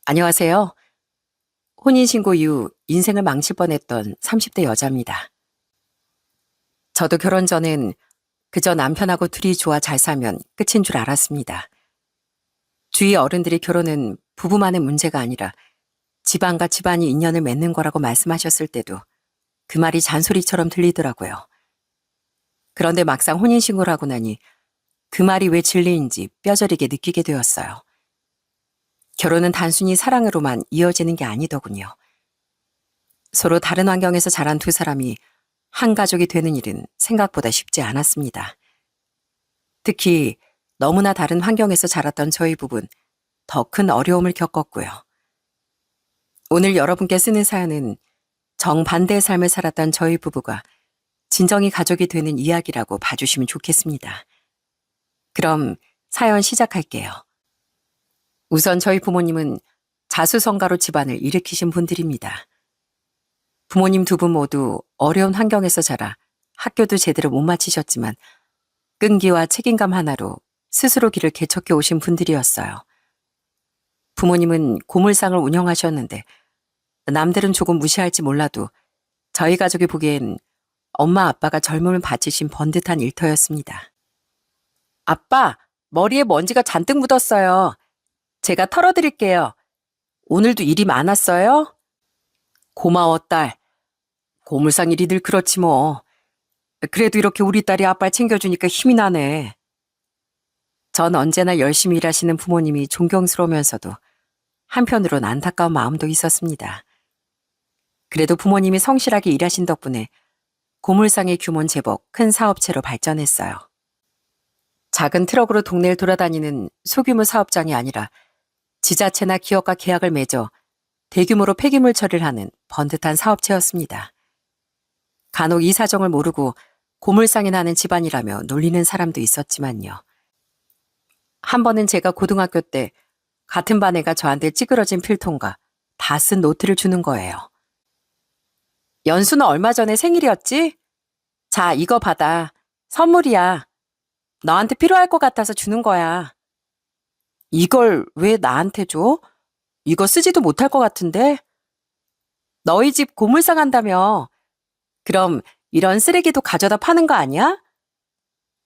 안녕하세요. 혼인신고 이후 인생을 망칠 뻔했던 30대 여자입니다. 저도 결혼 전엔 그저 남편하고 둘이 좋아 잘 살면 끝인 줄 알았습니다. 주위 어른들이 결혼은 부부만의 문제가 아니라 집안과 집안이 인연을 맺는 거라고 말씀하셨을 때도 그 말이 잔소리처럼 들리더라고요. 그런데 막상 혼인신고를 하고 나니 그 말이 왜 진리인지 뼈저리게 느끼게 되었어요. 결혼은 단순히 사랑으로만 이어지는 게 아니더군요. 서로 다른 환경에서 자란 두 사람이 한 가족이 되는 일은 생각보다 쉽지 않았습니다. 특히 너무나 다른 환경에서 자랐던 저희 부부는 더 큰 어려움을 겪었고요. 오늘 여러분께 쓰는 사연은 정반대의 삶을 살았던 저희 부부가 진정이 가족이 되는 이야기라고 봐주시면 좋겠습니다. 그럼 사연 시작할게요. 우선 저희 부모님은 자수성가로 집안을 일으키신 분들입니다. 부모님 두 분 모두 어려운 환경에서 자라 학교도 제대로 못 마치셨지만 끈기와 책임감 하나로 스스로 길을 개척해 오신 분들이었어요. 부모님은 고물상을 운영하셨는데 남들은 조금 무시할지 몰라도 저희 가족이 보기엔 엄마 아빠가 젊음을 바치신 번듯한 일터였습니다. 아빠, 머리에 먼지가 잔뜩 묻었어요. 제가 털어드릴게요. 오늘도 일이 많았어요? 고마워, 딸. 고물상 일이 늘 그렇지 뭐. 그래도 이렇게 우리 딸이 아빠를 챙겨주니까 힘이 나네. 전 언제나 열심히 일하시는 부모님이 존경스러우면서도 한편으론 안타까운 마음도 있었습니다. 그래도 부모님이 성실하게 일하신 덕분에 고물상의 규모는 제법 큰 사업체로 발전했어요. 작은 트럭으로 동네를 돌아다니는 소규모 사업장이 아니라 지자체나 기업과 계약을 맺어 대규모로 폐기물 처리를 하는 번듯한 사업체였습니다. 간혹 이 사정을 모르고 고물상이 나는 집안이라며 놀리는 사람도 있었지만요. 한 번은 제가 고등학교 때 같은 반 애가 저한테 찌그러진 필통과 다 쓴 노트를 주는 거예요. 연수는 얼마 전에 생일이었지? 자, 이거 받아. 선물이야. 너한테 필요할 것 같아서 주는 거야. 이걸 왜 나한테 줘? 이거 쓰지도 못할 것 같은데? 너희 집 고물상 한다며. 그럼 이런 쓰레기도 가져다 파는 거 아니야?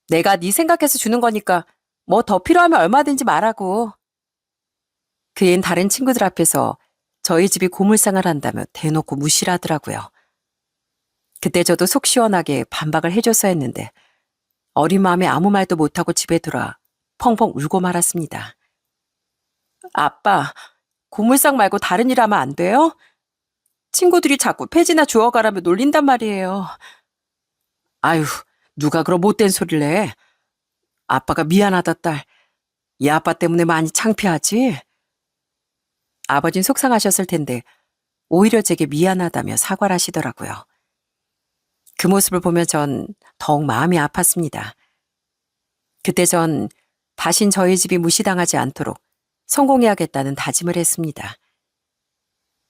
내가 네 생각해서 주는 거니까 뭐 더 필요하면 얼마든지 말하고. 그 앤 다른 친구들 앞에서 저희 집이 고물상을 한다며 대놓고 무시를 하더라고요. 그때 저도 속 시원하게 반박을 해줬어야 했는데 어린 마음에 아무 말도 못하고 집에 돌아 펑펑 울고 말았습니다. 아빠, 고물상 말고 다른 일 하면 안 돼요? 친구들이 자꾸 폐지나 주워가라며 놀린단 말이에요. 아유, 누가 그런 못된 소리를 해. 아빠가 미안하다, 딸. 이 아빠 때문에 많이 창피하지? 아버진 속상하셨을 텐데 오히려 제게 미안하다며 사과를 하시더라고요. 그 모습을 보며 전 더욱 마음이 아팠습니다. 그때 전 다신 저희 집이 무시당하지 않도록 성공해야겠다는 다짐을 했습니다.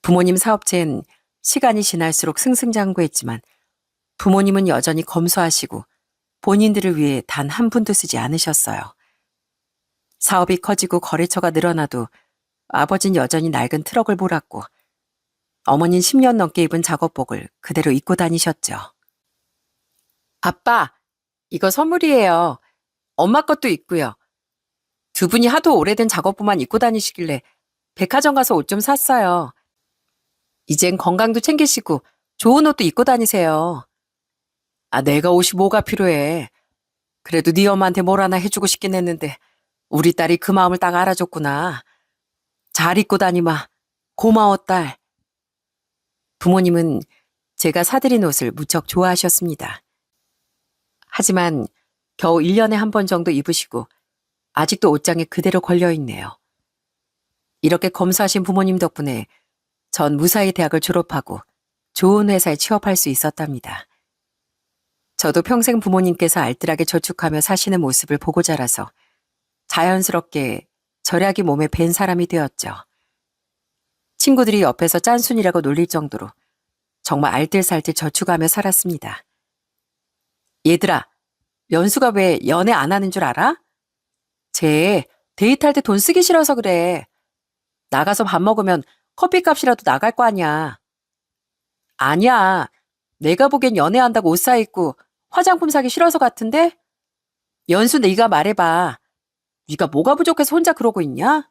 부모님 사업체는 시간이 지날수록 승승장구했지만 부모님은 여전히 검소하시고 본인들을 위해 단 한 푼도 쓰지 않으셨어요. 사업이 커지고 거래처가 늘어나도 아버진 여전히 낡은 트럭을 몰았고 어머니는 10년 넘게 입은 작업복을 그대로 입고 다니셨죠. 아빠, 이거 선물이에요. 엄마 것도 있고요. 두 분이 하도 오래된 작업복만 입고 다니시길래 백화점 가서 옷 좀 샀어요. 이젠 건강도 챙기시고 좋은 옷도 입고 다니세요. 아, 내가 옷이 뭐가 필요해. 그래도 네 엄마한테 뭘 하나 해주고 싶긴 했는데 우리 딸이 그 마음을 딱 알아줬구나. 잘 입고 다니마. 고마워, 딸. 부모님은 제가 사드린 옷을 무척 좋아하셨습니다. 하지만 겨우 1년에 한 번 정도 입으시고 아직도 옷장에 그대로 걸려있네요. 이렇게 검소하신 부모님 덕분에 전 무사히 대학을 졸업하고 좋은 회사에 취업할 수 있었답니다. 저도 평생 부모님께서 알뜰하게 저축하며 사시는 모습을 보고 자라서 자연스럽게 절약이 몸에 밴 사람이 되었죠. 친구들이 옆에서 짠순이라고 놀릴 정도로 정말 알뜰살뜰 저축하며 살았습니다. 얘들아, 연수가 왜 연애 안 하는 줄 알아? 쟤 데이트할 때 돈 쓰기 싫어서 그래. 나가서 밥 먹으면 커피값이라도 나갈 거 아니야. 아니야. 내가 보기엔 연애한다고 옷 사입고 화장품 사기 싫어서 같은데? 연수 네가 말해봐. 네가 뭐가 부족해서 혼자 그러고 있냐?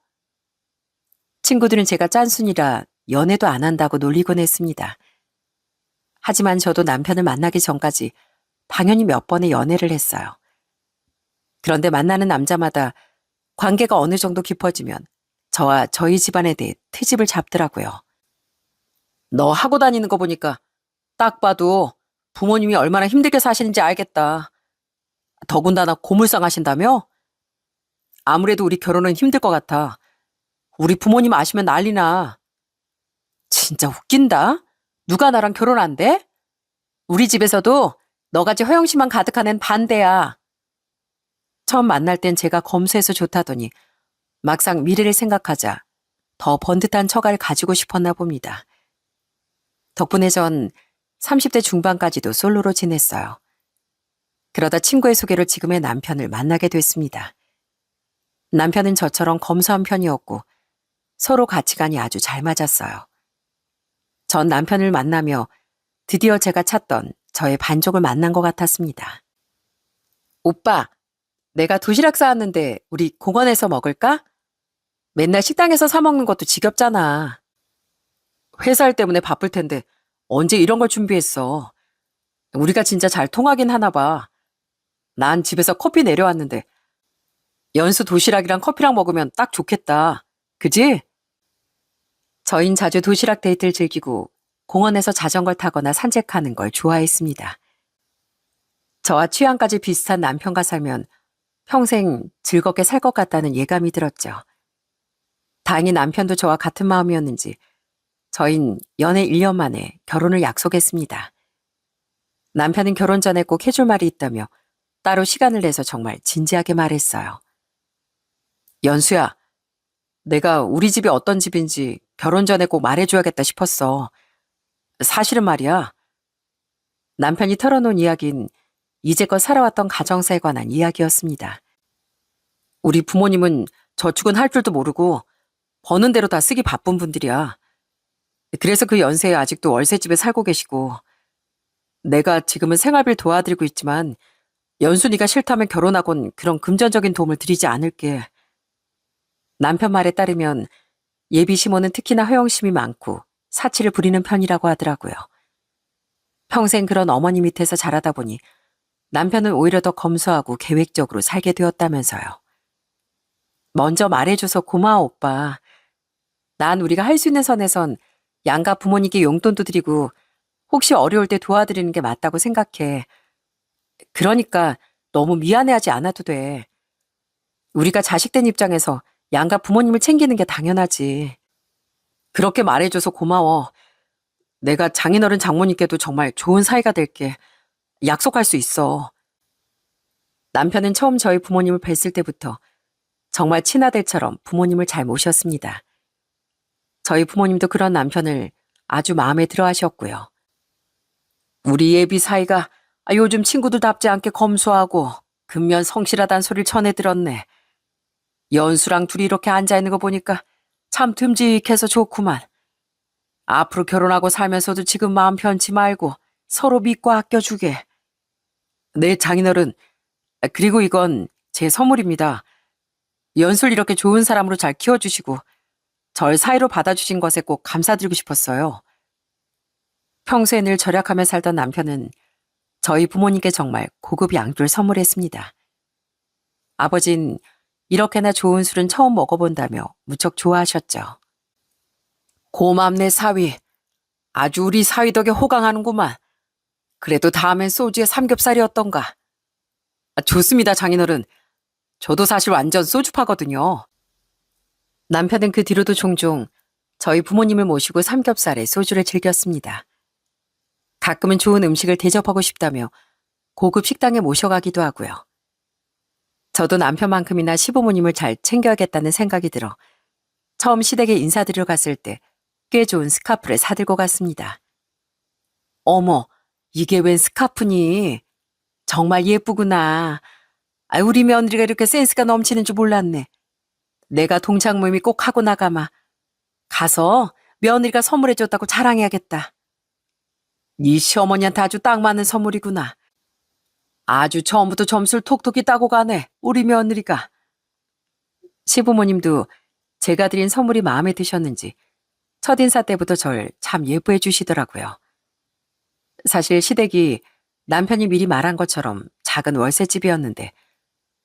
친구들은 제가 짠순이라 연애도 안 한다고 놀리곤 했습니다. 하지만 저도 남편을 만나기 전까지 당연히 몇 번의 연애를 했어요. 그런데 만나는 남자마다 관계가 어느 정도 깊어지면 저와 저희 집안에 대해 트집을 잡더라고요. 너 하고 다니는 거 보니까 딱 봐도 부모님이 얼마나 힘들게 사시는지 알겠다. 더군다나 고물상 하신다며? 아무래도 우리 결혼은 힘들 것 같아. 우리 부모님 아시면 난리나. 진짜 웃긴다. 누가 나랑 결혼 안 돼? 우리 집에서도 너같이 허영심만 가득한 앤 반대야. 처음 만날 땐 제가 검소해서 좋다더니 막상 미래를 생각하자 더 번듯한 처가를 가지고 싶었나 봅니다. 덕분에 전 30대 중반까지도 솔로로 지냈어요. 그러다 친구의 소개로 지금의 남편을 만나게 됐습니다. 남편은 저처럼 검소한 편이었고 서로 가치관이 아주 잘 맞았어요. 전 남편을 만나며 드디어 제가 찾던 저의 반쪽을 만난 것 같았습니다. 오빠, 내가 도시락 싸왔는데 우리 공원에서 먹을까? 맨날 식당에서 사 먹는 것도 지겹잖아. 회사 일 때문에 바쁠 텐데 언제 이런 걸 준비했어. 우리가 진짜 잘 통하긴 하나 봐. 난 집에서 커피 내려왔는데 연수 도시락이랑 커피랑 먹으면 딱 좋겠다. 그지? 저흰 자주 도시락 데이트를 즐기고 공원에서 자전거를 타거나 산책하는 걸 좋아했습니다. 저와 취향까지 비슷한 남편과 살면 평생 즐겁게 살 것 같다는 예감이 들었죠. 다행히 남편도 저와 같은 마음이었는지 저흰 연애 1년 만에 결혼을 약속했습니다. 남편은 결혼 전에 꼭 해줄 말이 있다며 따로 시간을 내서 정말 진지하게 말했어요. 연수야, 내가 우리 집이 어떤 집인지 결혼 전에 꼭 말해줘야겠다 싶었어. 사실은 말이야. 남편이 털어놓은 이야기는 이제껏 살아왔던 가정사에 관한 이야기였습니다. 우리 부모님은 저축은 할 줄도 모르고 버는 대로 다 쓰기 바쁜 분들이야. 그래서 그 연세에 아직도 월세집에 살고 계시고 내가 지금은 생활비를 도와드리고 있지만 연순이가 싫다면 결혼하곤 그런 금전적인 도움을 드리지 않을게. 남편 말에 따르면 예비 시모는 특히나 허영심이 많고 사치를 부리는 편이라고 하더라고요. 평생 그런 어머니 밑에서 자라다 보니 남편은 오히려 더 검소하고 계획적으로 살게 되었다면서요. 먼저 말해줘서 고마워, 오빠. 난 우리가 할 수 있는 선에선 양가 부모님께 용돈도 드리고 혹시 어려울 때 도와드리는 게 맞다고 생각해. 그러니까 너무 미안해하지 않아도 돼. 우리가 자식된 입장에서 양가 부모님을 챙기는 게 당연하지. 그렇게 말해줘서 고마워. 내가 장인어른 장모님께도 정말 좋은 사이가 될게. 약속할 수 있어. 남편은 처음 저희 부모님을 뵀을 때부터 정말 친아들처럼 부모님을 잘 모셨습니다. 저희 부모님도 그런 남편을 아주 마음에 들어 하셨고요. 우리 예비 사이가 요즘 친구들답지 않게 검소하고 근면 성실하다는 소리를 전해 들었네. 연수랑 둘이 이렇게 앉아있는 거 보니까 참 듬직해서 좋구만. 앞으로 결혼하고 살면서도 지금 마음 편치 말고 서로 믿고 아껴주게. 네, 장인어른. 그리고 이건 제 선물입니다. 연수를 이렇게 좋은 사람으로 잘 키워주시고 절 사이로 받아주신 것에 꼭 감사드리고 싶었어요. 평소에 늘 절약하며 살던 남편은 저희 부모님께 정말 고급 양주를 선물했습니다. 아버진 이렇게나 좋은 술은 처음 먹어본다며 무척 좋아하셨죠. 고맙네, 사위. 아주 우리 사위 덕에 호강하는구만. 그래도 다음엔 소주에 삼겹살이 어떤가. 좋습니다, 장인어른. 저도 사실 완전 소주파거든요. 남편은 그 뒤로도 종종 저희 부모님을 모시고 삼겹살에 소주를 즐겼습니다. 가끔은 좋은 음식을 대접하고 싶다며 고급 식당에 모셔가기도 하고요. 저도 남편만큼이나 시부모님을 잘 챙겨야겠다는 생각이 들어 처음 시댁에 인사드리러 갔을 때 꽤 좋은 스카프를 사들고 갔습니다. 어머, 이게 웬 스카프니? 정말 예쁘구나. 우리 며느리가 이렇게 센스가 넘치는 줄 몰랐네. 내가 동창 모임이 꼭 하고 나가마 가서 며느리가 선물해줬다고 자랑해야겠다. 네 시어머니한테 아주 딱 맞는 선물이구나. 아주 처음부터 점수를 톡톡히 따고 가네, 우리 며느리가. 시부모님도 제가 드린 선물이 마음에 드셨는지 첫인사 때부터 절 참 예뻐해 주시더라고요. 사실 시댁이 남편이 미리 말한 것처럼 작은 월세집이었는데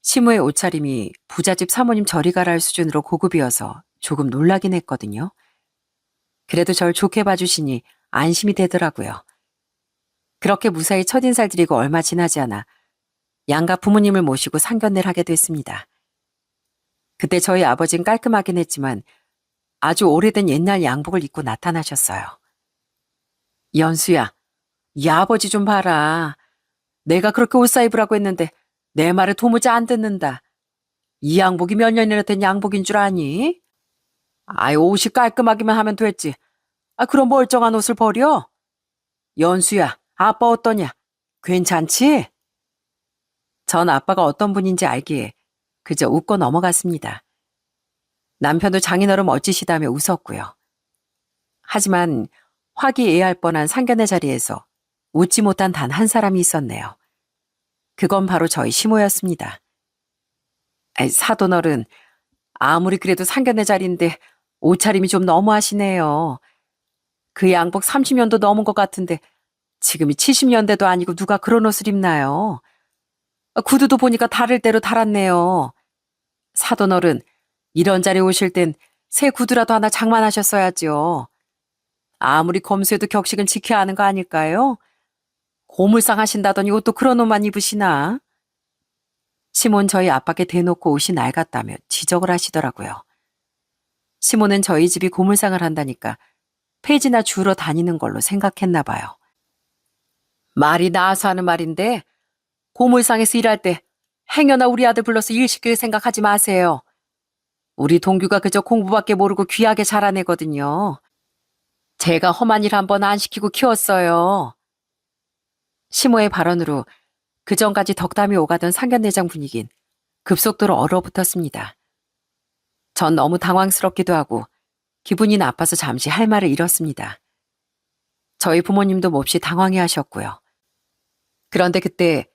시무의 옷차림이 부잣집 사모님 저리 가라 할 수준으로 고급이어서 조금 놀라긴 했거든요. 그래도 절 좋게 봐주시니 안심이 되더라고요. 그렇게 무사히 첫인사를 드리고 얼마 지나지 않아 양가 부모님을 모시고 상견례를 하게 됐습니다. 그때 저희 아버진 깔끔하긴 했지만 아주 오래된 옛날 양복을 입고 나타나셨어요. 연수야, 이 아버지 좀 봐라. 내가 그렇게 옷 사입으라고 했는데 내 말을 도무지 안 듣는다. 이 양복이 몇 년이나 된 양복인 줄 아니? 아이, 옷이 깔끔하기만 하면 됐지. 그럼 멀쩡한 옷을 버려? 연수야, 아빠 어떠냐? 괜찮지? 전 아빠가 어떤 분인지 알기에 그저 웃고 넘어갔습니다. 남편도 장인어른 멋지시다며 웃었고요. 하지만 화기애애할 뻔한 상견례 자리에서 웃지 못한 단 한 사람이 있었네요. 그건 바로 저희 시모였습니다. 사돈어른, 아무리 그래도 상견례 자리인데 옷차림이 좀 너무하시네요. 그 양복 30년도 넘은 것 같은데 지금이 70년대도 아니고 누가 그런 옷을 입나요? 구두도 보니까 다를 대로 달았네요. 사돈어른, 이런 자리 오실 땐 새 구두라도 하나 장만하셨어야지요. 아무리 검소해도 격식은 지켜야 하는 거 아닐까요? 고물상 하신다더니 옷도 그런 옷만 입으시나? 시몬 저희 아빠께 대놓고 옷이 낡았다며 지적을 하시더라고요. 시몬은 저희 집이 고물상을 한다니까 폐지나 주우러 다니는 걸로 생각했나 봐요. 말이 나와서 하는 말인데 고물상에서 일할 때 행여나 우리 아들 불러서 일 시킬 생각하지 마세요. 우리 동규가 그저 공부밖에 모르고 귀하게 자라내거든요. 제가 험한 일 한 번 안 시키고 키웠어요. 시모의 발언으로 그전까지 덕담이 오가던 상견례장 분위긴 급속도로 얼어붙었습니다. 전 너무 당황스럽기도 하고 기분이 나빠서 잠시 할 말을 잃었습니다. 저희 부모님도 몹시 당황해하셨고요. 그런데 그때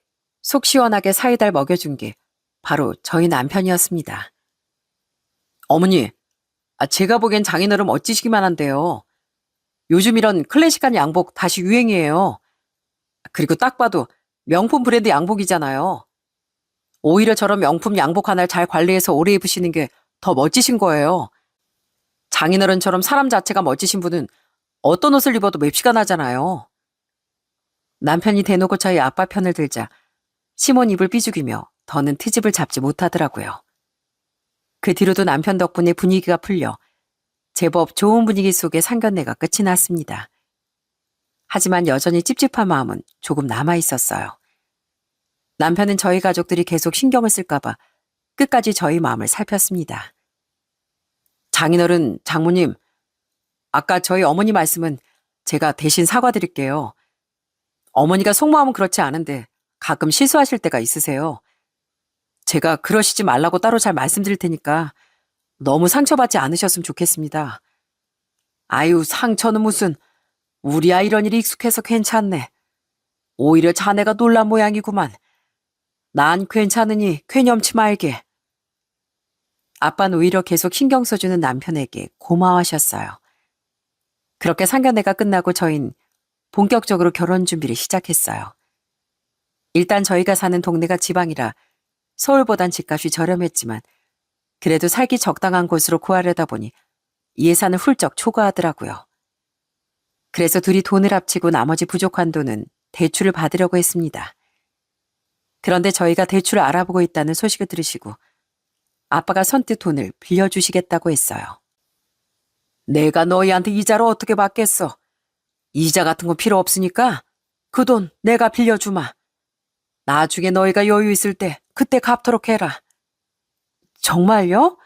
속 시원하게 사이다를 먹여준 게 바로 저희 남편이었습니다. 어머니, 제가 보기엔 장인어른 멋지시기만 한데요. 요즘 이런 클래식한 양복 다시 유행이에요. 그리고 딱 봐도 명품 브랜드 양복이잖아요. 오히려 저런 명품 양복 하나를 잘 관리해서 오래 입으시는 게 더 멋지신 거예요. 장인어른처럼 사람 자체가 멋지신 분은 어떤 옷을 입어도 맵시가 나잖아요. 남편이 대놓고 저희 아빠 편을 들자 시몬 입을 삐죽이며 더는 트집을 잡지 못하더라고요. 그 뒤로도 남편 덕분에 분위기가 풀려 제법 좋은 분위기 속에 상견례가 끝이 났습니다. 하지만 여전히 찝찝한 마음은 조금 남아있었어요. 남편은 저희 가족들이 계속 신경을 쓸까봐 끝까지 저희 마음을 살폈습니다. 장인어른, 장모님, 아까 저희 어머니 말씀은 제가 대신 사과드릴게요. 어머니가 속마음은 그렇지 않은데 가끔 실수하실 때가 있으세요. 제가 그러시지 말라고 따로 잘 말씀드릴 테니까 너무 상처받지 않으셨으면 좋겠습니다. 아유, 상처는 무슨, 우리 아이 이런 일이 익숙해서 괜찮네. 오히려 자네가 놀란 모양이구만. 난 괜찮으니 괴념치 말게. 아빠는 오히려 계속 신경 써주는 남편에게 고마워하셨어요. 그렇게 상견례가 끝나고 저흰 본격적으로 결혼 준비를 시작했어요. 일단 저희가 사는 동네가 지방이라 서울보단 집값이 저렴했지만 그래도 살기 적당한 곳으로 구하려다 보니 예산을 훌쩍 초과하더라고요. 그래서 둘이 돈을 합치고 나머지 부족한 돈은 대출을 받으려고 했습니다. 그런데 저희가 대출을 알아보고 있다는 소식을 들으시고 아빠가 선뜻 돈을 빌려주시겠다고 했어요. 내가 너희한테 이자를 어떻게 받겠어? 이자 같은 거 필요 없으니까 그 돈 내가 빌려주마. 나중에 너희가 여유 있을 때 그때 갚도록 해라. 정말요?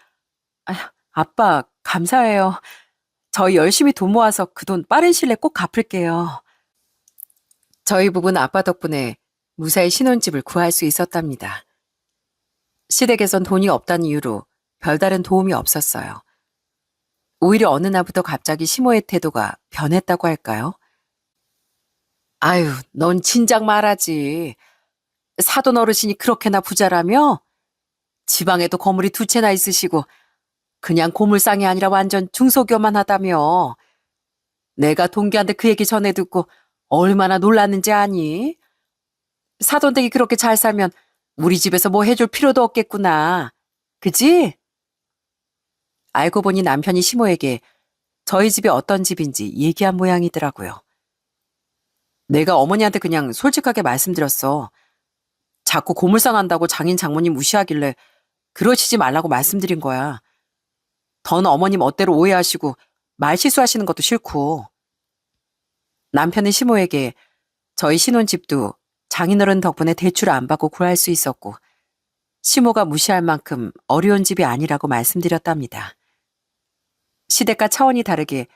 아빠, 감사해요. 저희 열심히 돈 모아서 그 돈 빠른 시일 내에 꼭 갚을게요. 저희 부부는 아빠 덕분에 무사히 신혼집을 구할 수 있었답니다. 시댁에선 돈이 없다는 이유로 별다른 도움이 없었어요. 오히려 어느 날부터 갑자기 시모의 태도가 변했다고 할까요? 아유, 넌 진작 말하지. 사돈 어르신이 그렇게나 부자라며? 지방에도 건물이 두 채나 있으시고 그냥 고물상이 아니라 완전 중소기업만 하다며. 내가 동기한테 그 얘기 전해 듣고 얼마나 놀랐는지 아니? 사돈 댁이 그렇게 잘 살면 우리 집에서 뭐 해줄 필요도 없겠구나. 그지? 알고 보니 남편이 시모에게 저희 집이 어떤 집인지 얘기한 모양이더라고요. 내가 어머니한테 그냥 솔직하게 말씀드렸어. 자꾸 고물상한다고 장인 장모님 무시하길래 그러시지 말라고 말씀드린 거야. 더는 어머님 멋대로 오해하시고 말 실수하시는 것도 싫고. 남편은 시모에게 저희 신혼집도 장인어른 덕분에 대출을 안 받고 구할 수 있었고 시모가 무시할 만큼 어려운 집이 아니라고 말씀드렸답니다. 시댁과 차원이 다르게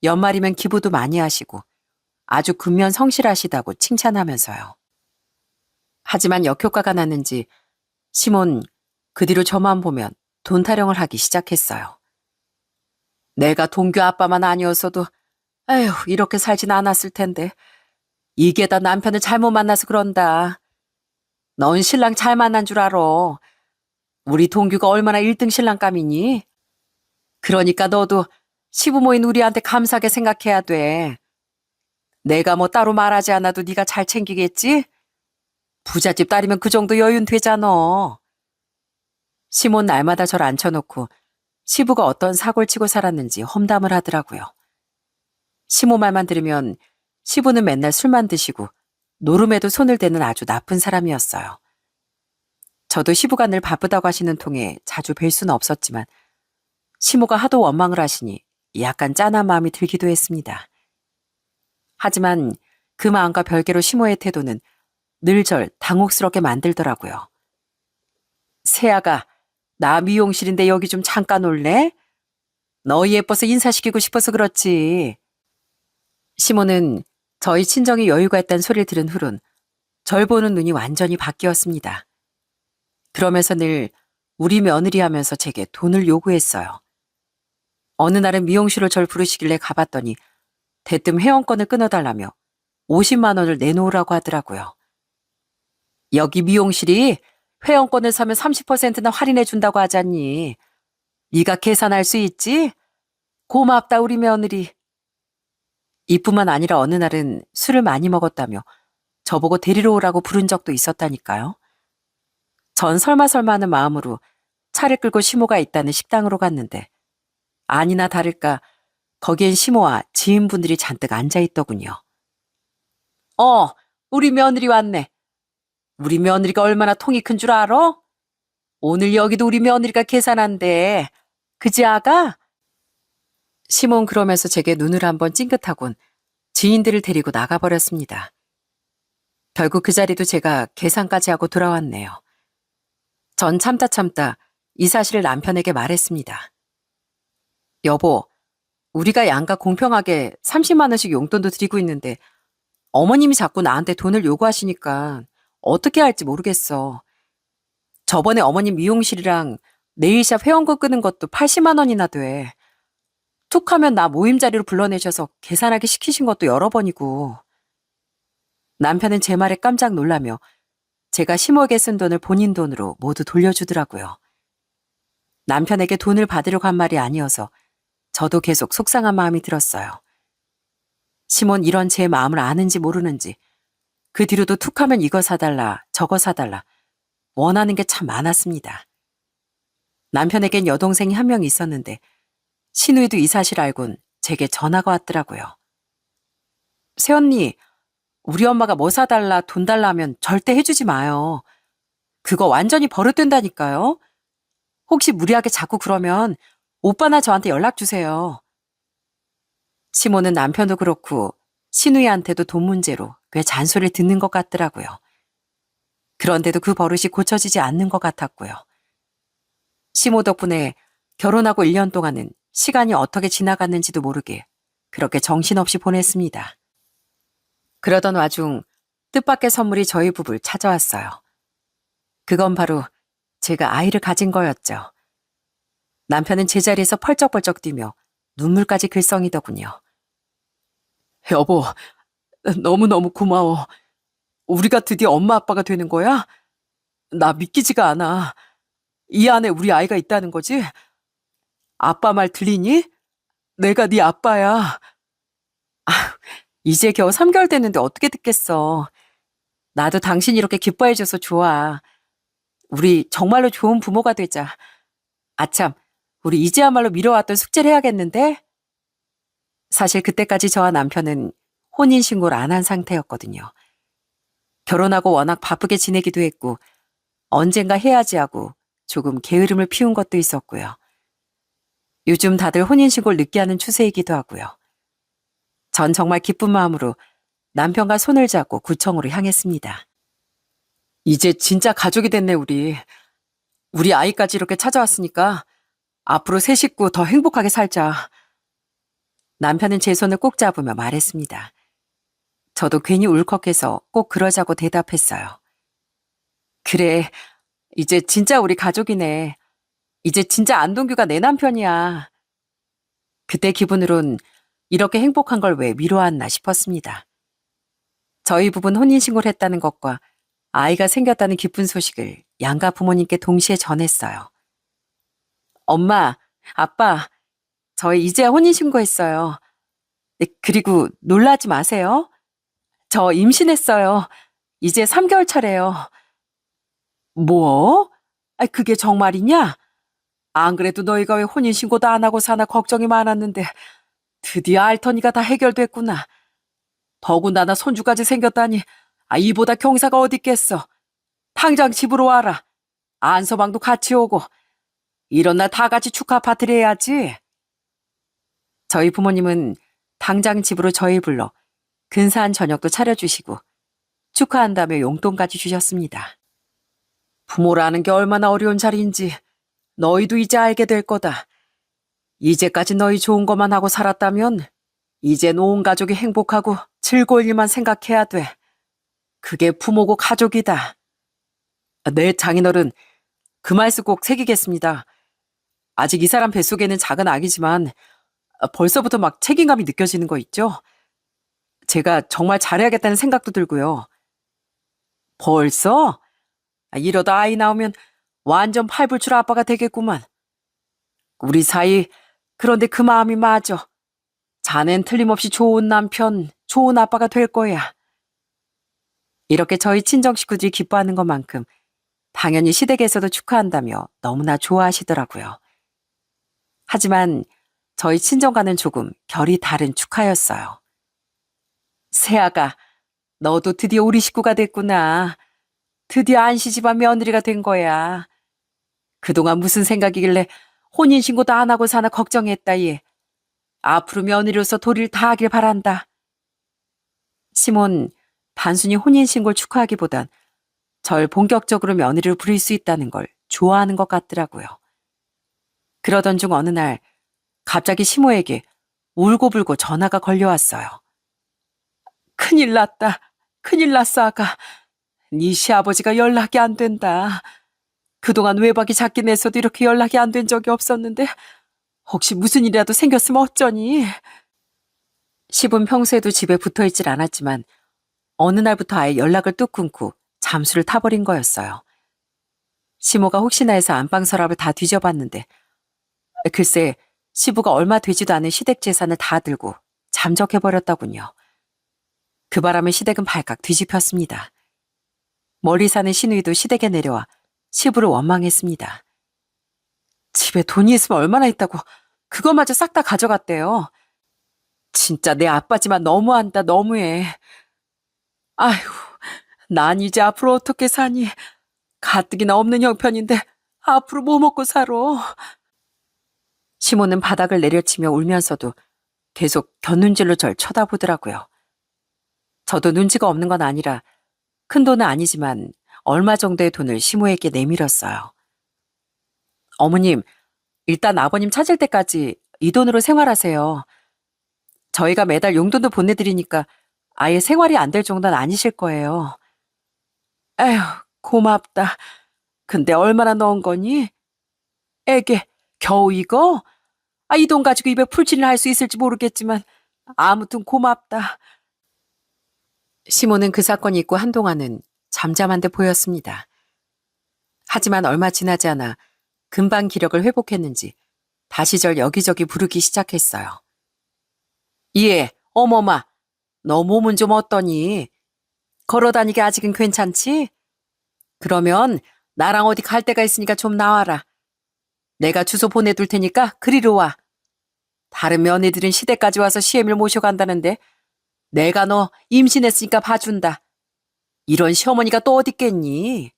연말이면 기부도 많이 하시고 아주 근면 성실하시다고 칭찬하면서요. 하지만 역효과가 났는지 시몬 그 뒤로 저만 보면 돈 타령을 하기 시작했어요. 내가 동규 아빠만 아니었어도 에휴 이렇게 살진 않았을 텐데 이게 다 남편을 잘못 만나서 그런다. 넌 신랑 잘 만난 줄 알아. 우리 동규가 얼마나 1등 신랑감이니? 그러니까 너도 시부모인 우리한테 감사하게 생각해야 돼. 내가 뭐 따로 말하지 않아도 네가 잘 챙기겠지? 부잣집 딸이면 그 정도 여유는 되잖아. 시몬 날마다 절 앉혀놓고 시부가 어떤 사고를 치고 살았는지 험담을 하더라고요. 시모 말만 들으면 시부는 맨날 술만 드시고 노름에도 손을 대는 아주 나쁜 사람이었어요. 저도 시부가 늘 바쁘다고 하시는 통에 자주 뵐 수는 없었지만 시모가 하도 원망을 하시니 약간 짠한 마음이 들기도 했습니다. 하지만 그 마음과 별개로 시모의 태도는 늘 절 당혹스럽게 만들더라고요. 세아가 나 미용실인데 여기 좀 잠깐 올래? 너 예뻐서 인사시키고 싶어서 그렇지. 시모는 저희 친정이 여유가 있다는 소리를 들은 후론 절 보는 눈이 완전히 바뀌었습니다. 그러면서 늘 우리 며느리 하면서 제게 돈을 요구했어요. 어느 날은 미용실로 절 부르시길래 가봤더니 대뜸 회원권을 끊어달라며 50만 원을 내놓으라고 하더라고요. 여기 미용실이 회원권을 사면 30%나 할인해 준다고 하잖니. 네가 계산할 수 있지? 고맙다 우리 며느리. 이뿐만 아니라 어느 날은 술을 많이 먹었다며 저보고 데리러 오라고 부른 적도 있었다니까요. 전 설마 하는 마음으로 차를 끌고 시모가 있다는 식당으로 갔는데 아니나 다를까 거기엔 시모와 지인분들이 잔뜩 앉아있더군요. 우리 며느리 왔네. 우리 며느리가 얼마나 통이 큰 줄 알아? 오늘 여기도 우리 며느리가 계산한대. 그지 아가? 시몬 그러면서 제게 눈을 한번 찡긋하곤 지인들을 데리고 나가버렸습니다. 결국 그 자리도 제가 계산까지 하고 돌아왔네요. 전 참다 이 사실을 남편에게 말했습니다. 여보, 우리가 양가 공평하게 30만 원씩 용돈도 드리고 있는데 어머님이 자꾸 나한테 돈을 요구하시니까 어떻게 할지 모르겠어. 저번에 어머님 미용실이랑 네일샵 회원권 끄는 것도 80만 원이나 돼. 툭 하면 나 모임 자리로 불러내셔서 계산하게 시키신 것도 여러 번이고. 남편은 제 말에 깜짝 놀라며 제가 시모에게 쓴 돈을 본인 돈으로 모두 돌려주더라고요. 남편에게 돈을 받으려고 한 말이 아니어서 저도 계속 속상한 마음이 들었어요. 시몬 이런 제 마음을 아는지 모르는지 그 뒤로도 툭 하면 이거 사달라 저거 사달라 원하는 게 참 많았습니다. 남편에겐 여동생이 한 명 있었는데 시누이도 이 사실 알곤 제게 전화가 왔더라고요. 새언니, 우리 엄마가 뭐 사달라 돈 달라 하면 절대 해주지 마요. 그거 완전히 버릇된다니까요. 혹시 무리하게 자꾸 그러면 오빠나 저한테 연락 주세요. 시모는 남편도 그렇고 시누이한테도 돈 문제로 꽤 잔소리를 듣는 것 같더라고요. 그런데도 그 버릇이 고쳐지지 않는 것 같았고요. 시모 덕분에 결혼하고 1년 동안은 시간이 어떻게 지나갔는지도 모르게 그렇게 정신없이 보냈습니다. 그러던 와중 뜻밖의 선물이 저희 부부를 찾아왔어요. 그건 바로 제가 아이를 가진 거였죠. 남편은 제자리에서 펄쩍펄쩍 뛰며 눈물까지 글썽이더군요. 여보, 너무너무 고마워. 우리가 드디어 엄마 아빠가 되는 거야? 나 믿기지가 않아. 이 안에 우리 아이가 있다는 거지? 아빠 말 들리니? 내가 네 아빠야. 이제 겨우 3개월 됐는데 어떻게 듣겠어. 나도 당신이 이렇게 기뻐해줘서 좋아. 우리 정말로 좋은 부모가 되자. 아참, 우리 이제야말로 미뤄왔던 숙제를 해야겠는데? 사실 그때까지 저와 남편은 혼인신고를 안 한 상태였거든요. 결혼하고 워낙 바쁘게 지내기도 했고 언젠가 해야지 하고 조금 게으름을 피운 것도 있었고요. 요즘 다들 혼인신고를 늦게 하는 추세이기도 하고요. 전 정말 기쁜 마음으로 남편과 손을 잡고 구청으로 향했습니다. 이제 진짜 가족이 됐네, 우리. 우리 아이까지 이렇게 찾아왔으니까 앞으로 세 식구 더 행복하게 살자. 남편은 제 손을 꼭 잡으며 말했습니다. 저도 괜히 울컥해서 꼭 그러자고 대답했어요. 그래, 이제 진짜 우리 가족이네. 이제 진짜 안동규가 내 남편이야. 그때 기분으론 이렇게 행복한 걸 왜 미뤄왔나 싶었습니다. 저희 부부는 혼인신고를 했다는 것과 아이가 생겼다는 기쁜 소식을 양가 부모님께 동시에 전했어요. 엄마, 아빠, 저희 이제 혼인신고했어요. 네, 그리고 놀라지 마세요. 저 임신했어요. 이제 3개월 차래요. 뭐? 그게 정말이냐? 안 그래도 너희가 왜 혼인신고도 안 하고 사나 걱정이 많았는데 드디어 알터니가 다 해결됐구나. 더군다나 손주까지 생겼다니 이보다 경사가 어디 있겠어. 당장 집으로 와라. 안서방도 같이 오고 이런 날 다 같이 축하 파티를 해야지. 저희 부모님은 당장 집으로 저희 불러 근사한 저녁도 차려주시고 축하한다며 용돈까지 주셨습니다. 부모라는 게 얼마나 어려운 자리인지 너희도 이제 알게 될 거다. 이제까지 너희 좋은 것만 하고 살았다면 이젠 온 가족이 행복하고 즐거울 일만 생각해야 돼. 그게 부모고 가족이다. 네, 장인어른. 그 말씀 꼭 새기겠습니다. 아직 이 사람 뱃속에는 작은 아기지만 벌써부터 막 책임감이 느껴지는 거 있죠? 제가 정말 잘해야겠다는 생각도 들고요. 벌써? 이러다 아이 나오면 완전 팔불출 아빠가 되겠구만. 우리 사이, 그런데 그 마음이 맞아. 자넨 틀림없이 좋은 남편, 좋은 아빠가 될 거야. 이렇게 저희 친정 식구들이 기뻐하는 것만큼 당연히 시댁에서도 축하한다며 너무나 좋아하시더라고요. 하지만 저희 친정과는 조금 결이 다른 축하였어요. 세아가, 너도 드디어 우리 식구가 됐구나. 드디어 안씨 집안 며느리가 된 거야. 그동안 무슨 생각이길래 혼인신고도 안 하고 사나 걱정했다, 얘. 앞으로 며느리로서 도리를 다하길 바란다. 시몬, 단순히 혼인신고를 축하하기보단 절 본격적으로 며느리로 부릴 수 있다는 걸 좋아하는 것 같더라고요. 그러던 중 어느 날 갑자기 시모에게 울고불고 전화가 걸려왔어요. 큰일 났다. 큰일 났어, 아가. 네 시아버지가 연락이 안 된다. 그동안 외박이 작긴 했어도 이렇게 연락이 안 된 적이 없었는데 혹시 무슨 일이라도 생겼으면 어쩌니? 시분 평소에도 집에 붙어있질 않았지만 어느 날부터 아예 연락을 뚝 끊고 잠수를 타버린 거였어요. 시모가 혹시나 해서 안방 서랍을 다 뒤져봤는데 글쎄 시부가 얼마 되지도 않은 시댁 재산을 다 들고 잠적해버렸더군요. 그 바람에 시댁은 발칵 뒤집혔습니다. 멀리 사는 시누이도 시댁에 내려와 시부를 원망했습니다. 집에 돈이 있으면 얼마나 있다고 그것마저 싹 다 가져갔대요. 진짜 내 아빠지만 너무한다, 너무해. 아휴, 난 이제 앞으로 어떻게 사니? 가뜩이나 없는 형편인데 앞으로 뭐 먹고 살아? 시모는 바닥을 내려치며 울면서도 계속 곁눈질로 절 쳐다보더라고요. 저도 눈치가 없는 건 아니라 큰 돈은 아니지만 얼마 정도의 돈을 시모에게 내밀었어요. 어머님, 일단 아버님 찾을 때까지 이 돈으로 생활하세요. 저희가 매달 용돈도 보내드리니까 아예 생활이 안 될 정도는 아니실 거예요. 에휴, 고맙다. 근데 얼마나 넣은 거니? 에게, 겨우 이거? 이 돈 가지고 입에 풀칠을 할 수 있을지 모르겠지만 아무튼 고맙다. 시몬은 그 사건이 있고 한동안은 잠잠한 듯 보였습니다. 하지만 얼마 지나지 않아 금방 기력을 회복했는지 다시 절 여기저기 부르기 시작했어요. 예, 어머마, 너 몸은 좀 어떠니? 걸어다니기 아직은 괜찮지? 그러면 나랑 어디 갈 데가 있으니까 좀 나와라. 내가 주소 보내둘 테니까 그리로 와. 다른 며느리들은 시댁까지 와서 시애미를 모셔간다는데 내가 너 임신했으니까 봐준다. 이런 시어머니가 또 어디 있겠니?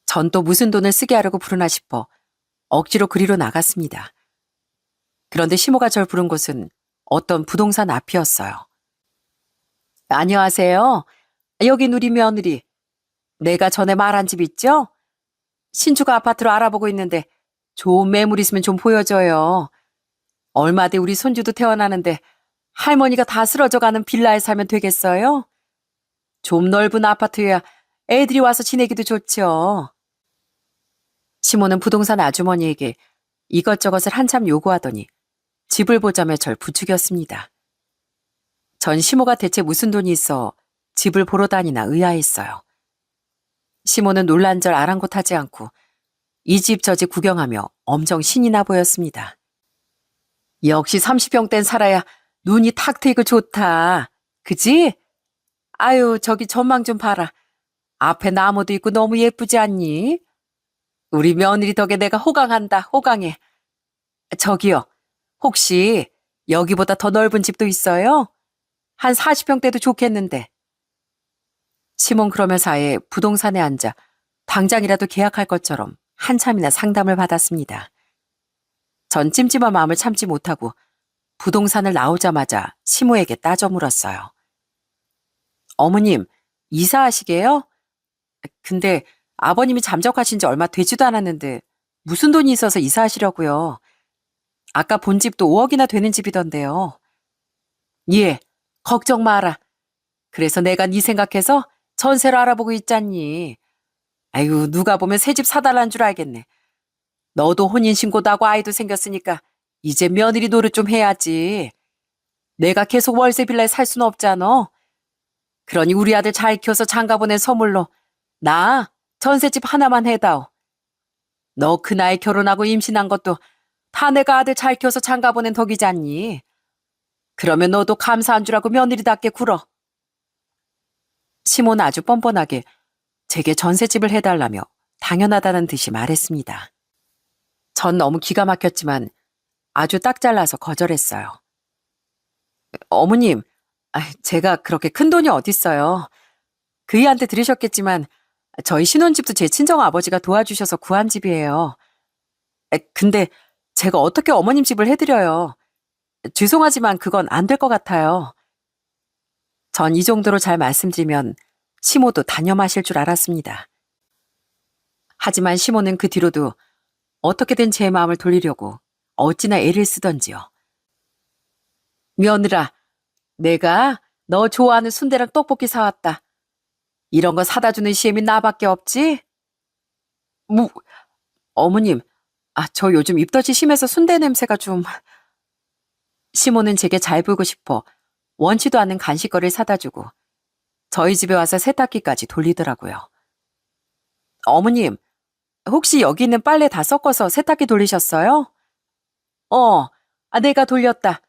전 또 무슨 돈을 쓰게 하려고 부르나 싶어 억지로 그리로 나갔습니다. 그런데 시모가 절 부른 곳은 어떤 부동산 앞이었어요. 안녕하세요. 여긴 우리 며느리. 내가 전에 말한 집 있죠? 신축 아파트로 알아보고 있는데 좋은 매물 있으면 좀 보여줘요. 얼마 뒤 우리 손주도 태어나는데 할머니가 다 쓰러져가는 빌라에 살면 되겠어요? 좀 넓은 아파트여야 애들이 와서 지내기도 좋죠. 시모는 부동산 아주머니에게 이것저것을 한참 요구하더니 집을 보자며 절 부추겼습니다. 전 시모가 대체 무슨 돈이 있어 집을 보러 다니나 의아했어요. 시모는 놀란 절 아랑곳하지 않고 이 집 저 집 구경하며 엄청 신이 나 보였습니다. 역시 30평대는 살아야 눈이 탁 트이고 좋다. 그지? 아유, 저기 전망 좀 봐라. 앞에 나무도 있고 너무 예쁘지 않니? 우리 며느리 덕에 내가 호강한다, 호강해. 저기요, 혹시 여기보다 더 넓은 집도 있어요? 한 40평대도 좋겠는데. 시몬 그러면서 아예 부동산에 앉아 당장이라도 계약할 것처럼 한참이나 상담을 받았습니다. 전 찜찜한 마음을 참지 못하고 부동산을 나오자마자 시모에게 따져 물었어요. 어머님, 이사하시게요? 근데 아버님이 잠적하신 지 얼마 되지도 않았는데 무슨 돈이 있어서 이사하시려고요? 아까 본 집도 5억이나 되는 집이던데요. 예, 걱정 마라. 그래서 내가 네 생각해서 전세로 알아보고 있잖니. 아유, 누가 보면 새 집 사달란 줄 알겠네. 너도 혼인신고도 하고 아이도 생겼으니까 이제 며느리 노릇 좀 해야지. 내가 계속 월세 빌라에 살 수는 없잖아. 그러니 우리 아들 잘 키워서 장가 보낸 선물로 나 전셋집 하나만 해다오. 너 그 나이 결혼하고 임신한 것도 다 내가 아들 잘 키워서 장가 보낸 덕이지 않니? 그러면 너도 감사한 줄 알고 며느리답게 굴어. 시몬은 아주 뻔뻔하게 제게 전셋집을 해달라며 당연하다는 듯이 말했습니다. 전 너무 기가 막혔지만 아주 딱 잘라서 거절했어요. 어머님, 제가 그렇게 큰 돈이 어딨어요. 그이한테 들으셨겠지만 저희 신혼집도 제 친정 아버지가 도와주셔서 구한 집이에요. 근데 제가 어떻게 어머님 집을 해드려요. 죄송하지만 그건 안 될 것 같아요. 전 이 정도로 잘 말씀드리면 시모도 단념하실 줄 알았습니다. 하지만 시모는 그 뒤로도 어떻게든 제 마음을 돌리려고 어찌나 애를 쓰던지요. 며느라, 내가 너 좋아하는 순대랑 떡볶이 사왔다. 이런 거 사다 주는 시엠이 나밖에 없지? 어머님, 저 요즘 입덧이 심해서 순대 냄새가 좀... 시모는 제게 잘 보이고 싶어 원치도 않는 간식거리를 사다 주고 저희 집에 와서 세탁기까지 돌리더라고요. 어머님, 혹시 여기 있는 빨래 다 섞어서 세탁기 돌리셨어요? 내가 돌렸다.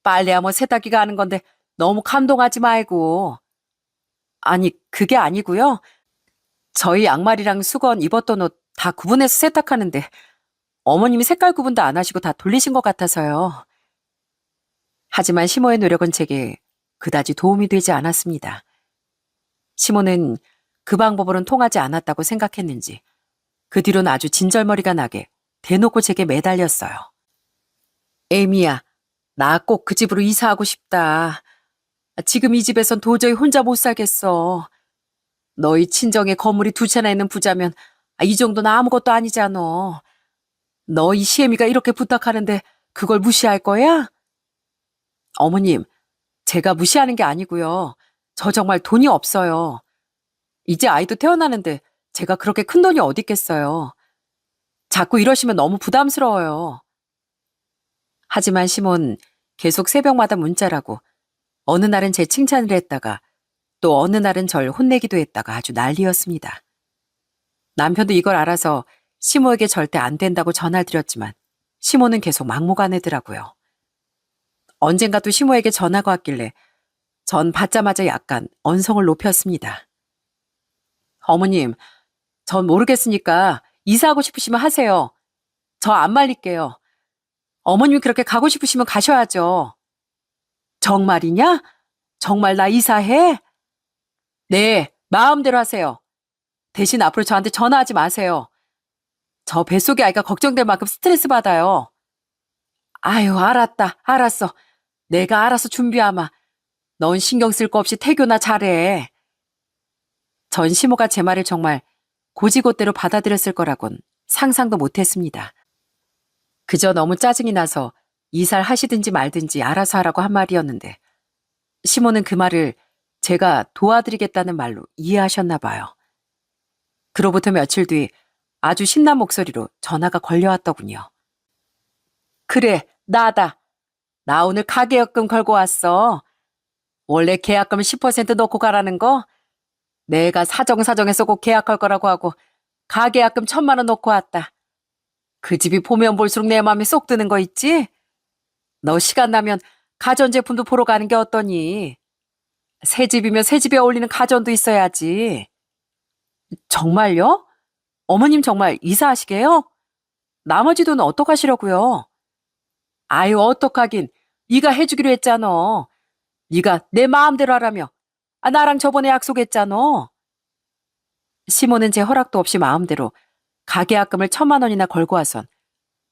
빨래야 뭐 세탁기가 하는 건데 너무 감동하지 말고. 아니, 그게 아니고요. 저희 양말이랑 수건 입었던 옷 다 구분해서 세탁하는데 어머님이 색깔 구분도 안 하시고 다 돌리신 것 같아서요. 하지만 시모의 노력은 제게 그다지 도움이 되지 않았습니다. 시모는 그 방법으로는 통하지 않았다고 생각했는지 그 뒤로는 아주 진절머리가 나게 대놓고 제게 매달렸어요. 에미야, 나 꼭 그 집으로 이사하고 싶다. 지금 이 집에선 도저히 혼자 못 살겠어. 너희 친정에 건물이 2채나 있는 부자면 이 정도는 아무것도 아니잖아. 너 이 시애미가 이렇게 부탁하는데 그걸 무시할 거야? 어머님, 제가 무시하는 게 아니고요. 저 정말 돈이 없어요. 이제 아이도 태어나는데 제가 그렇게 큰 돈이 어디 있겠어요. 자꾸 이러시면 너무 부담스러워요. 하지만 시몬 계속 새벽마다 문자라고 어느 날은 제 칭찬을 했다가 또 어느 날은 절 혼내기도 했다가 아주 난리였습니다. 남편도 이걸 알아서 시모에게 절대 안 된다고 전화를 드렸지만 시모는 계속 막무가내더라고요. 언젠가 또 시모에게 전화가 왔길래 전 받자마자 약간 언성을 높였습니다. 어머님, 전 모르겠으니까 이사하고 싶으시면 하세요. 저 안 말릴게요. 어머님이 그렇게 가고 싶으시면 가셔야죠. 정말이냐? 정말 나 이사해? 네, 마음대로 하세요. 대신 앞으로 저한테 전화하지 마세요. 저 뱃속의 아이가 걱정될 만큼 스트레스 받아요. 아유, 알았다. 알았어. 내가 알아서 준비하마. 넌 신경 쓸 거 없이 태교나 잘해. 전 시모가 제 말을 정말 고지고대로 받아들였을 거라곤 상상도 못했습니다. 그저 너무 짜증이 나서 이사를 하시든지 말든지 알아서 하라고 한 말이었는데 시모는 그 말을 제가 도와드리겠다는 말로 이해하셨나 봐요. 그로부터 며칠 뒤 아주 신난 목소리로 전화가 걸려왔더군요. 그래, 나다. 나 오늘 가계약금 걸고 왔어. 원래 계약금 10% 넣고 가라는 거 내가 사정사정해서 꼭 계약할 거라고 하고 가계약금 1,000만 원 넣고 왔다. 그 집이 보면 볼수록 내 마음에 쏙 드는 거 있지? 너 시간 나면 가전제품도 보러 가는 게 어떠니? 새 집이면 새 집에 어울리는 가전도 있어야지. 정말요? 어머님 정말 이사하시게요? 나머지 돈은 어떡하시려고요? 아유, 어떡하긴. 네가 해주기로 했잖아. 네가 내 마음대로 하라며. 아, 나랑 저번에 약속했잖아. 시모는 제 허락도 없이 마음대로 가계약금을 1,000만 원이나 걸고 와선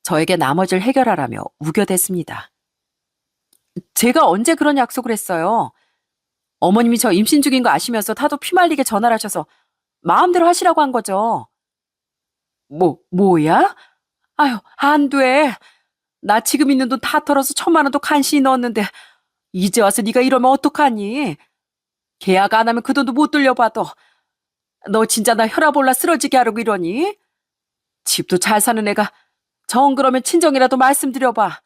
저에게 나머지를 해결하라며 우겨댔습니다. 제가 언제 그런 약속을 했어요? 어머님이 저 임신 중인 거 아시면서 타도 피말리게 전화를 하셔서 마음대로 하시라고 한 거죠. 뭐야? 아유, 안 돼. 나 지금 있는 돈 다 털어서 1,000만 원도 간신히 넣었는데 이제 와서 네가 이러면 어떡하니? 계약 안 하면 그 돈도 못 돌려받아. 너 진짜 나 혈압 올라 쓰러지게 하려고 이러니? 집도 잘 사는 애가 정 그러면 친정이라도 말씀드려봐.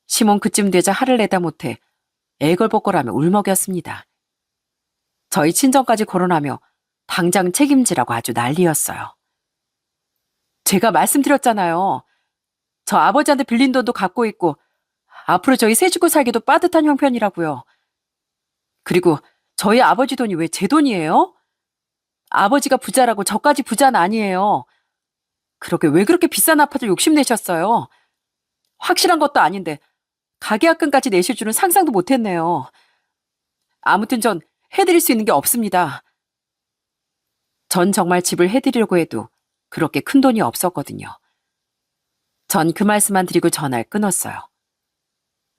시몬 그쯤 되자 화를 내다 못해 애걸복걸하며 울먹였습니다. 저희 친정까지 거론하며 당장 책임지라고 아주 난리였어요. 제가 말씀드렸잖아요. 저 아버지한테 빌린 돈도 갖고 있고 앞으로 저희 세 식구 살기도 빠듯한 형편이라고요. 그리고 저희 아버지 돈이 왜 제 돈이에요? 아버지가 부자라고 저까지 부자는 아니에요. 그렇게 왜 그렇게 비싼 아파트를 욕심내셨어요? 확실한 것도 아닌데 가계약금까지 내실 줄은 상상도 못했네요. 아무튼 전 해드릴 수 있는 게 없습니다. 전 정말 집을 해드리려고 해도 그렇게 큰 돈이 없었거든요. 전 그 말씀만 드리고 전화를 끊었어요.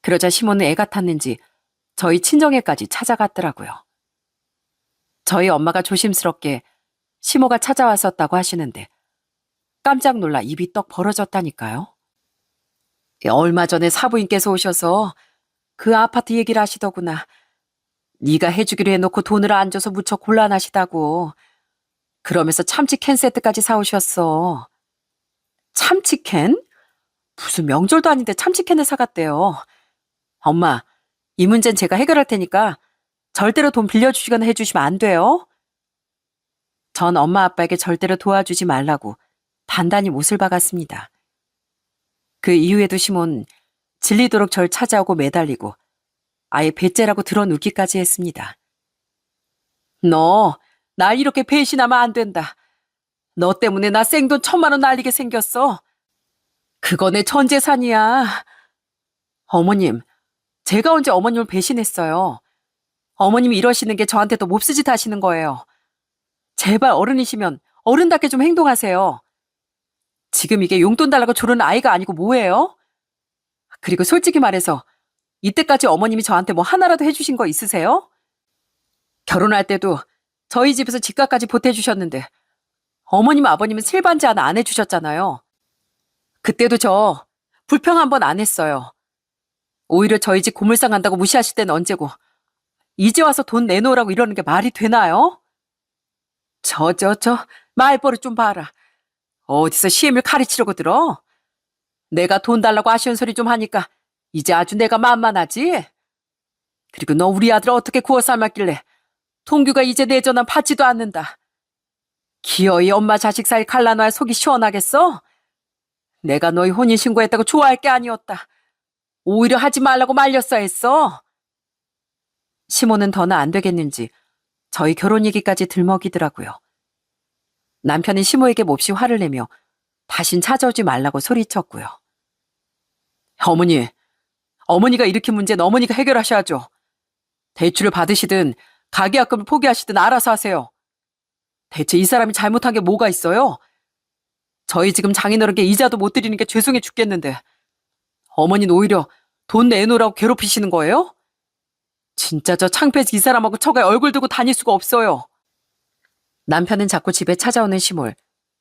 그러자 시몬은 애가 탔는지 저희 친정에까지 찾아갔더라고요. 저희 엄마가 조심스럽게 시모가 찾아왔었다고 하시는데 깜짝 놀라 입이 떡 벌어졌다니까요. 얼마 전에 사부인께서 오셔서 그 아파트 얘기를 하시더구나. 네가 해주기로 해놓고 돈을 안 줘서 무척 곤란하시다고. 그러면서 참치캔 세트까지 사오셨어. 참치캔? 무슨 명절도 아닌데 참치캔을 사갔대요. 엄마, 이 문제는 제가 해결할 테니까 절대로 돈 빌려주시거나 해주시면 안 돼요. 전 엄마 아빠에게 절대로 도와주지 말라고 단단히 못을 박았습니다. 그 이후에도 시몬 질리도록 절 찾아오고 매달리고 아예 배째라고 드러누기까지 했습니다. 너, 나 이렇게 배신하면 안 된다. 너 때문에 나 생돈 1,000만 원 날리게 생겼어. 그거 내 전 재산이야. 어머님, 제가 언제 어머님을 배신했어요. 어머님이 이러시는 게 저한테도 몹쓸 짓 하시는 거예요. 제발 어른이시면 어른답게 좀 행동하세요. 지금 이게 용돈 달라고 조르는 아이가 아니고 뭐예요? 그리고 솔직히 말해서 이때까지 어머님이 저한테 뭐 하나라도 해주신 거 있으세요? 결혼할 때도 저희 집에서 집값까지 보태주셨는데 어머님 아버님은 실반지 하나 안 해주셨잖아요. 그때도 저 불평 한 번 안 했어요. 오히려 저희 집 고물상 간다고 무시하실 때는 언제고 이제 와서 돈 내놓으라고 이러는 게 말이 되나요? 말버릇 좀 봐라. 어디서 시엠을 가르치려고 들어? 내가 돈 달라고 아쉬운 소리 좀 하니까 이제 아주 내가 만만하지? 그리고 너 우리 아들 어떻게 구워 삶았길래 동규가 이제 내 전화 받지도 않는다. 기어이 엄마 자식 사이 갈라놔야 속이 시원하겠어? 내가 너희 혼인신고했다고 좋아할 게 아니었다. 오히려 하지 말라고 말렸어야 했어. 시모는 더는 안 되겠는지 저희 결혼 얘기까지 들먹이더라고요. 남편은 시모에게 몹시 화를 내며 다신 찾아오지 말라고 소리쳤고요. 어머니가 일으킨 문제는 어머니가 해결하셔야죠. 대출을 받으시든 가계약금을 포기하시든 알아서 하세요. 대체 이 사람이 잘못한 게 뭐가 있어요? 저희 지금 장인어른께 이자도 못 드리는 게 죄송해 죽겠는데 어머니는 오히려 돈 내놓으라고 괴롭히시는 거예요? 진짜 저 창피해서 이 사람하고 처가에 얼굴 두고 다닐 수가 없어요. 남편은 자꾸 집에 찾아오는 시몰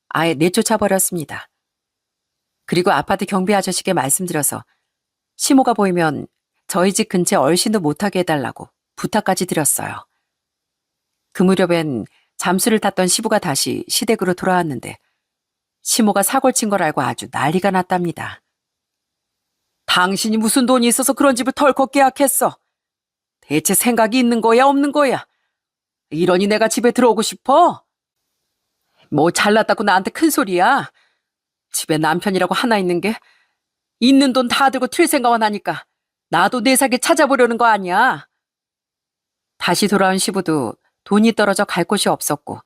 아예 내쫓아버렸습니다. 그리고 아파트 경비 아저씨께 말씀드려서 시모가 보이면 저희 집 근처에 얼씬도 못하게 해달라고 부탁까지 드렸어요. 그 무렵엔 잠수를 탔던 시부가 다시 시댁으로 돌아왔는데 시모가 사고를 친 걸 알고 아주 난리가 났답니다. 당신이 무슨 돈이 있어서 그런 집을 덜컥 계약했어? 대체 생각이 있는 거야 없는 거야? 이러니 내가 집에 들어오고 싶어? 뭐 잘났다고 나한테 큰 소리야? 집에 남편이라고 하나 있는 게 있는 돈 다 들고 튈 생각만 하니까 나도 내 살길 찾아보려는 거 아니야? 다시 돌아온 시부도 돈이 떨어져 갈 곳이 없었고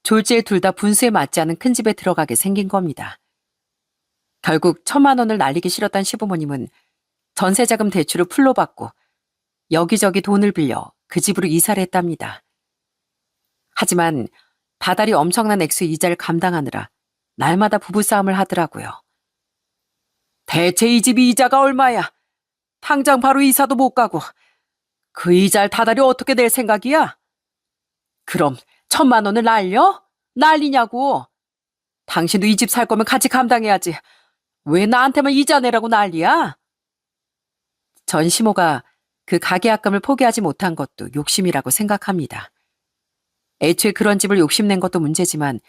졸지에 둘 다 분수에 맞지 않은 큰 집에 들어가게 생긴 겁니다. 결국 1,000만 원을 날리기 싫었던 시부모님은 전세자금 대출을 풀로 받고 여기저기 돈을 빌려 그 집으로 이사를 했답니다. 하지만 다달이 엄청난 액수 이자를 감당하느라 날마다 부부싸움을 하더라고요. 대체 이 집이 이자가 얼마야? 당장 바로 이사도 못 가고 그 이자를 다달이 어떻게 낼 생각이야? 그럼 1,000만 원을 날려? 난리냐고. 당신도 이 집 살 거면 같이 감당해야지. 왜 나한테만 이자 내라고 난리야? 전 시모가 그 가계약금을 포기하지 못한 것도 욕심이라고 생각합니다. 애초에 그런 집을 욕심낸 것도 문제지만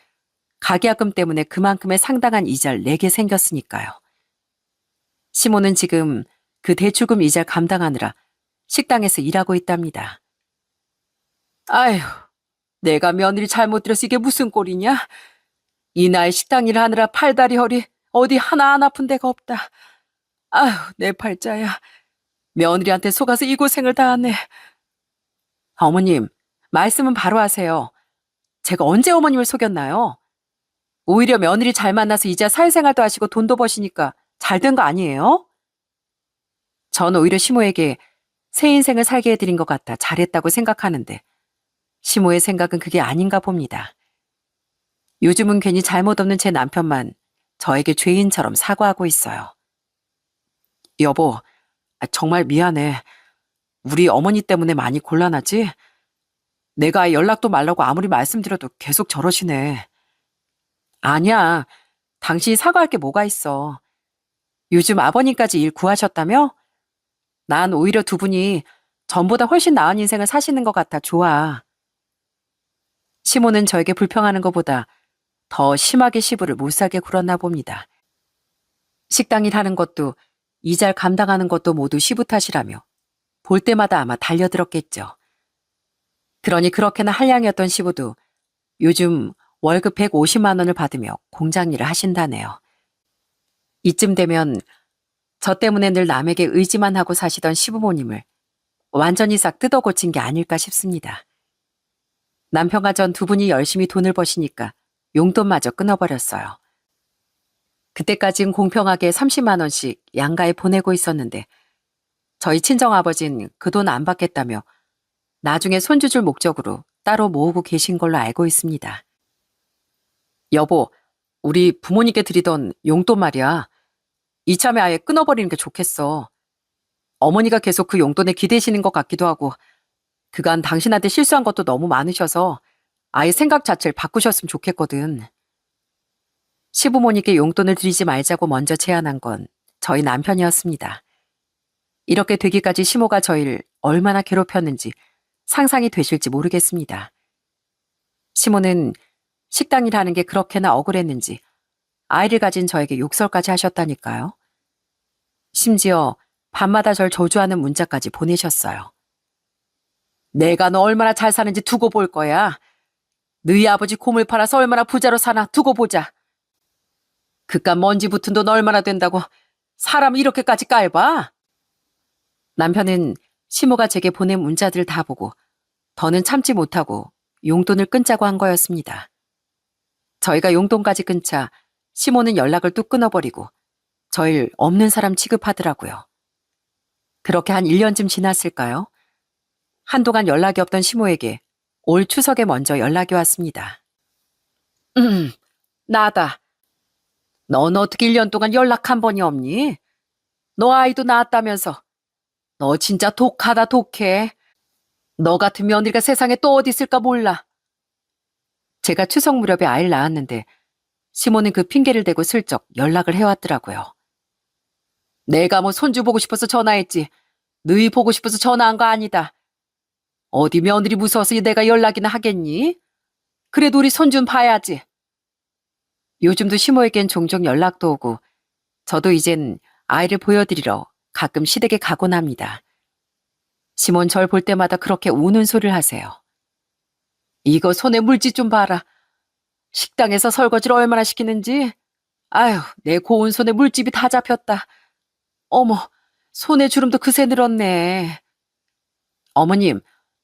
가계약금 때문에 그만큼의 상당한 이자를 내게 생겼으니까요. 시모는 지금 그 대출금 이자를 감당하느라 식당에서 일하고 있답니다. 아휴, 내가 며느리 잘못 들여서 이게 무슨 꼴이냐? 이 나이 식당 일 하느라 팔다리 허리 어디 하나 안 아픈 데가 없다. 아휴, 내 팔자야. 며느리한테 속아서 이 고생을 다 하네. 어머님, 말씀은 바로 하세요. 제가 언제 어머님을 속였나요? 오히려 며느리 잘 만나서 이제 사회생활도 하시고 돈도 버시니까 잘 된 거 아니에요? 전 오히려 시모에게 새 인생을 살게 해드린 것 같아 잘했다고 생각하는데 시모의 생각은 그게 아닌가 봅니다. 요즘은 괜히 잘못 없는 제 남편만 저에게 죄인처럼 사과하고 있어요. 여보, 정말 미안해. 우리 어머니 때문에 많이 곤란하지? 내가 연락도 말라고 아무리 말씀드려도 계속 저러시네. 아니야. 당신이 사과할 게 뭐가 있어. 요즘 아버님까지 일 구하셨다며? 난 오히려 두 분이 전보다 훨씬 나은 인생을 사시는 것 같아 좋아. 시모는 저에게 불평하는 것보다 더 심하게 시부를 못살게 굴었나 봅니다. 식당 일 하는 것도 이자를 감당하는 것도 모두 시부 탓이라며 볼 때마다 아마 달려들었겠죠. 그러니 그렇게나 한량이었던 시부도 요즘 월급 150만 원을 받으며 공장 일을 하신다네요. 이쯤 되면 저 때문에 늘 남에게 의지만 하고 사시던 시부모님을 완전히 싹 뜯어 고친 게 아닐까 싶습니다. 남편과 전 두 분이 열심히 돈을 버시니까 용돈마저 끊어버렸어요. 그때까진 공평하게 30만 원씩 양가에 보내고 있었는데 저희 친정아버진 그 돈 안 받겠다며 나중에 손주 줄 목적으로 따로 모으고 계신 걸로 알고 있습니다. 여보, 우리 부모님께 드리던 용돈 말이야. 이참에 아예 끊어버리는 게 좋겠어. 어머니가 계속 그 용돈에 기대시는 것 같기도 하고 그간 당신한테 실수한 것도 너무 많으셔서 아예 생각 자체를 바꾸셨으면 좋겠거든. 시부모님께 용돈을 드리지 말자고 먼저 제안한 건 저희 남편이었습니다. 이렇게 되기까지 시모가 저희를 얼마나 괴롭혔는지 상상이 되실지 모르겠습니다. 시모는 식당 일하는 게 그렇게나 억울했는지 아이를 가진 저에게 욕설까지 하셨다니까요. 심지어 밤마다 절 저주하는 문자까지 보내셨어요. 내가 너 얼마나 잘 사는지 두고 볼 거야. 너희 아버지 고물 팔아서 얼마나 부자로 사나 두고 보자. 그깟 먼지 붙은 돈 얼마나 된다고 사람을 이렇게까지 깔봐? 남편은 시모가 제게 보낸 문자들을 다 보고 더는 참지 못하고 용돈을 끊자고 한 거였습니다. 저희가 용돈까지 끊자 시모는 연락을 뚝 끊어버리고 저를 없는 사람 취급하더라고요. 그렇게 한 1년쯤 지났을까요? 한동안 연락이 없던 시모에게 올 추석에 먼저 연락이 왔습니다. 나다. 넌 어떻게 1년 동안 연락 한 번이 없니? 너 아이도 낳았다면서. 너 진짜 독하다 독해. 너 같은 며느리가 세상에 또 어디 있을까 몰라. 제가 추석 무렵에 아이를 낳았는데 시모는 그 핑계를 대고 슬쩍 연락을 해왔더라고요. 내가 뭐 손주 보고 싶어서 전화했지. 너희 보고 싶어서 전화한 거 아니다. 어디 며느리 무서워서 내가 연락이나 하겠니? 그래도 우리 손주는 봐야지. 요즘도 시모에겐 종종 연락도 오고 저도 이젠 아이를 보여드리러 가끔 시댁에 가곤 합니다. 시몬 절 볼 때마다 그렇게 우는 소리를 하세요. 이거 손에 물집 좀 봐라. 식당에서 설거지를 얼마나 시키는지. 아휴, 내 고운 손에 물집이 다 잡혔다. 어머, 손에 주름도 그새 늘었네. 어머님,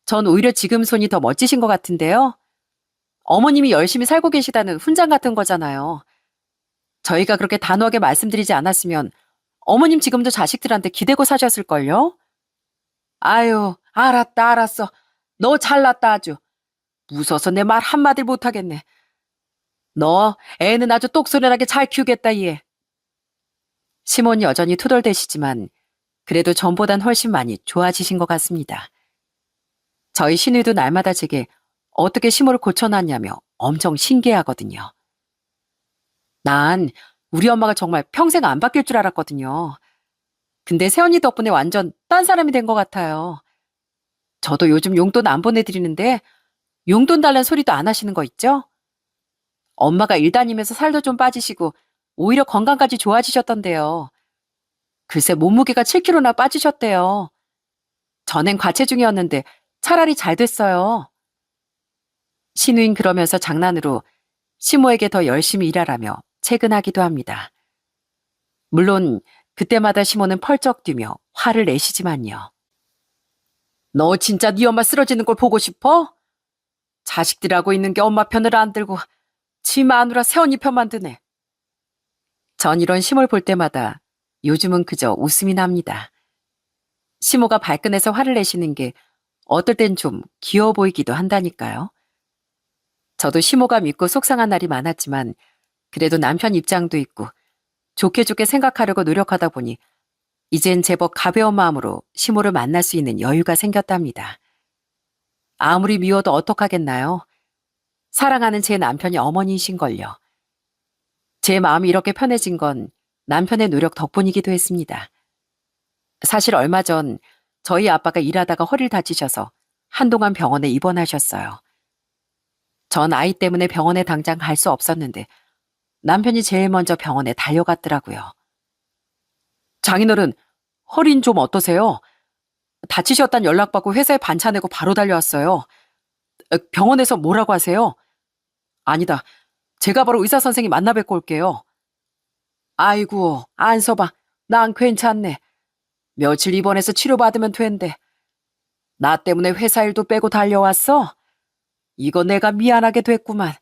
전 오히려 지금 손이 더 멋지신 것 같은데요. 어머님이 열심히 살고 계시다는 훈장 같은 거잖아요. 저희가 그렇게 단호하게 말씀드리지 않았으면 어머님 지금도 자식들한테 기대고 사셨을걸요? 아유, 알았다, 알았어. 너 잘났다 아주. 무서워서 내 말 한마디 못하겠네. 너 애는 아주 똑소리나게 잘 키우겠다, 얘. 시몬이 여전히 투덜대시지만 그래도 전보단 훨씬 많이 좋아지신 것 같습니다. 저희 시누이도 날마다 제게 어떻게 시모를 고쳐놨냐며 엄청 신기해하거든요. 난 우리 엄마가 정말 평생 안 바뀔 줄 알았거든요. 근데 새언니 덕분에 완전 딴 사람이 된 것 같아요. 저도 요즘 용돈 안 보내드리는데 용돈 달라는 소리도 안 하시는 거 있죠? 엄마가 일 다니면서 살도 좀 빠지시고 오히려 건강까지 좋아지셨던데요. 글쎄 몸무게가 7kg나 빠지셨대요. 전엔 과체중이었는데 차라리 잘 됐어요. 신우인 그러면서 장난으로 시모에게 더 열심히 일하라며 채근하기도 합니다. 물론 그때마다 시모는 펄쩍 뛰며 화를 내시지만요. 너 진짜 네 엄마 쓰러지는 걸 보고 싶어? 자식들하고 있는 게 엄마 편을 안 들고 지 마누라 새언니 편만 드네. 전 이런 시모를 볼 때마다 요즘은 그저 웃음이 납니다. 시모가 발끈해서 화를 내시는 게 어떨 땐 좀 귀여워 보이기도 한다니까요. 저도 시모가 믿고 속상한 날이 많았지만 그래도 남편 입장도 있고 좋게 좋게 생각하려고 노력하다 보니 이젠 제법 가벼운 마음으로 시모를 만날 수 있는 여유가 생겼답니다. 아무리 미워도 어떡하겠나요? 사랑하는 제 남편이 어머니이신걸요. 제 마음이 이렇게 편해진 건 남편의 노력 덕분이기도 했습니다. 사실 얼마 전 저희 아빠가 일하다가 허리를 다치셔서 한동안 병원에 입원하셨어요. 전 아이 때문에 병원에 당장 갈 수 없었는데 남편이 제일 먼저 병원에 달려갔더라고요. 장인어른, 허리는 좀 어떠세요? 다치셨단 연락받고 회사에 반차 내고 바로 달려왔어요. 병원에서 뭐라고 하세요? 아니다. 제가 바로 의사 선생님 만나 뵙고 올게요. 아이고, 안서봐. 난 괜찮네. 며칠 입원해서 치료받으면 된대. 나 때문에 회사 일도 빼고 달려왔어? 이거 내가 미안하게 됐구만.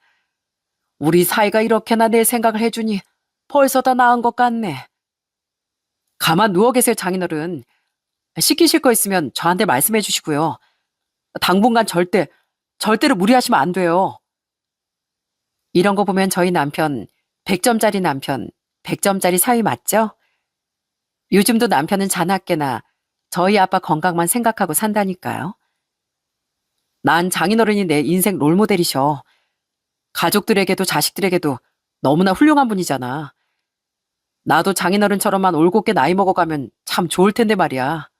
우리 사이가 이렇게나 내 생각을 해주니 벌써 다 나은 것 같네. 가만 누워 계세요, 장인어른. 시키실 거 있으면 저한테 말씀해 주시고요. 당분간 절대로 무리하시면 안 돼요. 이런 거 보면 저희 남편, 100점짜리 남편, 100점짜리 사위 맞죠? 요즘도 남편은 자나깨나 저희 아빠 건강만 생각하고 산다니까요. 난 장인어른이 내 인생 롤모델이셔. 가족들에게도 자식들에게도 너무나 훌륭한 분이잖아. 나도 장인어른처럼만 올곧게 나이 먹어가면 참 좋을 텐데 말이야.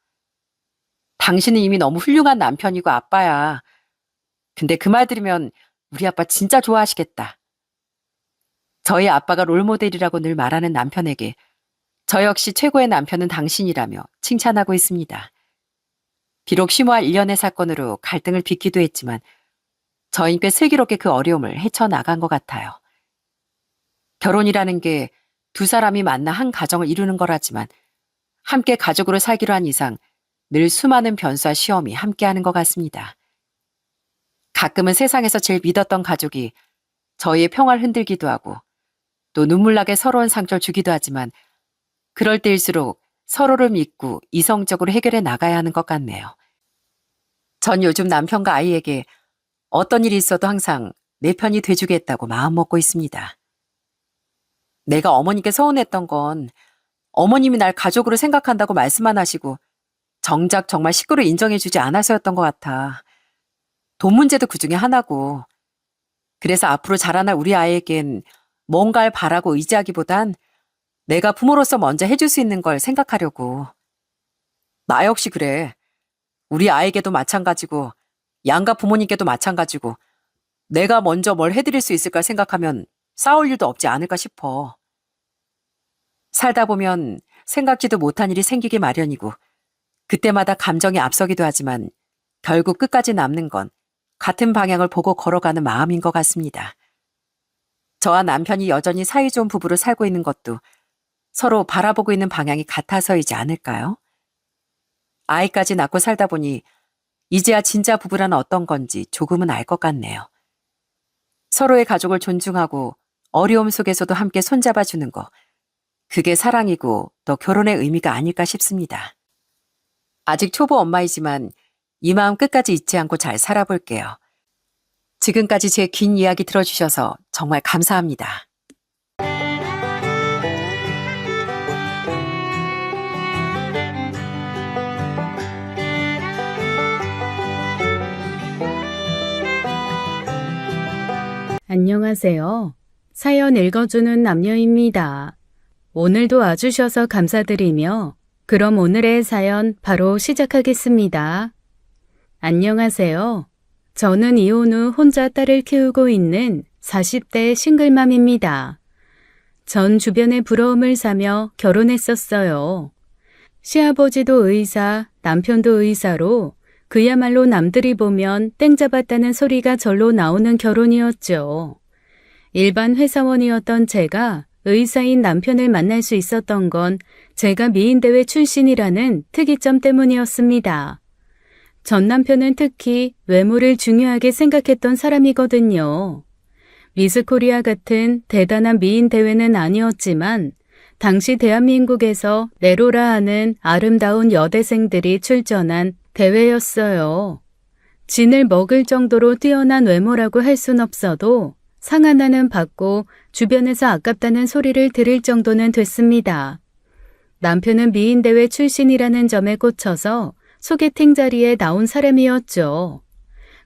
당신은 이미 너무 훌륭한 남편이고 아빠야. 근데 그 말 들으면 우리 아빠 진짜 좋아하시겠다. 저희 아빠가 롤모델이라고 늘 말하는 남편에게 저 역시 최고의 남편은 당신이라며 칭찬하고 있습니다. 비록 심오한 일련의 사건으로 갈등을 빚기도 했지만 저희는 꽤 슬기롭게 그 어려움을 헤쳐나간 것 같아요. 결혼이라는 게 두 사람이 만나 한 가정을 이루는 거라지만 함께 가족으로 살기로 한 이상 늘 수많은 변수와 시험이 함께하는 것 같습니다. 가끔은 세상에서 제일 믿었던 가족이 저희의 평화를 흔들기도 하고 또 눈물나게 서러운 상처를 주기도 하지만 그럴 때일수록 서로를 믿고 이성적으로 해결해 나가야 하는 것 같네요. 전 요즘 남편과 아이에게 어떤 일이 있어도 항상 내 편이 돼주겠다고 마음먹고 있습니다. 내가 어머니께 서운했던 건 어머님이 날 가족으로 생각한다고 말씀만 하시고 정작 정말 식구를 인정해주지 않아서였던 것 같아. 돈 문제도 그중에 하나고. 그래서 앞으로 자라날 우리 아이에겐 뭔가를 바라고 의지하기보단 내가 부모로서 먼저 해줄 수 있는 걸 생각하려고. 나 역시 그래. 우리 아이에게도 마찬가지고 양가 부모님께도 마찬가지고 내가 먼저 뭘 해드릴 수 있을까 생각하면 싸울 일도 없지 않을까 싶어. 살다 보면 생각지도 못한 일이 생기기 마련이고 그때마다 감정이 앞서기도 하지만 결국 끝까지 남는 건 같은 방향을 보고 걸어가는 마음인 것 같습니다. 저와 남편이 여전히 사이좋은 부부로 살고 있는 것도 서로 바라보고 있는 방향이 같아서이지 않을까요? 아이까지 낳고 살다 보니 이제야 진짜 부부란 어떤 건지 조금은 알 것 같네요. 서로의 가족을 존중하고 어려움 속에서도 함께 손잡아주는 거, 그게 사랑이고 또 결혼의 의미가 아닐까 싶습니다. 아직 초보 엄마이지만 이 마음 끝까지 잊지 않고 잘 살아볼게요. 지금까지 제 긴 이야기 들어주셔서 정말 감사합니다. 안녕하세요. 사연 읽어주는 남녀입니다. 오늘도 와주셔서 감사드리며 그럼 오늘의 사연 바로 시작하겠습니다. 안녕하세요. 저는 이혼 후 혼자 딸을 키우고 있는 40대 싱글맘입니다. 전 주변의 부러움을 사며 결혼했었어요. 시아버지도 의사, 남편도 의사로 그야말로 남들이 보면 땡 잡았다는 소리가 절로 나오는 결혼이었죠. 일반 회사원이었던 제가 의사인 남편을 만날 수 있었던 건 제가 미인대회 출신이라는 특이점 때문이었습니다. 전 남편은 특히 외모를 중요하게 생각했던 사람이거든요. 미스코리아 같은 대단한 미인대회는 아니었지만 당시 대한민국에서 내로라 하는 아름다운 여대생들이 출전한 대회였어요. 진을 먹을 정도로 뛰어난 외모라고 할 순 없어도 상 하나는 받고 주변에서 아깝다는 소리를 들을 정도는 됐습니다. 남편은 미인대회 출신이라는 점에 꽂혀서 소개팅 자리에 나온 사람이었죠.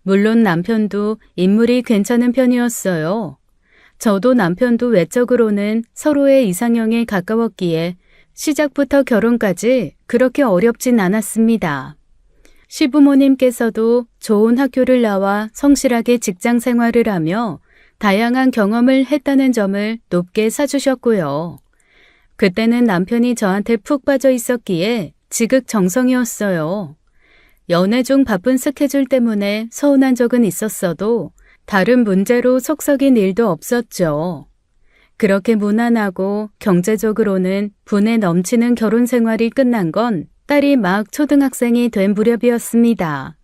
물론 남편도 인물이 괜찮은 편이었어요. 저도 남편도 외적으로는 서로의 이상형에 가까웠기에 시작부터 결혼까지 그렇게 어렵진 않았습니다. 시부모님께서도 좋은 학교를 나와 성실하게 직장 생활을 하며 다양한 경험을 했다는 점을 높게 사주셨고요. 그때는 남편이 저한테 푹 빠져 있었기에 지극정성이었어요. 연애 중 바쁜 스케줄 때문에 서운한 적은 있었어도 다른 문제로 속썩인 일도 없었죠. 그렇게 무난하고 경제적으로는 분에 넘치는 결혼 생활이 끝난 건 딸이 막 초등학생이 된 무렵이었습니다.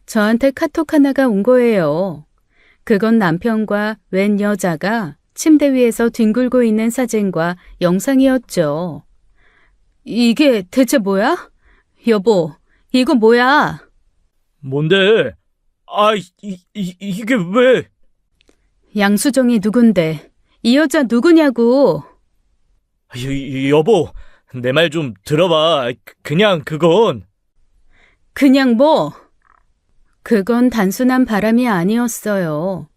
저한테 카톡 하나가 온 거예요. 그건 남편과 웬 여자가 침대 위에서 뒹굴고 있는 사진과 영상이었죠. 이게 대체 뭐야? 여보, 이거 뭐야? 뭔데? 이게 왜? 양수정이 누군데? 이 여자 누구냐고? 여보, 내 말 좀 들어봐. 그냥 그건. 그냥 뭐? 그건 단순한 바람이 아니었어요.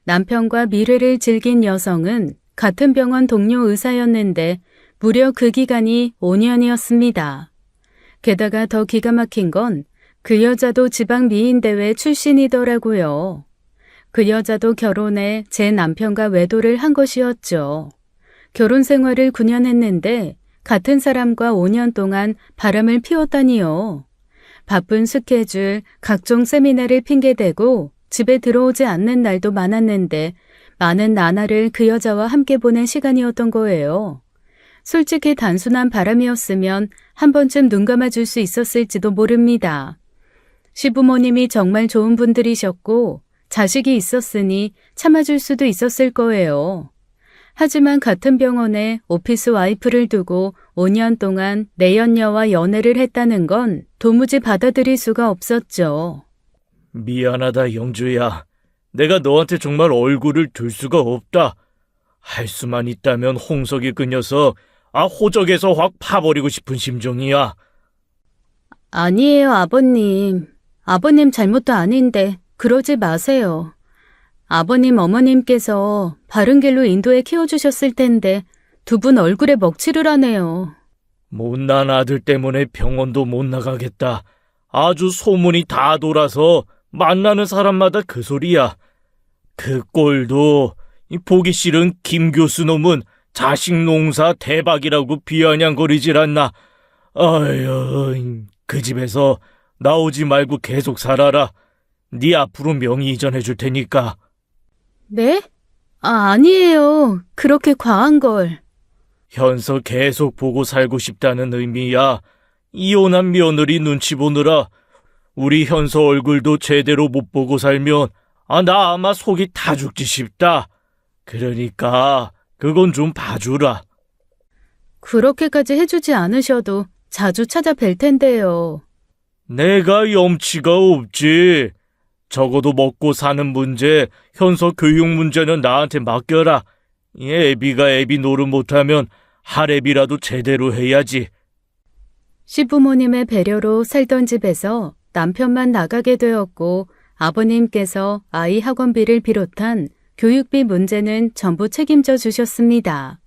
남편과 미래를 즐긴 여성은 같은 병원 동료 의사였는데 무려 그 기간이 5년이었습니다. 게다가 더 기가 막힌 건 그 여자도 지방 미인대회 출신이더라고요. 그 여자도 결혼해 제 남편과 외도를 한 것이었죠. 결혼 생활을 9년 했는데 같은 사람과 5년 동안 바람을 피웠다니요. 바쁜 스케줄, 각종 세미나를 핑계대고 집에 들어오지 않는 날도 많았는데 많은 나날을 그 여자와 함께 보낸 시간이었던 거예요. 솔직히 단순한 바람이었으면 한 번쯤 눈 감아줄 수 있었을지도 모릅니다. 시부모님이 정말 좋은 분들이셨고 자식이 있었으니 참아줄 수도 있었을 거예요. 하지만 같은 병원에 오피스 와이프를 두고 5년 동안 내연녀와 연애를 했다는 건 도무지 받아들일 수가 없었죠. 미안하다, 영주야. 내가 너한테 정말 얼굴을 들 수가 없다. 할 수만 있다면 홍석이 그 녀석, 호적에서 확 파버리고 싶은 심정이야. 아니에요, 아버님. 아버님 잘못도 아닌데 그러지 마세요. 아버님 어머님께서 바른 길로 인도해 키워주셨을 텐데 두 분 얼굴에 먹칠을 하네요. 못난 아들 때문에 병원도 못 나가겠다. 아주 소문이 다 돌아서 만나는 사람마다 그 소리야. 그 꼴도 보기 싫은 김 교수 놈은 자식 농사 대박이라고 비아냥거리질 않나. 아유, 그 집에서 나오지 말고 계속 살아라. 네 앞으로 명의 이전해 줄 테니까. 네? 아니에요. 그렇게 과한 걸. 현서 계속 보고 살고 싶다는 의미야. 이혼한 며느리 눈치 보느라 우리 현서 얼굴도 제대로 못 보고 살면 나 아마 속이 타 죽지 싶다. 그러니까 그건 좀 봐주라. 그렇게까지 해주지 않으셔도 자주 찾아뵐 텐데요. 내가 염치가 없지. 적어도 먹고 사는 문제, 현서 교육 문제는 나한테 맡겨라. 애비가 애비 노릇 못하면 할애비라도 제대로 해야지. 시부모님의 배려로 살던 집에서 남편만 나가게 되었고 아버님께서 아이 학원비를 비롯한 교육비 문제는 전부 책임져 주셨습니다.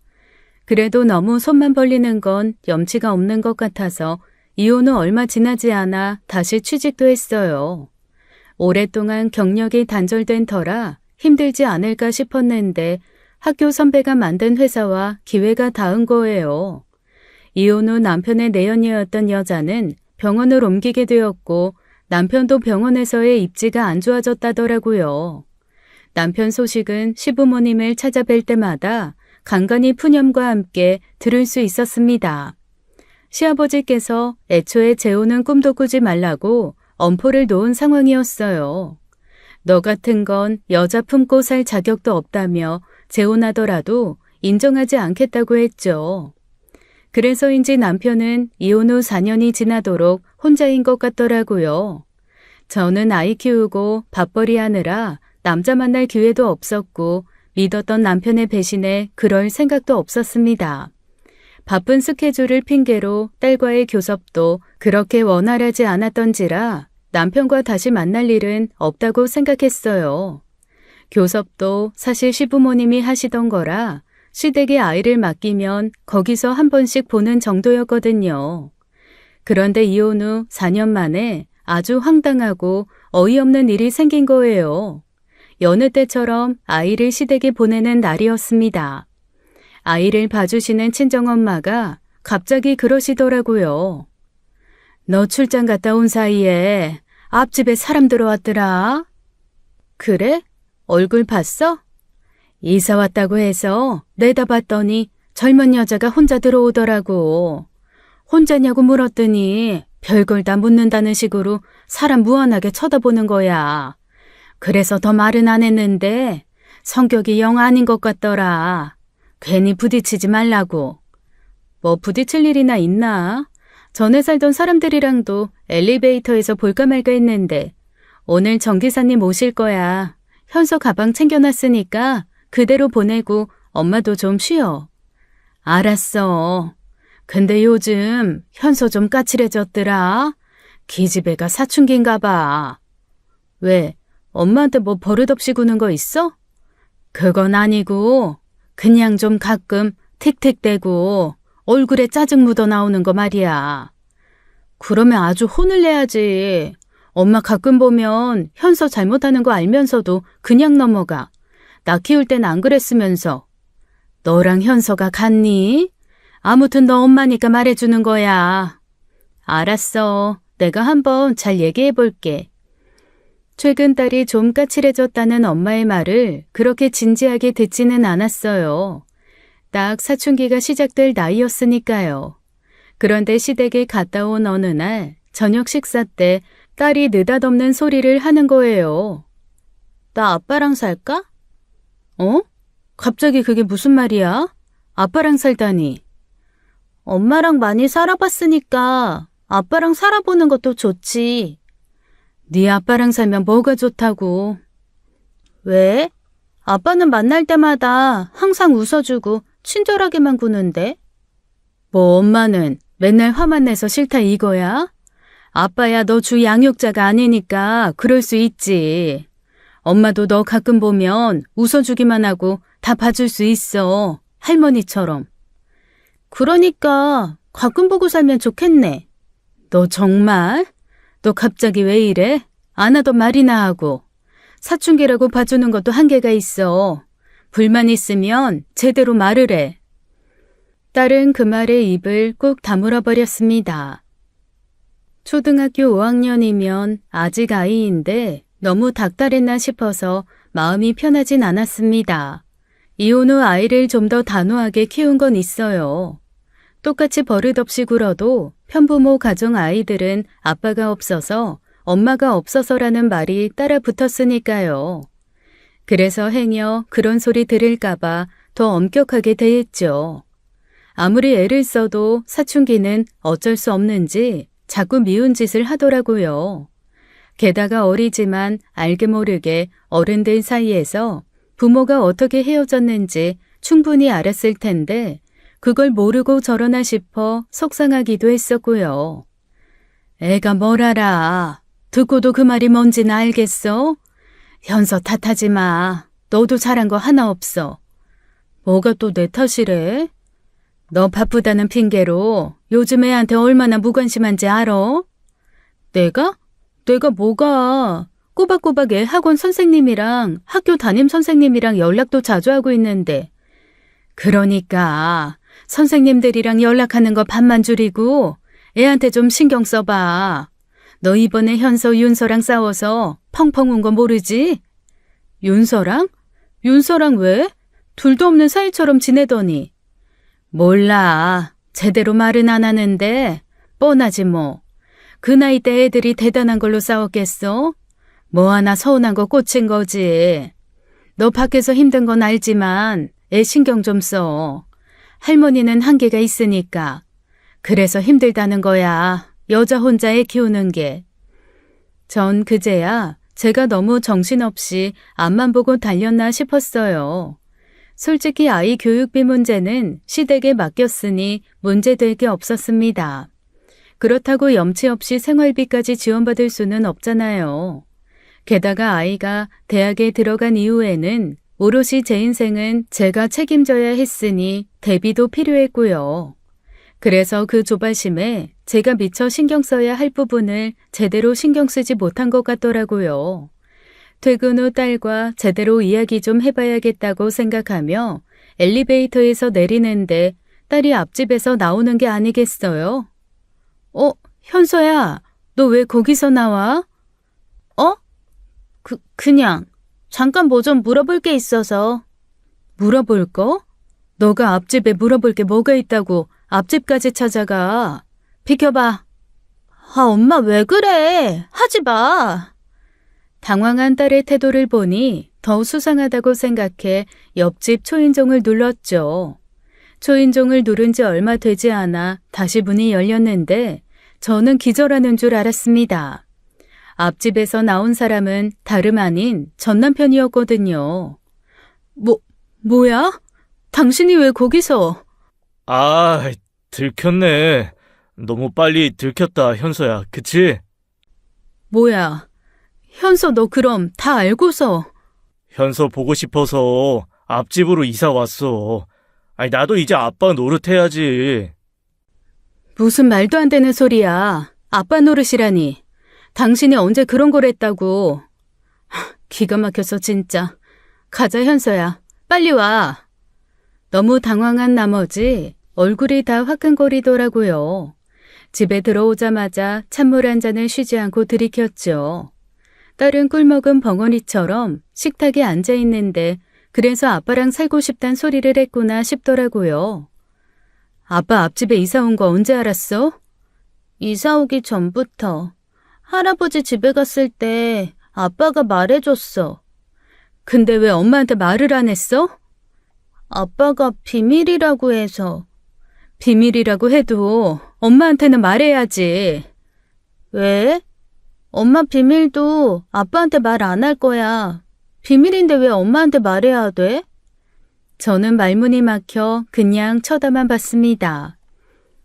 그래도 너무 손만 벌리는 건 염치가 없는 것 같아서 이혼 후 얼마 지나지 않아 다시 취직도 했어요. 오랫동안 경력이 단절된 터라 힘들지 않을까 싶었는데 학교 선배가 만든 회사와 기회가 닿은 거예요. 이혼 후 남편의 내연녀였던 여자는 병원을 옮기게 되었고 남편도 병원에서의 입지가 안 좋아졌다더라고요. 남편 소식은 시부모님을 찾아뵐 때마다 간간히 푸념과 함께 들을 수 있었습니다. 시아버지께서 애초에 재혼은 꿈도 꾸지 말라고 엄포를 놓은 상황이었어요. 너 같은 건 여자 품고 살 자격도 없다며 재혼하더라도 인정하지 않겠다고 했죠. 그래서인지 남편은 이혼 후 4년이 지나도록 혼자인 것 같더라고요. 저는 아이 키우고 밥벌이 하느라 남자 만날 기회도 없었고 믿었던 남편의 배신에 그럴 생각도 없었습니다. 바쁜 스케줄을 핑계로 딸과의 교섭도 그렇게 원활하지 않았던지라 남편과 다시 만날 일은 없다고 생각했어요. 교섭도 사실 시부모님이 하시던 거라 시댁에 아이를 맡기면 거기서 한 번씩 보는 정도였거든요. 그런데 이혼 후 4년 만에 아주 황당하고 어이없는 일이 생긴 거예요. 여느 때처럼 아이를 시댁에 보내는 날이었습니다. 아이를 봐주시는 친정엄마가 갑자기 그러시더라고요. 너 출장 갔다 온 사이에 앞집에 사람 들어왔더라. 그래? 얼굴 봤어? 이사 왔다고 해서 내다봤더니 젊은 여자가 혼자 들어오더라고. 혼자냐고 물었더니 별걸 다 묻는다는 식으로 사람 무한하게 쳐다보는 거야. 그래서 더 말은 안 했는데 성격이 영 아닌 것 같더라. 괜히 부딪히지 말라고. 뭐 부딪힐 일이나 있나? 전에 살던 사람들이랑도 엘리베이터에서 볼까 말까 했는데 오늘 정기사님 오실 거야. 현서 가방 챙겨놨으니까 그대로 보내고 엄마도 좀 쉬어. 알았어. 근데 요즘 현서 좀 까칠해졌더라. 기집애가 사춘기인가 봐. 왜? 엄마한테 뭐 버릇없이 구는 거 있어? 그건 아니고 그냥 좀 가끔 틱틱대고 얼굴에 짜증 묻어 나오는 거 말이야. 그러면 아주 혼을 내야지. 엄마 가끔 보면 현서 잘못하는 거 알면서도 그냥 넘어가. 나 키울 땐 안 그랬으면서. 너랑 현서가 같니? 아무튼 너 엄마니까 말해주는 거야. 알았어. 내가 한번 잘 얘기해 볼게. 최근 딸이 좀 까칠해졌다는 엄마의 말을 그렇게 진지하게 듣지는 않았어요. 딱 사춘기가 시작될 나이였으니까요. 그런데 시댁에 갔다 온 어느 날 저녁 식사 때 딸이 느닷없는 소리를 하는 거예요. 나 아빠랑 살까? 어? 갑자기 그게 무슨 말이야? 아빠랑 살다니. 엄마랑 많이 살아봤으니까 아빠랑 살아보는 것도 좋지. 네 아빠랑 살면 뭐가 좋다고. 왜? 아빠는 만날 때마다 항상 웃어주고 친절하게만 구는데? 뭐 엄마는 맨날 화만 내서 싫다 이거야? 아빠야 너 주 양육자가 아니니까 그럴 수 있지. 엄마도 너 가끔 보면 웃어주기만 하고 다 봐줄 수 있어. 할머니처럼. 그러니까 가끔 보고 살면 좋겠네. 너 정말? 너 갑자기 왜 이래? 안 하던 말이나 하고. 사춘기라고 봐주는 것도 한계가 있어. 불만 있으면 제대로 말을 해. 딸은 그 말에 입을 꾹 다물어 버렸습니다. 초등학교 5학년이면 아직 아이인데 너무 닥달했나 싶어서 마음이 편하진 않았습니다. 이혼 후 아이를 좀 더 단호하게 키운 건 있어요. 똑같이 버릇없이 굴어도 편부모 가정 아이들은 아빠가 없어서 엄마가 없어서라는 말이 따라 붙었으니까요. 그래서 행여 그런 소리 들을까봐 더 엄격하게 대했죠. 아무리 애를 써도 사춘기는 어쩔 수 없는지 자꾸 미운 짓을 하더라고요. 게다가 어리지만 알게 모르게 어른들 사이에서 부모가 어떻게 헤어졌는지 충분히 알았을 텐데 그걸 모르고 저러나 싶어 속상하기도 했었고요. 애가 뭘 알아. 듣고도 그 말이 뭔지는 알겠어? 현서 탓하지 마. 너도 잘한 거 하나 없어. 뭐가 또 내 탓이래? 너 바쁘다는 핑계로 요즘 애한테 얼마나 무관심한지 알아? 내가? 내가 뭐가? 꼬박꼬박 애 학원 선생님이랑 학교 담임 선생님이랑 연락도 자주 하고 있는데. 그러니까 선생님들이랑 연락하는 거 반만 줄이고 애한테 좀 신경 써봐. 너 이번에 현서 윤서랑 싸워서 펑펑 운 거 모르지? 윤서랑? 윤서랑 왜? 둘도 없는 사이처럼 지내더니. 몰라. 제대로 말은 안 하는데 뻔하지 뭐. 그 나이 때 애들이 대단한 걸로 싸웠겠어? 뭐 하나 서운한 거 꽂힌 거지. 너 밖에서 힘든 건 알지만 애 신경 좀 써. 할머니는 한계가 있으니까. 그래서 힘들다는 거야. 여자 혼자 애 키우는 게. 전 그제야 제가 너무 정신없이 앞만 보고 달렸나 싶었어요. 솔직히 아이 교육비 문제는 시댁에 맡겼으니 문제될 게 없었습니다. 그렇다고 염치 없이 생활비까지 지원받을 수는 없잖아요. 게다가 아이가 대학에 들어간 이후에는 오롯이 제 인생은 제가 책임져야 했으니 대비도 필요했고요. 그래서 그 조바심에 제가 미처 신경 써야 할 부분을 제대로 신경 쓰지 못한 것 같더라고요. 퇴근 후 딸과 제대로 이야기 좀 해봐야겠다고 생각하며 엘리베이터에서 내리는데 딸이 앞집에서 나오는 게 아니겠어요? 현서야, 너 왜 거기서 나와? 그냥 잠깐 뭐 좀 물어볼 게 있어서. 물어볼 거? 너가 앞집에 물어볼 게 뭐가 있다고 앞집까지 찾아가. 비켜봐. 엄마 왜 그래? 하지 마. 당황한 딸의 태도를 보니 더 수상하다고 생각해 옆집 초인종을 눌렀죠. 초인종을 누른 지 얼마 되지 않아 다시 문이 열렸는데 저는 기절하는 줄 알았습니다. 앞집에서 나온 사람은 다름 아닌 전 남편이었거든요. 뭐야? 당신이 왜 거기서? 아, 들켰네. 너무 빨리 들켰다, 현서야. 그치? 뭐야? 현서 너 그럼 다 알고서. 현서 보고 싶어서 앞집으로 이사 왔어. 아니, 나도 이제 아빠 노릇해야지. 무슨 말도 안 되는 소리야. 아빠 노릇이라니. 당신이 언제 그런 걸 했다고. 기가 막혀서 진짜. 가자, 현서야. 빨리 와. 너무 당황한 나머지 얼굴이 다 화끈거리더라고요. 집에 들어오자마자 찬물 한 잔을 쉬지 않고 들이켰죠. 딸은 꿀먹은 벙어리처럼 식탁에 앉아있는데 그래서 아빠랑 살고 싶단 소리를 했구나 싶더라고요. 아빠 앞집에 이사 온 거 언제 알았어? 이사 오기 전부터. 할아버지 집에 갔을 때 아빠가 말해줬어. 근데 왜 엄마한테 말을 안 했어? 아빠가 비밀이라고 해서. 비밀이라고 해도 엄마한테는 말해야지. 왜? 엄마 비밀도 아빠한테 말 안 할 거야. 비밀인데 왜 엄마한테 말해야 돼? 저는 말문이 막혀 그냥 쳐다만 봤습니다.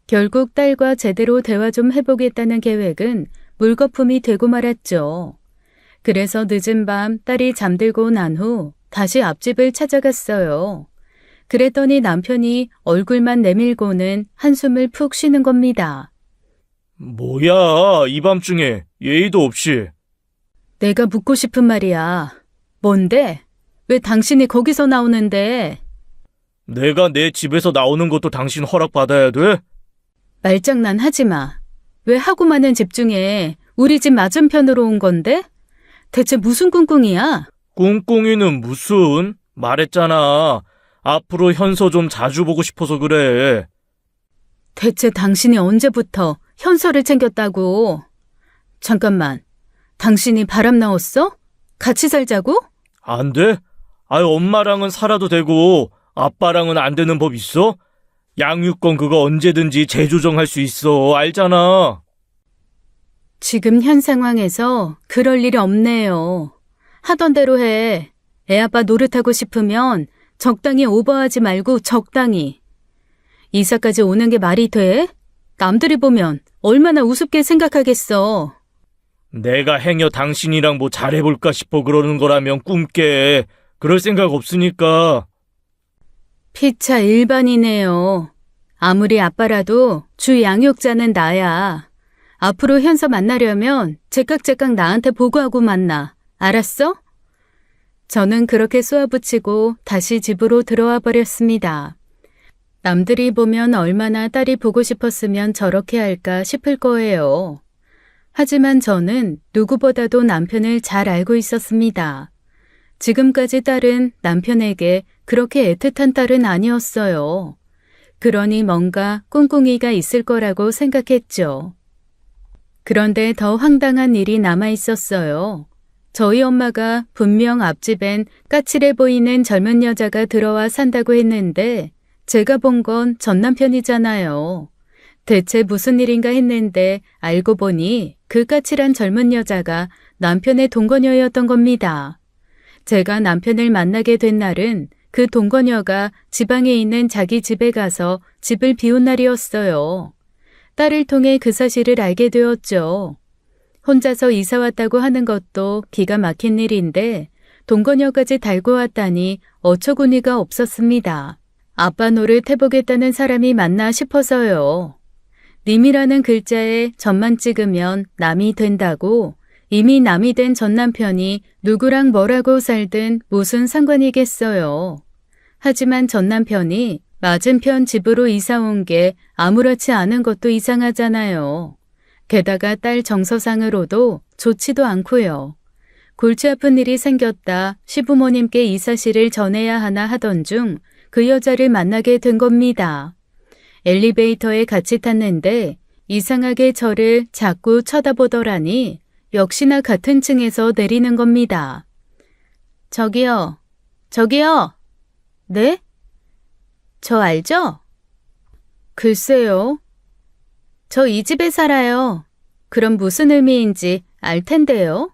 결국 딸과 제대로 대화 좀 해보겠다는 계획은 물거품이 되고 말았죠. 그래서 늦은 밤 딸이 잠들고 난 후 다시 앞집을 찾아갔어요. 그랬더니 남편이 얼굴만 내밀고는 한숨을 푹 쉬는 겁니다. 뭐야, 이 밤중에 예의도 없이. 내가 묻고 싶은 말이야. 뭔데? 왜 당신이 거기서 나오는데? 내가 내 집에서 나오는 것도 당신 허락받아야 돼? 말장난 하지 마. 왜 하고 많은 집 중에 우리 집 맞은편으로 온 건데? 대체 무슨 꿍꿍이야? 꿍꿍이는 무슨? 말했잖아. 앞으로 현서 좀 자주 보고 싶어서 그래. 대체 당신이 언제부터 현서를 챙겼다고? 잠깐만. 당신이 바람 나왔어? 같이 살자고? 안 돼? 아유, 엄마랑은 살아도 되고 아빠랑은 안 되는 법 있어? 양육권 그거 언제든지 재조정할 수 있어. 알잖아. 지금 현 상황에서 그럴 일이 없네요. 하던 대로 해. 애아빠 노릇하고 싶으면 적당히 오버하지 말고 적당히. 이사까지 오는 게 말이 돼? 남들이 보면 얼마나 우습게 생각하겠어. 내가 행여 당신이랑 뭐 잘해볼까 싶어 그러는 거라면 꿈깨. 그럴 생각 없으니까. 피차 일반이네요. 아무리 아빠라도 주 양육자는 나야. 앞으로 현서 만나려면 제깍제깍 나한테 보고하고 만나. 알았어? 저는 그렇게 쏘아붙이고 다시 집으로 들어와 버렸습니다. 남들이 보면 얼마나 딸이 보고 싶었으면 저렇게 할까 싶을 거예요. 하지만 저는 누구보다도 남편을 잘 알고 있었습니다. 지금까지 딸은 남편에게 그렇게 애틋한 딸은 아니었어요. 그러니 뭔가 꿍꿍이가 있을 거라고 생각했죠. 그런데 더 황당한 일이 남아 있었어요. 저희 엄마가 분명 앞집엔 까칠해 보이는 젊은 여자가 들어와 산다고 했는데 제가 본 건 전 남편이잖아요. 대체 무슨 일인가 했는데 알고 보니 그 까칠한 젊은 여자가 남편의 동거녀였던 겁니다. 제가 남편을 만나게 된 날은 그 동거녀가 지방에 있는 자기 집에 가서 집을 비운 날이었어요. 딸을 통해 그 사실을 알게 되었죠. 혼자서 이사 왔다고 하는 것도 기가 막힌 일인데 동거녀까지 달고 왔다니 어처구니가 없었습니다. 아빠 노릇 해보겠다는 사람이 맞나 싶어서요. 님이라는 글자에 점만 찍으면 남이 된다고 이미 남이 된 전 남편이 누구랑 뭐라고 살든 무슨 상관이겠어요. 하지만 전 남편이 맞은편 집으로 이사 온 게 아무렇지 않은 것도 이상하잖아요. 게다가 딸 정서상으로도 좋지도 않고요. 골치 아픈 일이 생겼다 시부모님께 이 사실을 전해야 하나 하던 중 그 여자를 만나게 된 겁니다. 엘리베이터에 같이 탔는데 이상하게 저를 자꾸 쳐다보더라니 역시나 같은 층에서 내리는 겁니다. 저기요. 저기요. 네? 저 알죠? 글쎄요. 저 이 집에 살아요. 그럼 무슨 의미인지 알 텐데요.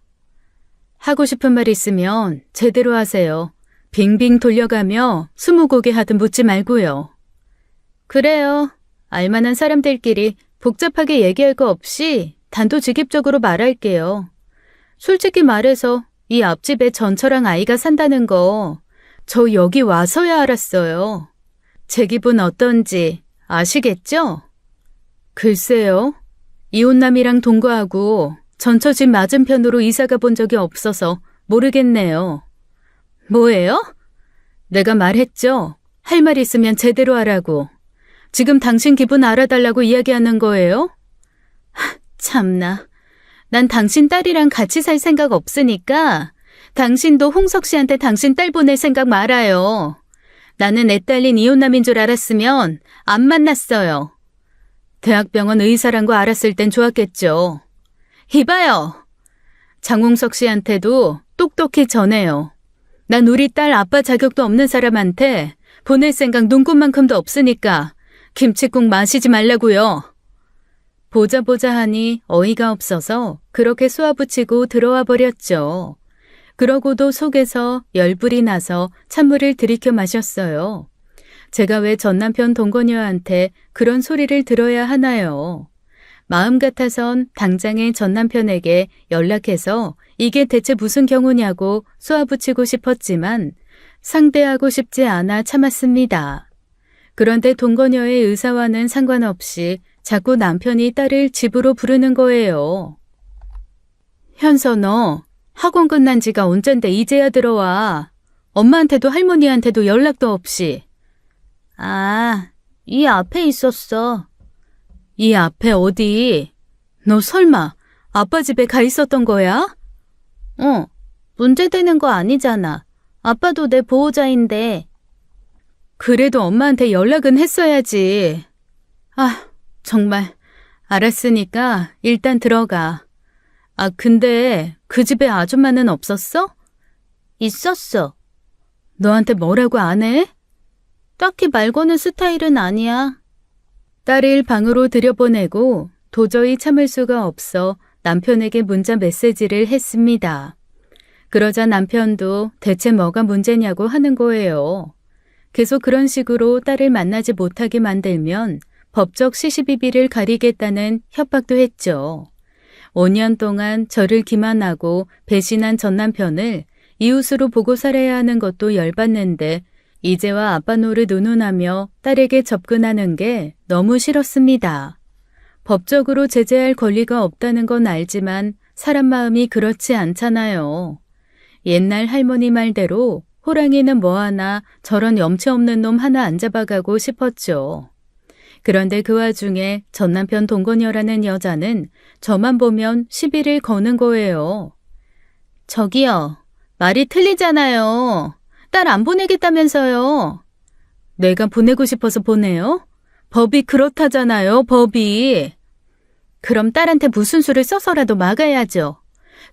하고 싶은 말 있으면 제대로 하세요. 빙빙 돌려가며 스무고개 하듯 묻지 말고요. 그래요. 알만한 사람들끼리 복잡하게 얘기할 거 없이 단도직입적으로 말할게요. 솔직히 말해서 이 앞집에 전처랑 아이가 산다는 거 저 여기 와서야 알았어요. 제 기분 어떤지 아시겠죠? 글쎄요. 이혼남이랑 동거하고 전처집 맞은편으로 이사가 본 적이 없어서 모르겠네요. 뭐예요? 내가 말했죠. 할 말 있으면 제대로 하라고. 지금 당신 기분 알아달라고 이야기하는 거예요? 참나. 난 당신 딸이랑 같이 살 생각 없으니까 당신도 홍석 씨한테 당신 딸 보낼 생각 말아요. 나는 애 딸린 이혼남인 줄 알았으면 안 만났어요. 대학병원 의사란 거 알았을 땐 좋았겠죠. 이봐요. 장홍석 씨한테도 똑똑히 전해요. 난 우리 딸 아빠 자격도 없는 사람한테 보낼 생각 눈꼽만큼도 없으니까 김칫국 마시지 말라고요. 보자 하니 어이가 없어서 그렇게 쏘아붙이고 들어와 버렸죠. 그러고도 속에서 열불이 나서 찬물을 들이켜 마셨어요. 제가 왜 전남편 동거녀한테 그런 소리를 들어야 하나요? 마음 같아선 당장에 전남편에게 연락해서 이게 대체 무슨 경우냐고 쏘아붙이고 싶었지만 상대하고 싶지 않아 참았습니다. 그런데 동거녀의 의사와는 상관없이 자꾸 남편이 딸을 집으로 부르는 거예요. 현서, 너 학원 끝난 지가 언젠데 이제야 들어와. 엄마한테도 할머니한테도 연락도 없이. 아, 이 앞에 있었어. 이 앞에 어디? 너 설마 아빠 집에 가 있었던 거야? 문제되는 거 아니잖아. 아빠도 내 보호자인데. 그래도 엄마한테 연락은 했어야지. 아, 정말. 알았으니까 일단 들어가. 아, 근데 그 집에 아줌마는 없었어? 있었어. 너한테 뭐라고 안 해? 딱히 말 거는 스타일은 아니야. 딸을 방으로 들여보내고 도저히 참을 수가 없어 남편에게 문자 메시지를 했습니다. 그러자 남편도 대체 뭐가 문제냐고 하는 거예요. 계속 그런 식으로 딸을 만나지 못하게 만들면 법적 시시비비를 가리겠다는 협박도 했죠. 5년 동안 저를 기만하고 배신한 전 남편을 이웃으로 보고 살아야 하는 것도 열받는데 이제와 아빠 노릇 운운하며 딸에게 접근하는 게 너무 싫었습니다. 법적으로 제재할 권리가 없다는 건 알지만 사람 마음이 그렇지 않잖아요. 옛날 할머니 말대로 호랑이는 뭐하나 저런 염치 없는 놈 하나 안 잡아가고 싶었죠. 그런데 그 와중에 전 남편 동거녀라는 여자는 저만 보면 시비를 거는 거예요. 저기요, 말이 틀리잖아요. 딸 안 보내겠다면서요. 내가 보내고 싶어서 보내요? 법이 그렇다잖아요, 법이. 그럼 딸한테 무슨 수를 써서라도 막아야죠.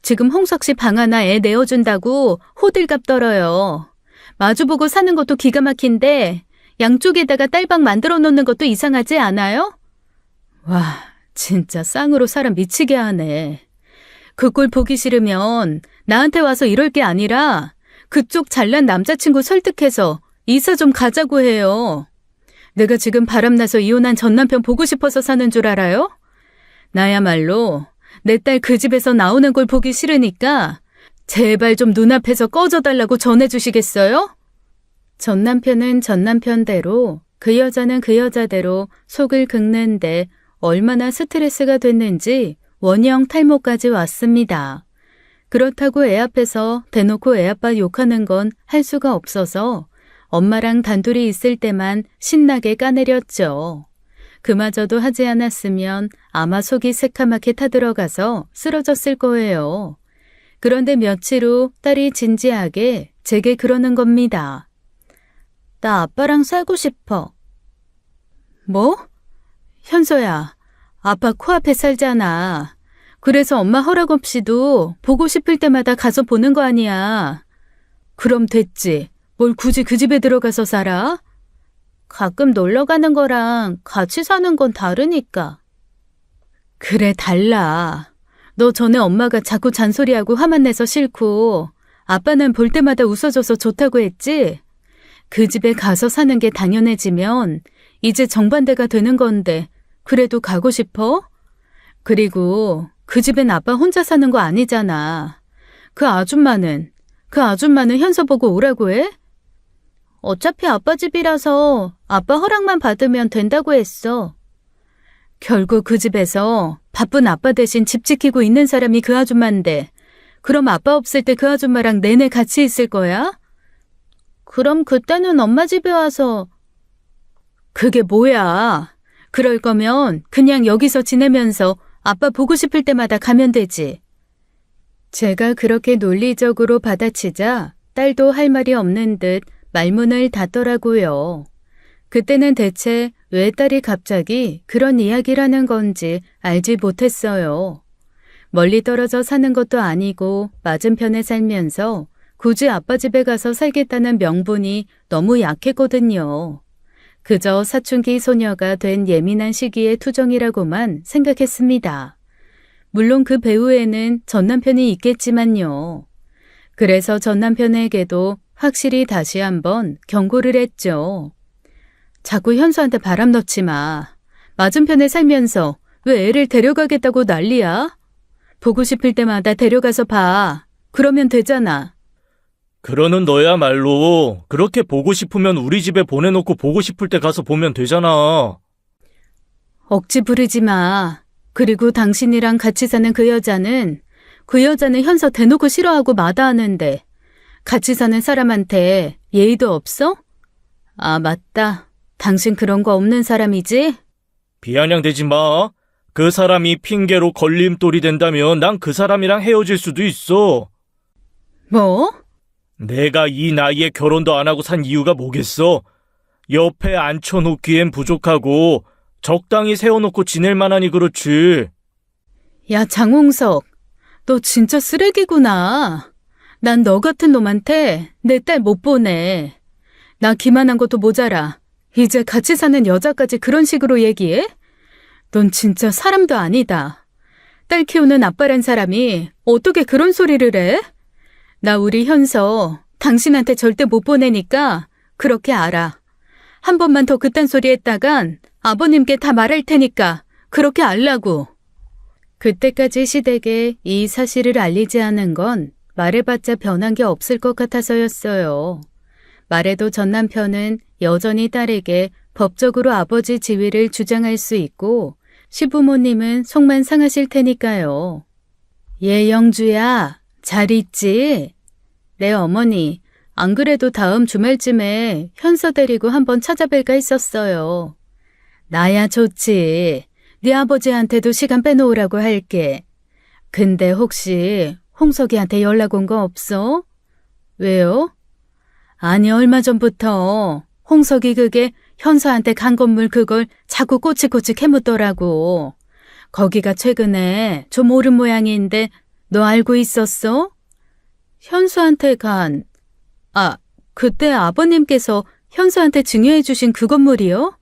지금 홍석 씨 방 하나 애 내어준다고 호들갑 떨어요. 마주보고 사는 것도 기가 막힌데 양쪽에다가 딸방 만들어 놓는 것도 이상하지 않아요? 와, 진짜 쌍으로 사람 미치게 하네. 그 꼴 보기 싫으면 나한테 와서 이럴 게 아니라 그쪽 잘난 남자친구 설득해서 이사 좀 가자고 해요. 내가 지금 바람나서 이혼한 전 남편 보고 싶어서 사는 줄 알아요? 나야말로 내 딸 그 집에서 나오는 걸 보기 싫으니까 제발 좀 눈앞에서 꺼져달라고 전해주시겠어요? 전 남편은 전 남편대로 그 여자는 그 여자대로 속을 긁는데 얼마나 스트레스가 됐는지 원형 탈모까지 왔습니다. 그렇다고 애 앞에서 대놓고 애 아빠 욕하는 건 할 수가 없어서 엄마랑 단둘이 있을 때만 신나게 까내렸죠. 그마저도 하지 않았으면 아마 속이 새카맣게 타들어가서 쓰러졌을 거예요. 그런데 며칠 후 딸이 진지하게 제게 그러는 겁니다. 나 아빠랑 살고 싶어. 뭐? 현서야, 아빠 코앞에 살잖아. 그래서 엄마 허락 없이도 보고 싶을 때마다 가서 보는 거 아니야. 그럼 됐지. 뭘 굳이 그 집에 들어가서 살아? 가끔 놀러 가는 거랑 같이 사는 건 다르니까. 그래, 달라. 너 전에 엄마가 자꾸 잔소리하고 화만 내서 싫고 아빠는 볼 때마다 웃어줘서 좋다고 했지? 그 집에 가서 사는 게 당연해지면 이제 정반대가 되는 건데 그래도 가고 싶어? 그리고 그 집엔 아빠 혼자 사는 거 아니잖아. 그 아줌마는 현서 보고 오라고 해? 어차피 아빠 집이라서 아빠 허락만 받으면 된다고 했어. 결국 그 집에서 바쁜 아빠 대신 집 지키고 있는 사람이 그 아줌마인데, 그럼 아빠 없을 때 그 아줌마랑 내내 같이 있을 거야? 그럼 그때는 엄마 집에 와서. 그게 뭐야? 그럴 거면 그냥 여기서 지내면서 아빠 보고 싶을 때마다 가면 되지. 제가 그렇게 논리적으로 받아치자 딸도 할 말이 없는 듯 말문을 닫더라고요. 그때는 대체 왜 딸이 갑자기 그런 이야기를 하는 건지 알지 못했어요. 멀리 떨어져 사는 것도 아니고 맞은편에 살면서 굳이 아빠 집에 가서 살겠다는 명분이 너무 약했거든요. 그저 사춘기 소녀가 된 예민한 시기의 투정이라고만 생각했습니다. 물론 그 배후에는 전 남편이 있겠지만요. 그래서 전 남편에게도 확실히 다시 한번 경고를 했죠. 자꾸 현수한테 바람 넣지 마. 맞은편에 살면서 왜 애를 데려가겠다고 난리야? 보고 싶을 때마다 데려가서 봐. 그러면 되잖아. 그러는 너야말로 그렇게 보고 싶으면 우리 집에 보내놓고 보고 싶을 때 가서 보면 되잖아. 억지 부리지 마. 그리고 당신이랑 같이 사는 그 여자는 현서 대놓고 싫어하고 마다하는데 같이 사는 사람한테 예의도 없어? 아, 맞다. 당신 그런 거 없는 사람이지? 비아냥대지 마. 그 사람이 핑계로 걸림돌이 된다면 난 그 사람이랑 헤어질 수도 있어. 뭐? 내가 이 나이에 결혼도 안 하고 산 이유가 뭐겠어? 옆에 앉혀놓기엔 부족하고 적당히 세워놓고 지낼 만하니 그렇지. 야, 장홍석. 너 진짜 쓰레기구나. 난 너 같은 놈한테 내 딸 못 보내. 나 기만한 것도 모자라. 이제 같이 사는 여자까지 그런 식으로 얘기해? 넌 진짜 사람도 아니다. 딸 키우는 아빠란 사람이 어떻게 그런 소리를 해? 나 우리 현서 당신한테 절대 못 보내니까 그렇게 알아. 한 번만 더 그딴 소리 했다간 아버님께 다 말할 테니까 그렇게 알라고. 그때까지 시댁에 이 사실을 알리지 않은 건 말해봤자 변한 게 없을 것 같아서였어요. 말해도 전 남편은 여전히 딸에게 법적으로 아버지 지위를 주장할 수 있고 시부모님은 속만 상하실 테니까요. 예, 영주야, 잘 있지? 네, 어머니. 안 그래도 다음 주말쯤에 현서 데리고 한번 찾아뵐까 했었어요. 나야 좋지. 네 아버지한테도 시간 빼놓으라고 할게. 근데 혹시 홍석이한테 연락 온 거 없어? 왜요? 아니, 얼마 전부터 홍석이 그게 현서한테 간 건물 그걸 자꾸 꼬치꼬치 캐묻더라고. 거기가 최근에 좀 오른 모양인데 너 알고 있었어? 현수한테 간... 아, 그때 아버님께서 현수한테 증여해 주신 그 건물이요?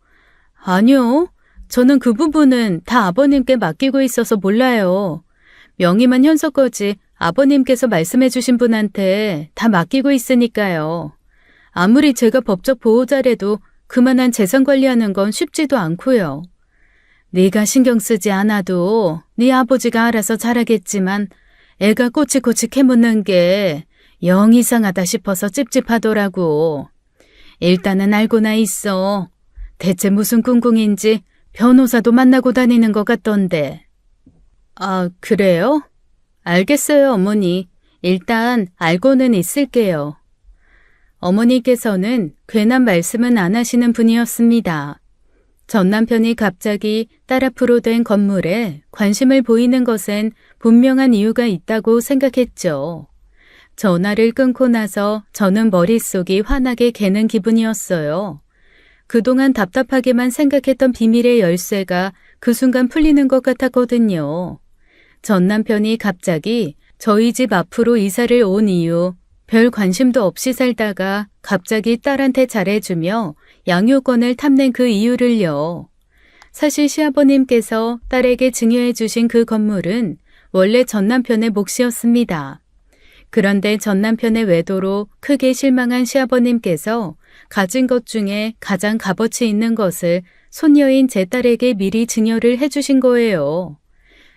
아니요. 저는 그 부분은 다 아버님께 맡기고 있어서 몰라요. 명의만 현서 거지 아버님께서 말씀해 주신 분한테 다 맡기고 있으니까요. 아무리 제가 법적 보호자래도 그만한 재산 관리하는 건 쉽지도 않고요. 네가 신경 쓰지 않아도 네 아버지가 알아서 잘하겠지만 애가 꼬치꼬치 캐묻는 게 영 이상하다 싶어서 찝찝하더라고. 일단은 알고나 있어. 대체 무슨 꿍꿍인지 변호사도 만나고 다니는 것 같던데. 아, 그래요? 알겠어요, 어머니. 일단 알고는 있을게요. 어머니께서는 괜한 말씀은 안 하시는 분이었습니다. 전 남편이 갑자기 딸 앞으로 된 건물에 관심을 보이는 것엔 분명한 이유가 있다고 생각했죠. 전화를 끊고 나서 저는 머릿속이 환하게 개는 기분이었어요. 그동안 답답하게만 생각했던 비밀의 열쇠가 그 순간 풀리는 것 같았거든요. 전 남편이 갑자기 저희 집 앞으로 이사를 온 이유, 별 관심도 없이 살다가 갑자기 딸한테 잘해주며 양육권을 탐낸 그 이유를요. 사실 시아버님께서 딸에게 증여해 주신 그 건물은 원래 전 남편의 몫이었습니다. 그런데 전 남편의 외도로 크게 실망한 시아버님께서 가진 것 중에 가장 값어치 있는 것을 손녀인 제 딸에게 미리 증여를 해주신 거예요.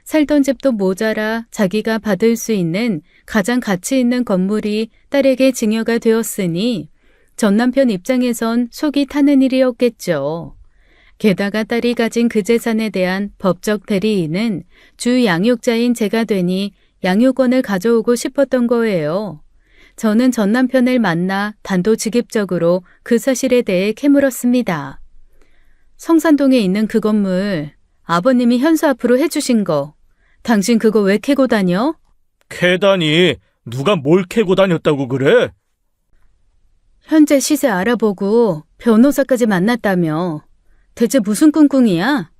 살던 집도 모자라 자기가 받을 수 있는 가장 가치 있는 건물이 딸에게 증여가 되었으니 전 남편 입장에선 속이 타는 일이었겠죠. 게다가 딸이 가진 그 재산에 대한 법적 대리인은 주 양육자인 제가 되니 양육권을 가져오고 싶었던 거예요. 저는 전 남편을 만나 단도직입적으로 그 사실에 대해 캐물었습니다. 성산동에 있는 그 건물, 아버님이 현수 앞으로 해주신 거, 당신 그거 왜 캐고 다녀? 캐다니 누가 뭘 캐고 다녔다고 그래? 현재 시세 알아보고 변호사까지 만났다며. 대체 무슨 꿍꿍이야?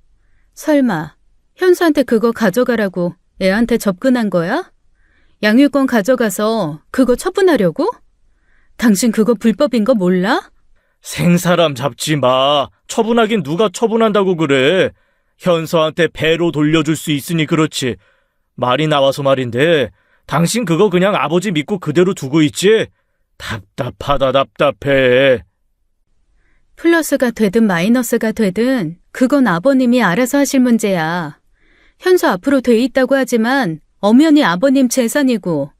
설마 현수한테 그거 가져가라고 애한테 접근한 거야? 양육권 가져가서 그거 처분하려고? 당신 그거 불법인 거 몰라? 생사람 잡지 마. 처분하긴 누가 처분한다고 그래. 현서한테 배로 돌려줄 수 있으니 그렇지. 말이 나와서 말인데 당신 그거 그냥 아버지 믿고 그대로 두고 있지? 답답하다 답답해. 플러스가 되든 마이너스가 되든 그건 아버님이 알아서 하실 문제야. 현수 앞으로 돼 있다고 하지만 엄연히 아버님 재산이고.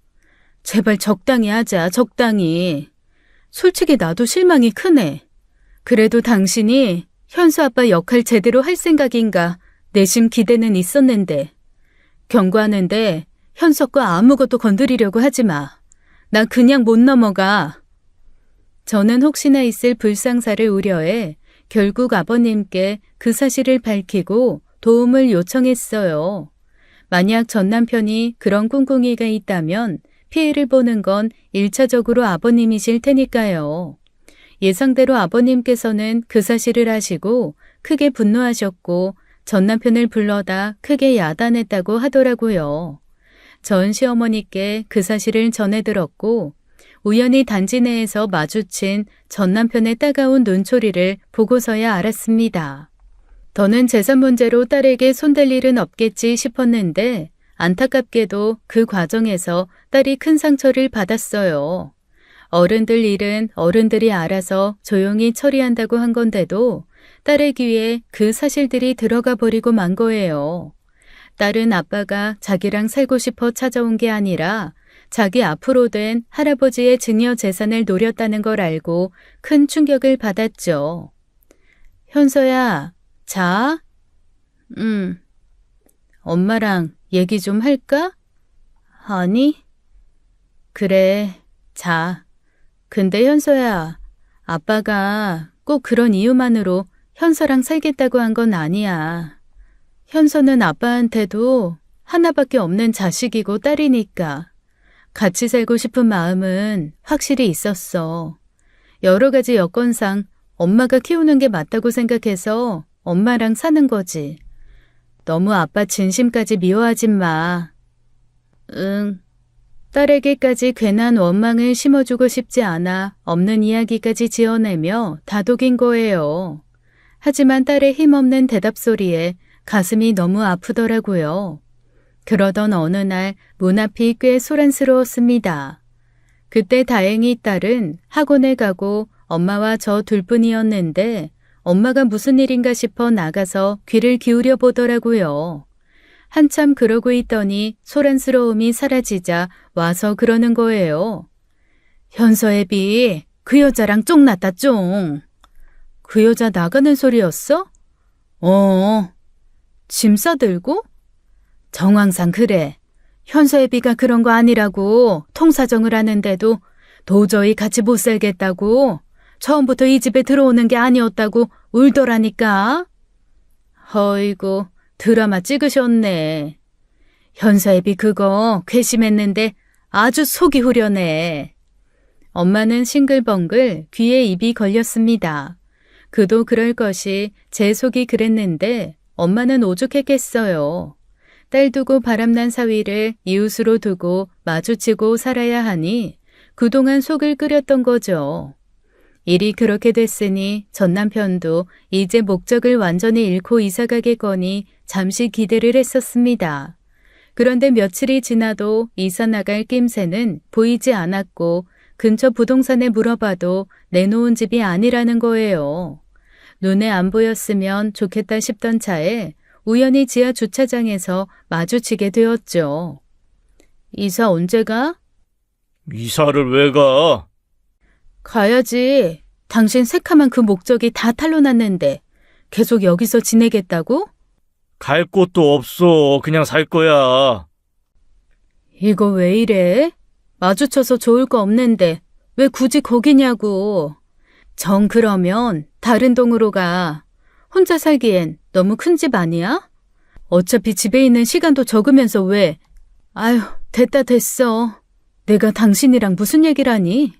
제발 적당히 하자, 적당히. 솔직히 나도 실망이 크네. 그래도 당신이 현수 아빠 역할 제대로 할 생각인가 내심 기대는 있었는데. 경고하는데 현수 거 아무것도 건드리려고 하지 마. 나 그냥 못 넘어가. 저는 혹시나 있을 불상사를 우려해 결국 아버님께 그 사실을 밝히고 도움을 요청했어요. 만약 전 남편이 그런 꿍꿍이가 있다면 피해를 보는 건 1차적으로 아버님이실 테니까요. 예상대로 아버님께서는 그 사실을 아시고 크게 분노하셨고 전 남편을 불러다 크게 야단했다고 하더라고요. 전 시어머니께 그 사실을 전해 들었고 우연히 단지 내에서 마주친 전 남편의 따가운 눈초리를 보고서야 알았습니다. 더는 재산 문제로 딸에게 손댈 일은 없겠지 싶었는데 안타깝게도 그 과정에서 딸이 큰 상처를 받았어요. 어른들 일은 어른들이 알아서 조용히 처리한다고 한 건데도 딸의 귀에 그 사실들이 들어가 버리고 만 거예요. 딸은 아빠가 자기랑 살고 싶어 찾아온 게 아니라 자기 앞으로 된 할아버지의 증여 재산을 노렸다는 걸 알고 큰 충격을 받았죠. 현서야, 자? 엄마랑 얘기 좀 할까? 아니? 그래, 자. 근데 현서야, 아빠가 꼭 그런 이유만으로 현서랑 살겠다고 한 건 아니야. 현서는 아빠한테도 하나밖에 없는 자식이고 딸이니까 같이 살고 싶은 마음은 확실히 있었어. 여러 가지 여건상 엄마가 키우는 게 맞다고 생각해서 엄마랑 사는 거지. 너무 아빠 진심까지 미워하지 마. 응. 딸에게까지 괜한 원망을 심어주고 싶지 않아 없는 이야기까지 지어내며 다독인 거예요. 하지만 딸의 힘없는 대답 소리에 가슴이 너무 아프더라고요. 그러던 어느 날 문 앞이 꽤 소란스러웠습니다. 그때 다행히 딸은 학원에 가고 엄마와 저 둘뿐이었는데 엄마가 무슨 일인가 싶어 나가서 귀를 기울여 보더라고요. 한참 그러고 있더니 소란스러움이 사라지자 와서 그러는 거예요. 현서애비, 그 여자랑 쫑났다 쫑. 그 여자 나가는 소리였어? 짐 싸들고? 정황상 그래. 현서애비가 그런 거 아니라고 통사정을 하는데도 도저히 같이 못 살겠다고 처음부터 이 집에 들어오는 게 아니었다고 울더라니까. 어이구, 드라마 찍으셨네. 현서애비 그거 괘씸했는데 아주 속이 후련해. 엄마는 싱글벙글 귀에 입이 걸렸습니다. 그도 그럴 것이 제 속이 그랬는데 엄마는 오죽했겠어요. 딸 두고 바람난 사위를 이웃으로 두고 마주치고 살아야 하니 그동안 속을 끓였던 거죠. 일이 그렇게 됐으니 전 남편도 이제 목적을 완전히 잃고 이사가겠거니 잠시 기대를 했었습니다. 그런데 며칠이 지나도 이사 나갈 낌새는 보이지 않았고 근처 부동산에 물어봐도 내놓은 집이 아니라는 거예요. 눈에 안 보였으면 좋겠다 싶던 차에 우연히 지하 주차장에서 마주치게 되었죠. 이사 언제 가? 이사를 왜 가? 가야지. 당신 새카만 그 목적이 다 탄로났는데 계속 여기서 지내겠다고? 갈 곳도 없어. 그냥 살 거야. 이거 왜 이래? 마주쳐서 좋을 거 없는데 왜 굳이 거기냐고. 정 그러면 다른 동으로 가. 혼자 살기엔 너무 큰 집 아니야? 어차피 집에 있는 시간도 적으면서 왜? 아휴, 됐다 됐어. 내가 당신이랑 무슨 얘기를 하니?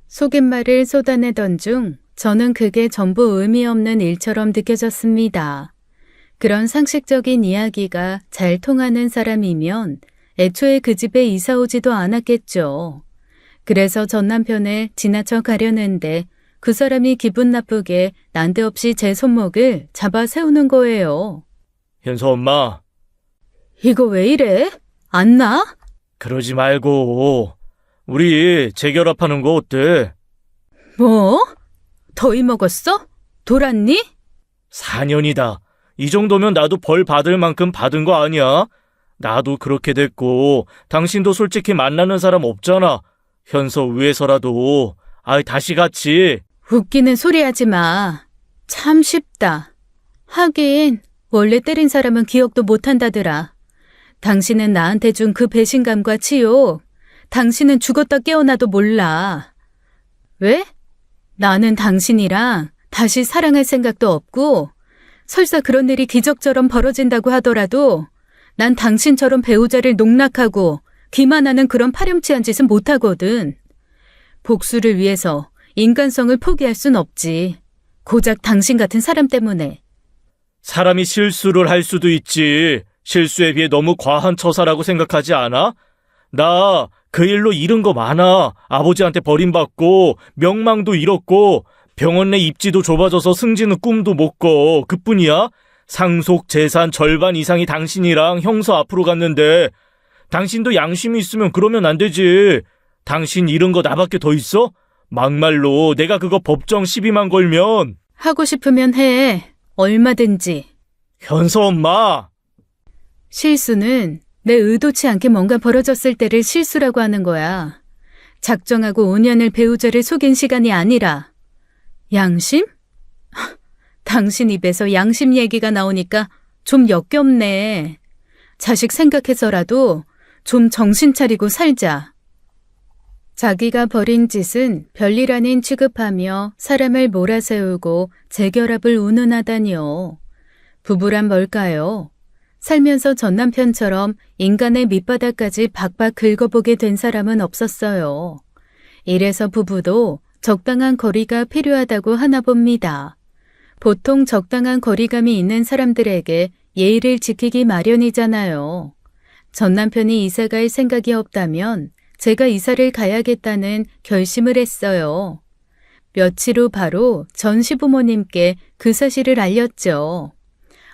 속임말을 쏟아내던 중 저는 그게 전부 의미 없는 일처럼 느껴졌습니다. 그런 상식적인 이야기가 잘 통하는 사람이면 애초에 그 집에 이사 오지도 않았겠죠. 그래서 전 남편을 지나쳐 가려는데 그 사람이 기분 나쁘게 난데없이 제 손목을 잡아 세우는 거예요. 현서 엄마, 이거 왜 이래? 안 나? 그러지 말고 우리 재결합하는 거 어때? 뭐? 더위 먹었어? 돌았니? 4년이다. 이 정도면 나도 벌 받을 만큼 받은 거 아니야? 나도 그렇게 됐고 당신도 솔직히 만나는 사람 없잖아. 현서 위해서라도 다시 같이. 웃기는 소리 하지 마. 참 쉽다. 하긴 원래 때린 사람은 기억도 못한다더라. 당신은 나한테 준 그 배신감과 치욕, 당신은 죽었다 깨어나도 몰라. 왜? 나는 당신이랑 다시 사랑할 생각도 없고 설사 그런 일이 기적처럼 벌어진다고 하더라도 난 당신처럼 배우자를 농락하고 기만하는 그런 파렴치한 짓은 못하거든. 복수를 위해서 인간성을 포기할 순 없지. 고작 당신 같은 사람 때문에. 사람이 실수를 할 수도 있지. 실수에 비해 너무 과한 처사라고 생각하지 않아? 나 그 일로 잃은 거 많아. 아버지한테 버림받고 명망도 잃었고 병원 내 입지도 좁아져서 승진은 꿈도 못 꿔. 그뿐이야? 상속 재산 절반 이상이 당신이랑 형서 앞으로 갔는데 당신도 양심이 있으면 그러면 안 되지. 당신 잃은 거 나밖에 더 있어? 막말로 내가 그거 법정 시비만 걸면. 하고 싶으면 해. 얼마든지. 현서 엄마. 실수는 내 의도치 않게 뭔가 벌어졌을 때를 실수라고 하는 거야. 작정하고 5년을 배우자를 속인 시간이 아니라. 양심? 당신 입에서 양심 얘기가 나오니까 좀 역겹네. 자식 생각해서라도 좀 정신 차리고 살자. 자기가 벌인 짓은 별일 아닌 취급하며 사람을 몰아세우고 재결합을 운운하다니요. 부부란 뭘까요? 살면서 전 남편처럼 인간의 밑바닥까지 박박 긁어보게 된 사람은 없었어요. 이래서 부부도 적당한 거리가 필요하다고 하나 봅니다. 보통 적당한 거리감이 있는 사람들에게 예의를 지키기 마련이잖아요. 전 남편이 이사 갈 생각이 없다면 제가 이사를 가야겠다는 결심을 했어요. 며칠 후 바로 전 시부모님께 그 사실을 알렸죠.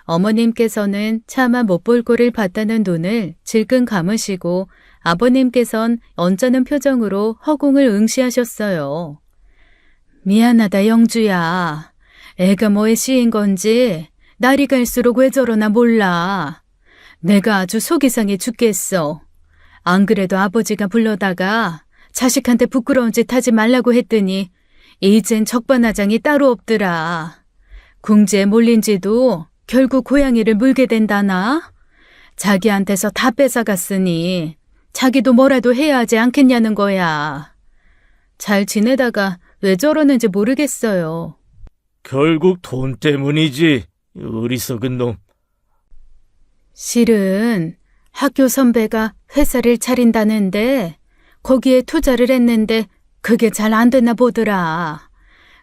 어머님께서는 차마 못 볼 꼴을 봤다는 눈을 질끈 감으시고 아버님께선 언짢은 표정으로 허공을 응시하셨어요. 미안하다 영주야. 애가 뭐에 씌인 건지 날이 갈수록 왜 저러나 몰라. 내가 아주 속이 상해 죽겠어. 안 그래도 아버지가 불러다가 자식한테 부끄러운 짓 하지 말라고 했더니 이젠 적반하장이 따로 없더라. 궁지에 몰린 지도 결국 고양이를 물게 된다나? 자기한테서 다 뺏어갔으니 자기도 뭐라도 해야 하지 않겠냐는 거야. 잘 지내다가 왜 저러는지 모르겠어요. 결국 돈 때문이지. 어리석은 놈. 실은 학교 선배가 회사를 차린다는데 거기에 투자를 했는데 그게 잘 안 됐나 보더라.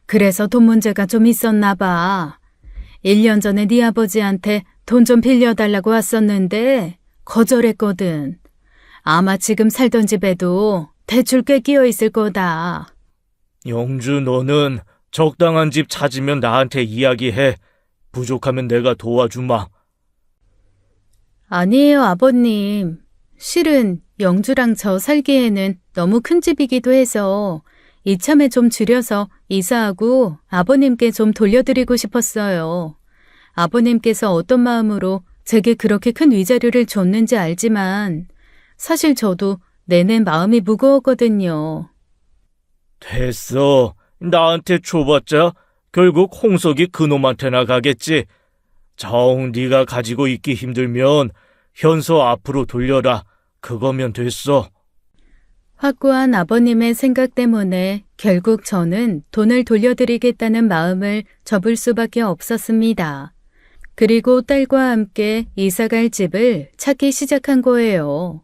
그래서 돈 문제가 좀 있었나 봐. 1년 전에 네 아버지한테 돈 좀 빌려달라고 왔었는데 거절했거든. 아마 지금 살던 집에도 대출 꽤 끼어 있을 거다. 영주, 너는 적당한 집 찾으면 나한테 이야기해. 부족하면 내가 도와주마. 아니에요, 아버님. 실은 영주랑 저 살기에는 너무 큰 집이기도 해서 이참에 좀 줄여서 이사하고 아버님께 좀 돌려드리고 싶었어요. 아버님께서 어떤 마음으로 제게 그렇게 큰 위자료를 줬는지 알지만 사실 저도 내내 마음이 무거웠거든요. 됐어. 나한테 줘봤자 결국 홍석이 그놈한테나 가겠지. 정 네가 가지고 있기 힘들면 현서 앞으로 돌려라. 그거면 됐어. 확고한 아버님의 생각 때문에 결국 저는 돈을 돌려드리겠다는 마음을 접을 수밖에 없었습니다. 그리고 딸과 함께 이사갈 집을 찾기 시작한 거예요.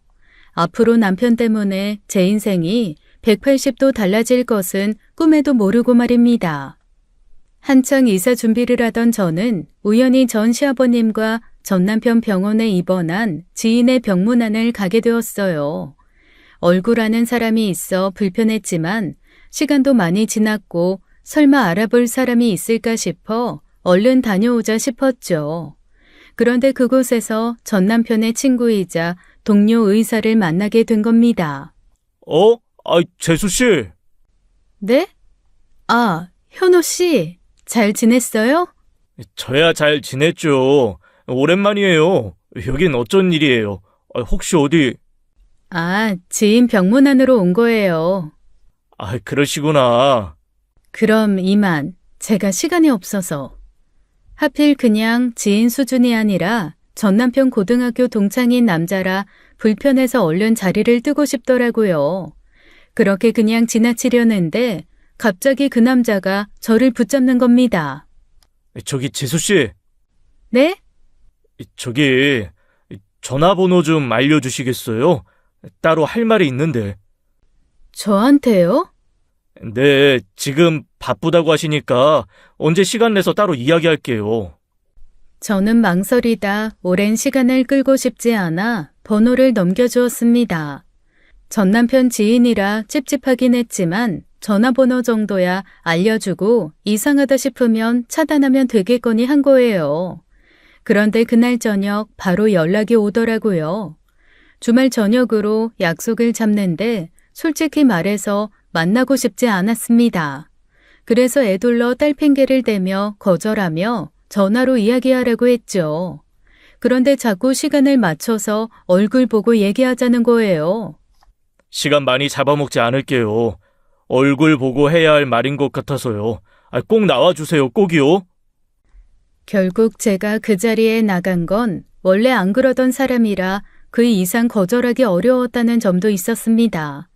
앞으로 남편 때문에 제 인생이 180도 달라질 것은 꿈에도 모르고 말입니다. 한창 이사 준비를 하던 저는 우연히 전 시아버님과 전 남편 병원에 입원한 지인의 병문안을 가게 되었어요. 얼굴 아는 사람이 있어 불편했지만 시간도 많이 지났고 설마 알아볼 사람이 있을까 싶어 얼른 다녀오자 싶었죠. 그런데 그곳에서 전 남편의 친구이자 동료 의사를 만나게 된 겁니다. 재수 씨. 네? 아, 현호 씨, 잘 지냈어요? 저야 잘 지냈죠. 오랜만이에요. 여긴 어쩐 일이에요? 혹시 어디... 지인 병문안으로 온 거예요. 그러시구나. 그럼 이만, 제가 시간이 없어서. 하필 그냥 지인 수준이 아니라 전 남편 고등학교 동창인 남자라 불편해서 얼른 자리를 뜨고 싶더라고요. 그렇게 그냥 지나치려는데 갑자기 그 남자가 저를 붙잡는 겁니다. 저기 재수 씨. 네? 저기 전화번호 좀 알려주시겠어요? 따로 할 말이 있는데. 저한테요? 네, 지금 바쁘다고 하시니까 언제 시간 내서 따로 이야기할게요. 저는 망설이다 오랜 시간을 끌고 싶지 않아 번호를 넘겨주었습니다. 전 남편 지인이라 찝찝하긴 했지만 전화번호 정도야 알려주고 이상하다 싶으면 차단하면 되겠거니 한 거예요. 그런데 그날 저녁 바로 연락이 오더라고요. 주말 저녁으로 약속을 잡는데 솔직히 말해서 만나고 싶지 않았습니다. 그래서 애둘러 딸 핑계를 대며 거절하며 전화로 이야기하라고 했죠. 그런데 자꾸 시간을 맞춰서 얼굴 보고 얘기하자는 거예요. 시간 많이 잡아먹지 않을게요. 얼굴 보고 해야 할 말인 것 같아서요. 꼭 나와주세요, 꼭이요. 결국 제가 그 자리에 나간 건 원래 안 그러던 사람이라 그 이상 거절하기 어려웠다는 점도 있었습니다.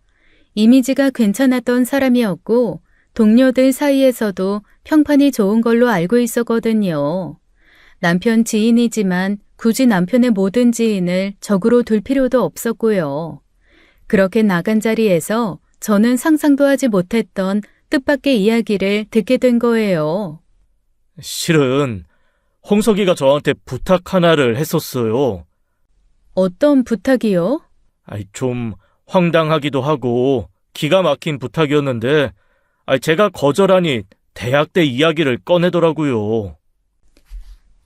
이미지가 괜찮았던 사람이었고 동료들 사이에서도 평판이 좋은 걸로 알고 있었거든요. 남편 지인이지만 굳이 남편의 모든 지인을 적으로 둘 필요도 없었고요. 그렇게 나간 자리에서 저는 상상도 하지 못했던 뜻밖의 이야기를 듣게 된 거예요. 실은 홍석이가 저한테 부탁 하나를 했었어요. 어떤 부탁이요? 좀 황당하기도 하고 기가 막힌 부탁이었는데 제가 거절하니 대학 때 이야기를 꺼내더라고요.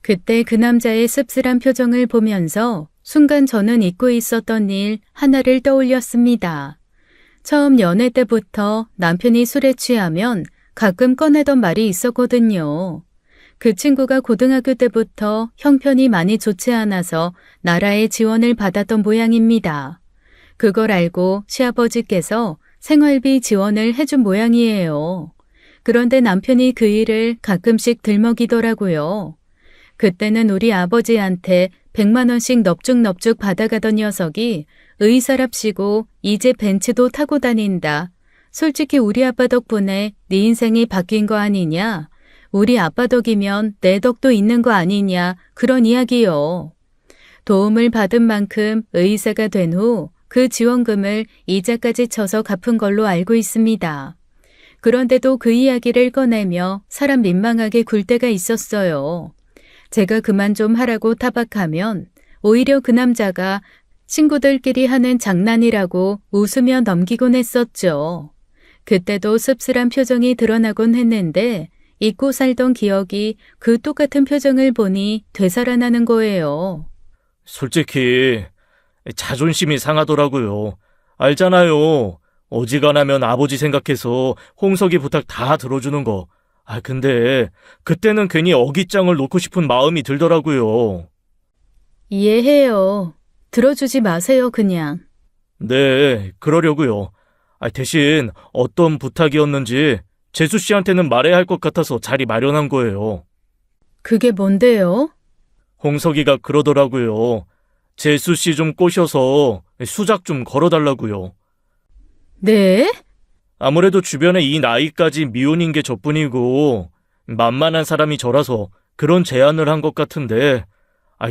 그때 그 남자의 씁쓸한 표정을 보면서 순간 저는 잊고 있었던 일 하나를 떠올렸습니다. 처음 연애 때부터 남편이 술에 취하면 가끔 꺼내던 말이 있었거든요. 그 친구가 고등학교 때부터 형편이 많이 좋지 않아서 나라의 지원을 받았던 모양입니다. 그걸 알고 시아버지께서 생활비 지원을 해준 모양이에요. 그런데 남편이 그 일을 가끔씩 들먹이더라고요. 그때는 우리 아버지한테 100만 원씩 넙죽넙죽 받아가던 녀석이 의사랍시고 이제 벤츠도 타고 다닌다. 솔직히 우리 아빠 덕분에 네 인생이 바뀐 거 아니냐? 우리 아빠 덕이면 내 덕도 있는 거 아니냐? 그런 이야기요. 도움을 받은 만큼 의사가 된 후 그 지원금을 이자까지 쳐서 갚은 걸로 알고 있습니다. 그런데도 그 이야기를 꺼내며 사람 민망하게 굴 때가 있었어요. 제가 그만 좀 하라고 타박하면 오히려 그 남자가 친구들끼리 하는 장난이라고 웃으며 넘기곤 했었죠. 그때도 씁쓸한 표정이 드러나곤 했는데 잊고 살던 기억이 그 똑같은 표정을 보니 되살아나는 거예요. 솔직히 자존심이 상하더라고요. 알잖아요. 어지간하면 아버지 생각해서 홍석이 부탁 다 들어주는 거. 근데 그때는 괜히 어깃장을 놓고 싶은 마음이 들더라고요. 이해해요. 들어주지 마세요, 그냥. 네, 그러려고요. 대신 어떤 부탁이었는지 재수 씨한테는 말해야 할 것 같아서 자리 마련한 거예요. 그게 뭔데요? 홍석이가 그러더라고요. 재수 씨 좀 꼬셔서 수작 좀 걸어달라고요. 네? 아무래도 주변에 이 나이까지 미혼인 게 저뿐이고 만만한 사람이 저라서 그런 제안을 한 것 같은데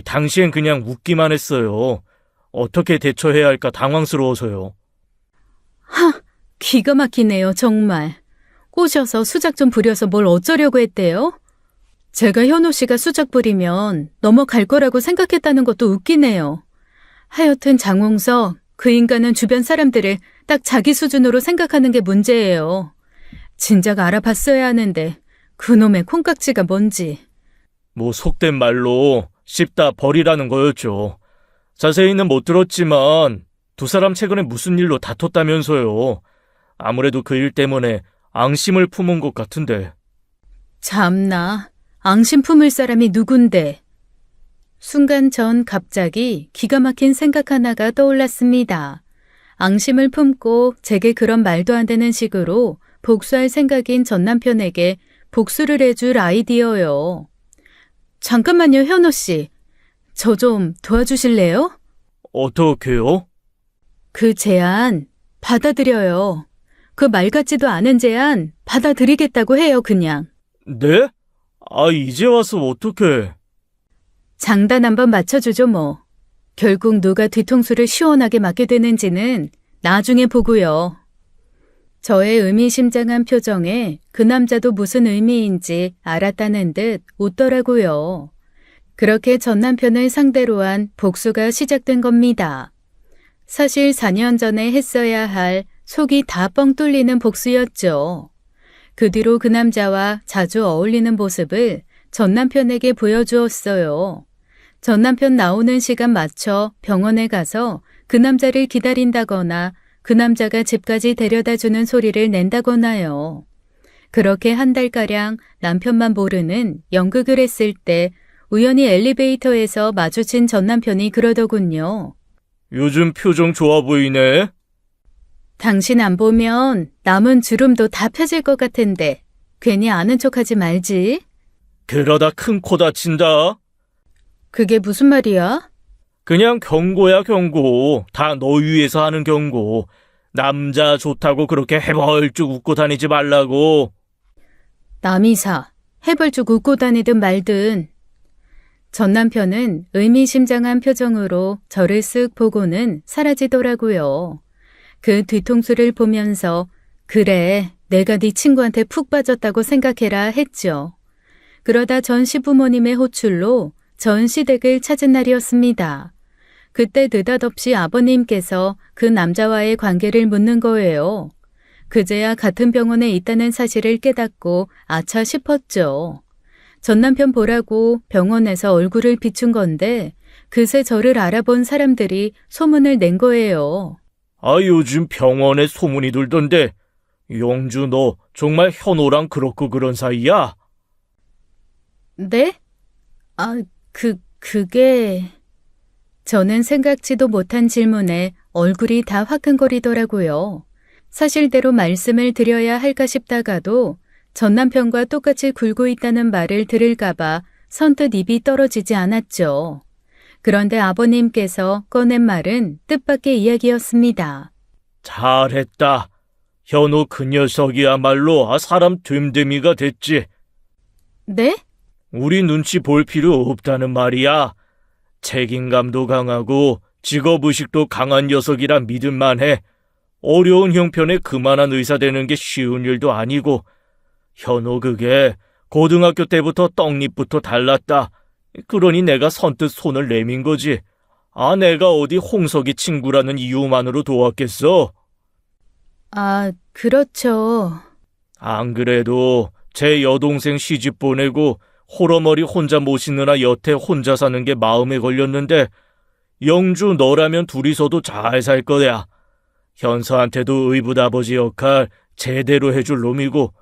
당시엔 그냥 웃기만 했어요. 어떻게 대처해야 할까 당황스러워서요. 기가 막히네요, 정말. 꼬셔서 수작 좀 부려서 뭘 어쩌려고 했대요? 제가 현우 씨가 수작 부리면 넘어갈 거라고 생각했다는 것도 웃기네요. 하여튼 장홍석, 그 인간은 주변 사람들을 딱 자기 수준으로 생각하는 게 문제예요. 진작 알아봤어야 하는데 그놈의 콩깍지가 뭔지. 뭐 속된 말로 씹다 버리라는 거였죠. 자세히는 못 들었지만 두 사람 최근에 무슨 일로 다퉜다면서요. 아무래도 그 일 때문에 앙심을 품은 것 같은데. 참나, 앙심 품을 사람이 누군데. 순간 전 갑자기 기가 막힌 생각 하나가 떠올랐습니다. 앙심을 품고 제게 그런 말도 안 되는 식으로 복수할 생각인 전 남편에게 복수를 해줄 아이디어요. 잠깐만요, 현우 씨. 저 좀 도와주실래요? 어떻게요? 그 제안 받아들여요. 그 말 같지도 않은 제안 받아들이겠다고 해요, 그냥. 네? 이제 와서 어떡해. 장단 한번 맞춰주죠, 뭐. 결국 누가 뒤통수를 시원하게 맞게 되는지는 나중에 보고요. 저의 의미심장한 표정에 그 남자도 무슨 의미인지 알았다는 듯 웃더라고요. 그렇게 전 남편을 상대로 한 복수가 시작된 겁니다. 사실 4년 전에 했어야 할 속이 다 뻥 뚫리는 복수였죠. 그 뒤로 그 남자와 자주 어울리는 모습을 전 남편에게 보여주었어요. 전 남편 나오는 시간 맞춰 병원에 가서 그 남자를 기다린다거나 그 남자가 집까지 데려다주는 소리를 낸다거나요. 그렇게 한 달가량 남편만 모르는 연극을 했을 때 우연히 엘리베이터에서 마주친 전 남편이 그러더군요. 요즘 표정 좋아 보이네. 당신 안 보면 남은 주름도 다 펴질 것 같은데 괜히 아는 척하지 말지. 그러다 큰 코 다친다. 그게 무슨 말이야? 그냥 경고야 경고. 다 너 위해서 하는 경고. 남자 좋다고 그렇게 해벌쭉 웃고 다니지 말라고. 남이사, 해벌쭉 웃고 다니든 말든. 전 남편은 의미심장한 표정으로 저를 쓱 보고는 사라지더라고요. 그 뒤통수를 보면서 그래, 내가 네 친구한테 푹 빠졌다고 생각해라 했죠. 그러다 전 시부모님의 호출로 전 시댁을 찾은 날이었습니다. 그때 느닷없이 아버님께서 그 남자와의 관계를 묻는 거예요. 그제야 같은 병원에 있다는 사실을 깨닫고 아차 싶었죠. 전 남편 보라고 병원에서 얼굴을 비춘 건데 그새 저를 알아본 사람들이 소문을 낸 거예요. 요즘 병원에 소문이 돌던데. 영주 너 정말 현호랑 그렇고 그런 사이야? 네? 그게... 저는 생각지도 못한 질문에 얼굴이 다 화끈거리더라고요. 사실대로 말씀을 드려야 할까 싶다가도 전 남편과 똑같이 굴고 있다는 말을 들을까봐 선뜻 입이 떨어지지 않았죠. 그런데 아버님께서 꺼낸 말은 뜻밖의 이야기였습니다. 잘했다. 현호 그 녀석이야말로 사람 됨됨이가 됐지. 네? 우리 눈치 볼 필요 없다는 말이야. 책임감도 강하고 직업의식도 강한 녀석이라 믿을만해. 어려운 형편에 그만한 의사 되는 게 쉬운 일도 아니고 현호 그게 고등학교 때부터 떡잎부터 달랐다. 그러니 내가 선뜻 손을 내민 거지. 내가 어디 홍석이 친구라는 이유만으로 도왔겠어? 그렇죠. 안 그래도 제 여동생 시집 보내고 호러머리 혼자 모시느라 여태 혼자 사는 게 마음에 걸렸는데 영주 너라면 둘이서도 잘 살 거야. 현서한테도 의붓아버지 역할 제대로 해줄 놈이고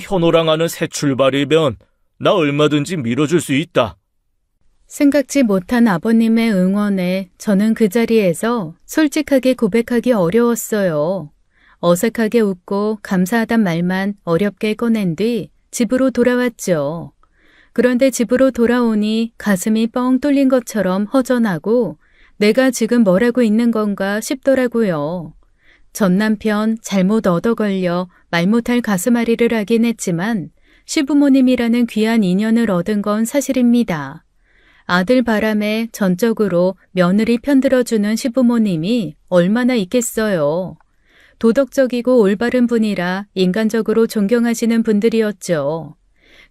현호랑 하는 새 출발이면 나 얼마든지 밀어줄 수 있다. 생각지 못한 아버님의 응원에 저는 그 자리에서 솔직하게 고백하기 어려웠어요. 어색하게 웃고 감사하단 말만 어렵게 꺼낸 뒤 집으로 돌아왔죠. 그런데 집으로 돌아오니 가슴이 뻥 뚫린 것처럼 허전하고 내가 지금 뭘 하고 있는 건가 싶더라고요. 전 남편 잘못 얻어 걸려 말 못할 가슴앓이를 하긴 했지만 시부모님이라는 귀한 인연을 얻은 건 사실입니다. 아들 바람에 전적으로 며느리 편들어주는 시부모님이 얼마나 있겠어요. 도덕적이고 올바른 분이라 인간적으로 존경하시는 분들이었죠.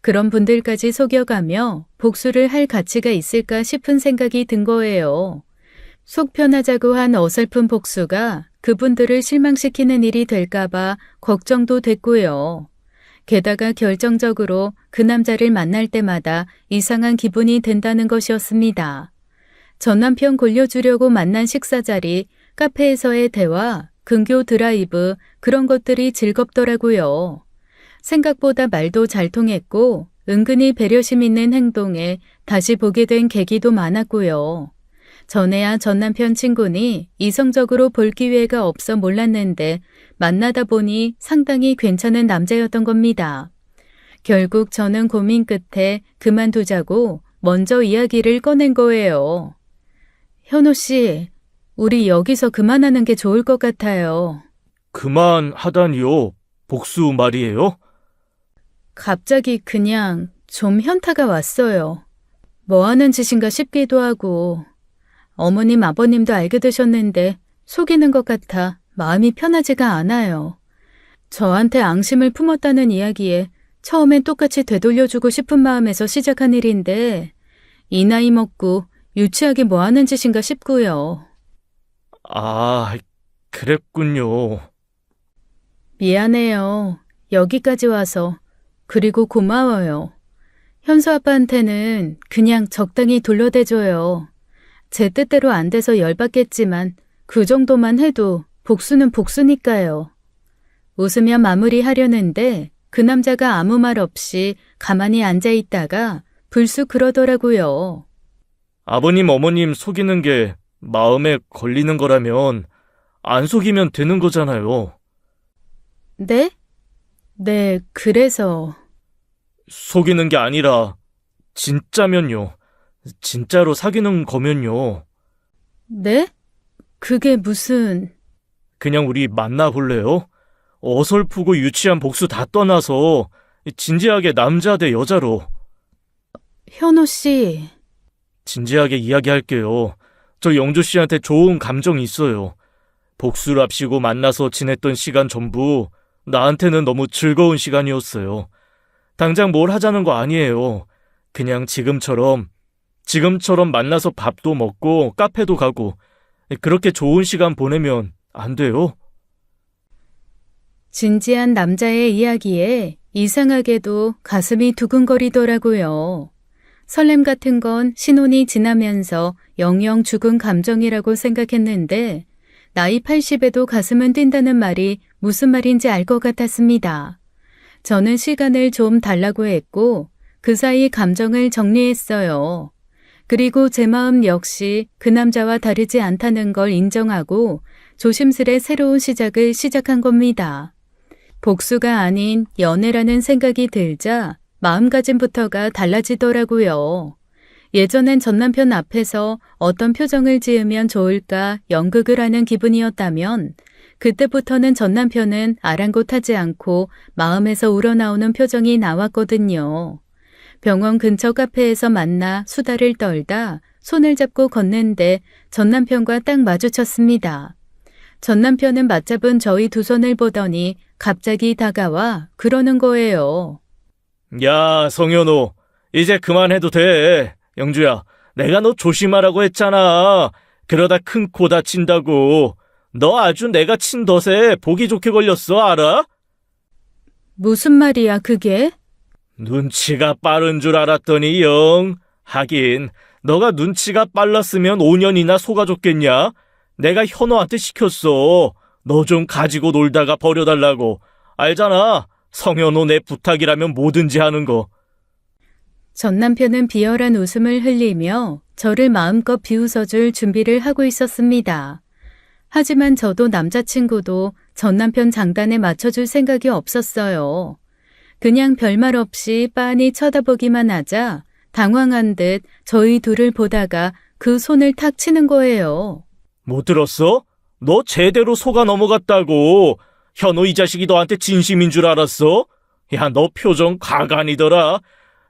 그런 분들까지 속여가며 복수를 할 가치가 있을까 싶은 생각이 든 거예요. 속 편하자고 한 어설픈 복수가 그분들을 실망시키는 일이 될까봐 걱정도 됐고요. 게다가 결정적으로 그 남자를 만날 때마다 이상한 기분이 든다는 것이었습니다. 전 남편 골려주려고 만난 식사 자리, 카페에서의 대화, 근교 드라이브 그런 것들이 즐겁더라고요. 생각보다 말도 잘 통했고 은근히 배려심 있는 행동에 다시 보게 된 계기도 많았고요. 전에야 전 남편 친구니 이성적으로 볼 기회가 없어 몰랐는데 만나다 보니 상당히 괜찮은 남자였던 겁니다. 결국 저는 고민 끝에 그만두자고 먼저 이야기를 꺼낸 거예요. 현우 씨, 우리 여기서 그만하는 게 좋을 것 같아요. 그만하다니요? 복수 말이에요? 갑자기 그냥 좀 현타가 왔어요. 뭐 하는 짓인가 싶기도 하고 어머님 아버님도 알게 되셨는데 속이는 것 같아 마음이 편하지가 않아요. 저한테 앙심을 품었다는 이야기에 처음엔 똑같이 되돌려주고 싶은 마음에서 시작한 일인데 이 나이 먹고 유치하게 뭐 하는 짓인가 싶고요. 아, 그랬군요. 미안해요. 여기까지 와서. 그리고 고마워요. 현수 아빠한테는 그냥 적당히 돌려대줘요. 제 뜻대로 안 돼서 열받겠지만 그 정도만 해도 복수는 복수니까요. 웃으며 마무리하려는데 그 남자가 아무 말 없이 가만히 앉아있다가 불쑥 그러더라고요. 아버님, 어머님 속이는 게 마음에 걸리는 거라면 안 속이면 되는 거잖아요. 네? 네, 그래서... 속이는 게 아니라 진짜면요. 진짜로 사귀는 거면요. 네? 그게 무슨... 그냥 우리 만나볼래요? 어설프고 유치한 복수 다 떠나서 진지하게 남자 대 여자로. 현우 씨... 진지하게 이야기할게요. 저 영조 씨한테 좋은 감정이 있어요. 복수랍시고 만나서 지냈던 시간 전부 나한테는 너무 즐거운 시간이었어요. 당장 뭘 하자는 거 아니에요. 그냥 지금처럼 만나서 밥도 먹고 카페도 가고 그렇게 좋은 시간 보내면 안 돼요? 진지한 남자의 이야기에 이상하게도 가슴이 두근거리더라고요. 설렘 같은 건 신혼이 지나면서 영영 죽은 감정이라고 생각했는데 나이 80에도 가슴은 뛴다는 말이 무슨 말인지 알 것 같았습니다. 저는 시간을 좀 달라고 했고 그 사이 감정을 정리했어요. 그리고 제 마음 역시 그 남자와 다르지 않다는 걸 인정하고 조심스레 새로운 시작을 시작한 겁니다. 복수가 아닌 연애라는 생각이 들자 마음가짐부터가 달라지더라고요. 예전엔 전 남편 앞에서 어떤 표정을 지으면 좋을까 연극을 하는 기분이었다면 그때부터는 전 남편은 아랑곳하지 않고 마음에서 우러나오는 표정이 나왔거든요. 병원 근처 카페에서 만나 수다를 떨다 손을 잡고 걷는데 전 남편과 딱 마주쳤습니다. 전 남편은 맞잡은 저희 두 손을 보더니 갑자기 다가와 그러는 거예요. 야, 성현호, 이제 그만해도 돼. 영주야, 내가 너 조심하라고 했잖아. 그러다 큰 코 다친다고. 너 아주 내가 친 덫에 보기 좋게 걸렸어, 알아? 무슨 말이야 그게? 눈치가 빠른 줄 알았더니 영. 하긴 너가 눈치가 빨랐으면 5년이나 속아줬겠냐? 내가 현호한테 시켰어. 너 좀 가지고 놀다가 버려달라고. 알잖아. 성현호 내 부탁이라면 뭐든지 하는 거. 전 남편은 비열한 웃음을 흘리며 저를 마음껏 비웃어줄 준비를 하고 있었습니다. 하지만 저도 남자친구도 전 남편 장단에 맞춰줄 생각이 없었어요. 그냥 별말 없이 빤히 쳐다보기만 하자 당황한 듯 저희 둘을 보다가 그 손을 탁 치는 거예요. 못 들었어? 너 제대로 속아 넘어갔다고. 현호 이 자식이 너한테 진심인 줄 알았어? 야, 너 표정 가관이더라.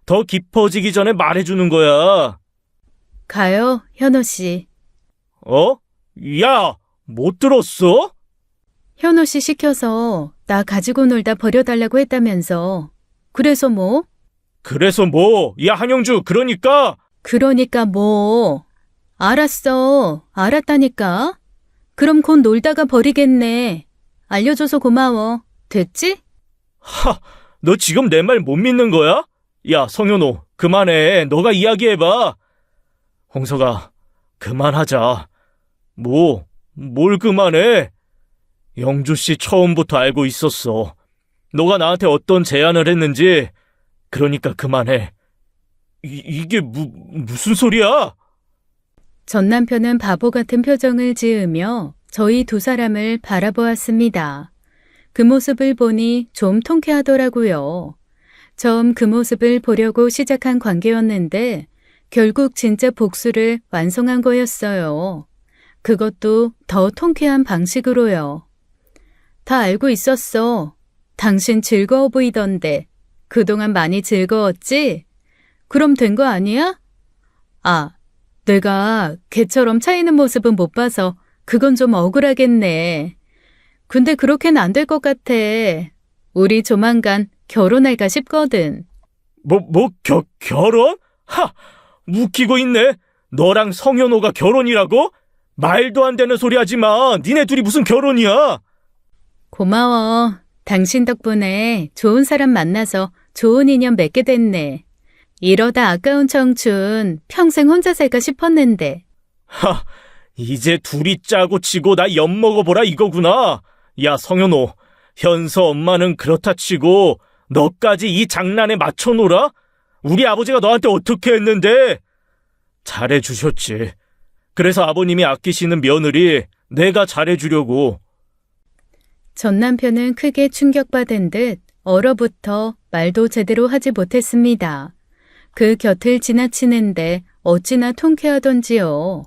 더 깊어지기 전에 말해주는 거야. 가요, 현호 씨. 어? 야, 못 들었어? 현호 씨 시켜서 나 가지고 놀다 버려달라고 했다면서. 그래서 뭐? 그래서 뭐? 야, 한영주, 그러니까. 그러니까 뭐. 알았어. 알았다니까. 그럼 곧 놀다가 버리겠네. 알려줘서 고마워. 됐지? 하, 너 지금 내 말 못 믿는 거야? 야, 성현호, 그만해. 너가 이야기해봐. 홍석아, 그만하자. 뭘 그만해? 영주씨 처음부터 알고 있었어. 너가 나한테 어떤 제안을 했는지. 그러니까 그만해. 이게 무슨 소리야? 전 남편은 바보 같은 표정을 지으며 저희 두 사람을 바라보았습니다. 그 모습을 보니 좀 통쾌하더라고요. 처음 그 모습을 보려고 시작한 관계였는데 결국 진짜 복수를 완성한 거였어요. 그것도 더 통쾌한 방식으로요. 다 알고 있었어. 당신 즐거워 보이던데. 그동안 많이 즐거웠지? 그럼 된 거 아니야? 아, 내가 걔처럼 차이는 모습은 못 봐서 그건 좀 억울하겠네. 근데 그렇게는 안 될 것 같아. 우리 조만간 결혼할까 싶거든. 결혼? 하! 웃기고 있네. 너랑 성현호가 결혼이라고? 말도 안 되는 소리 하지 마. 니네 둘이 무슨 결혼이야? 고마워. 당신 덕분에 좋은 사람 만나서 좋은 인연 맺게 됐네. 이러다 아까운 청춘 평생 혼자 살까 싶었는데. 하! 이제 둘이 짜고 치고 나 엿먹어보라 이거구나. 야, 성현호. 현서 엄마는 그렇다 치고 너까지 이 장난에 맞춰놓으라? 우리 아버지가 너한테 어떻게 했는데? 잘해주셨지. 그래서 아버님이 아끼시는 며느리 내가 잘해주려고. 전 남편은 크게 충격받은 듯 얼어붙어 말도 제대로 하지 못했습니다. 그 곁을 지나치는데 어찌나 통쾌하던지요.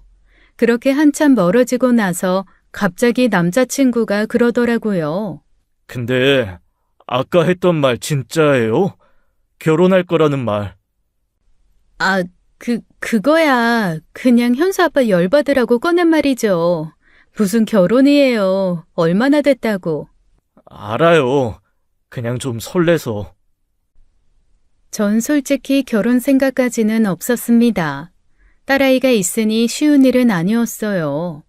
그렇게 한참 멀어지고 나서 갑자기 남자친구가 그러더라고요. 근데 아까 했던 말 진짜예요? 결혼할 거라는 말. 아, 그거야. 그냥 현수 아빠 열받으라고 꺼낸 말이죠. 무슨 결혼이에요. 얼마나 됐다고. 알아요. 그냥 좀 설레서. 전 솔직히 결혼 생각까지는 없었습니다. 딸아이가 있으니 쉬운 일은 아니었어요.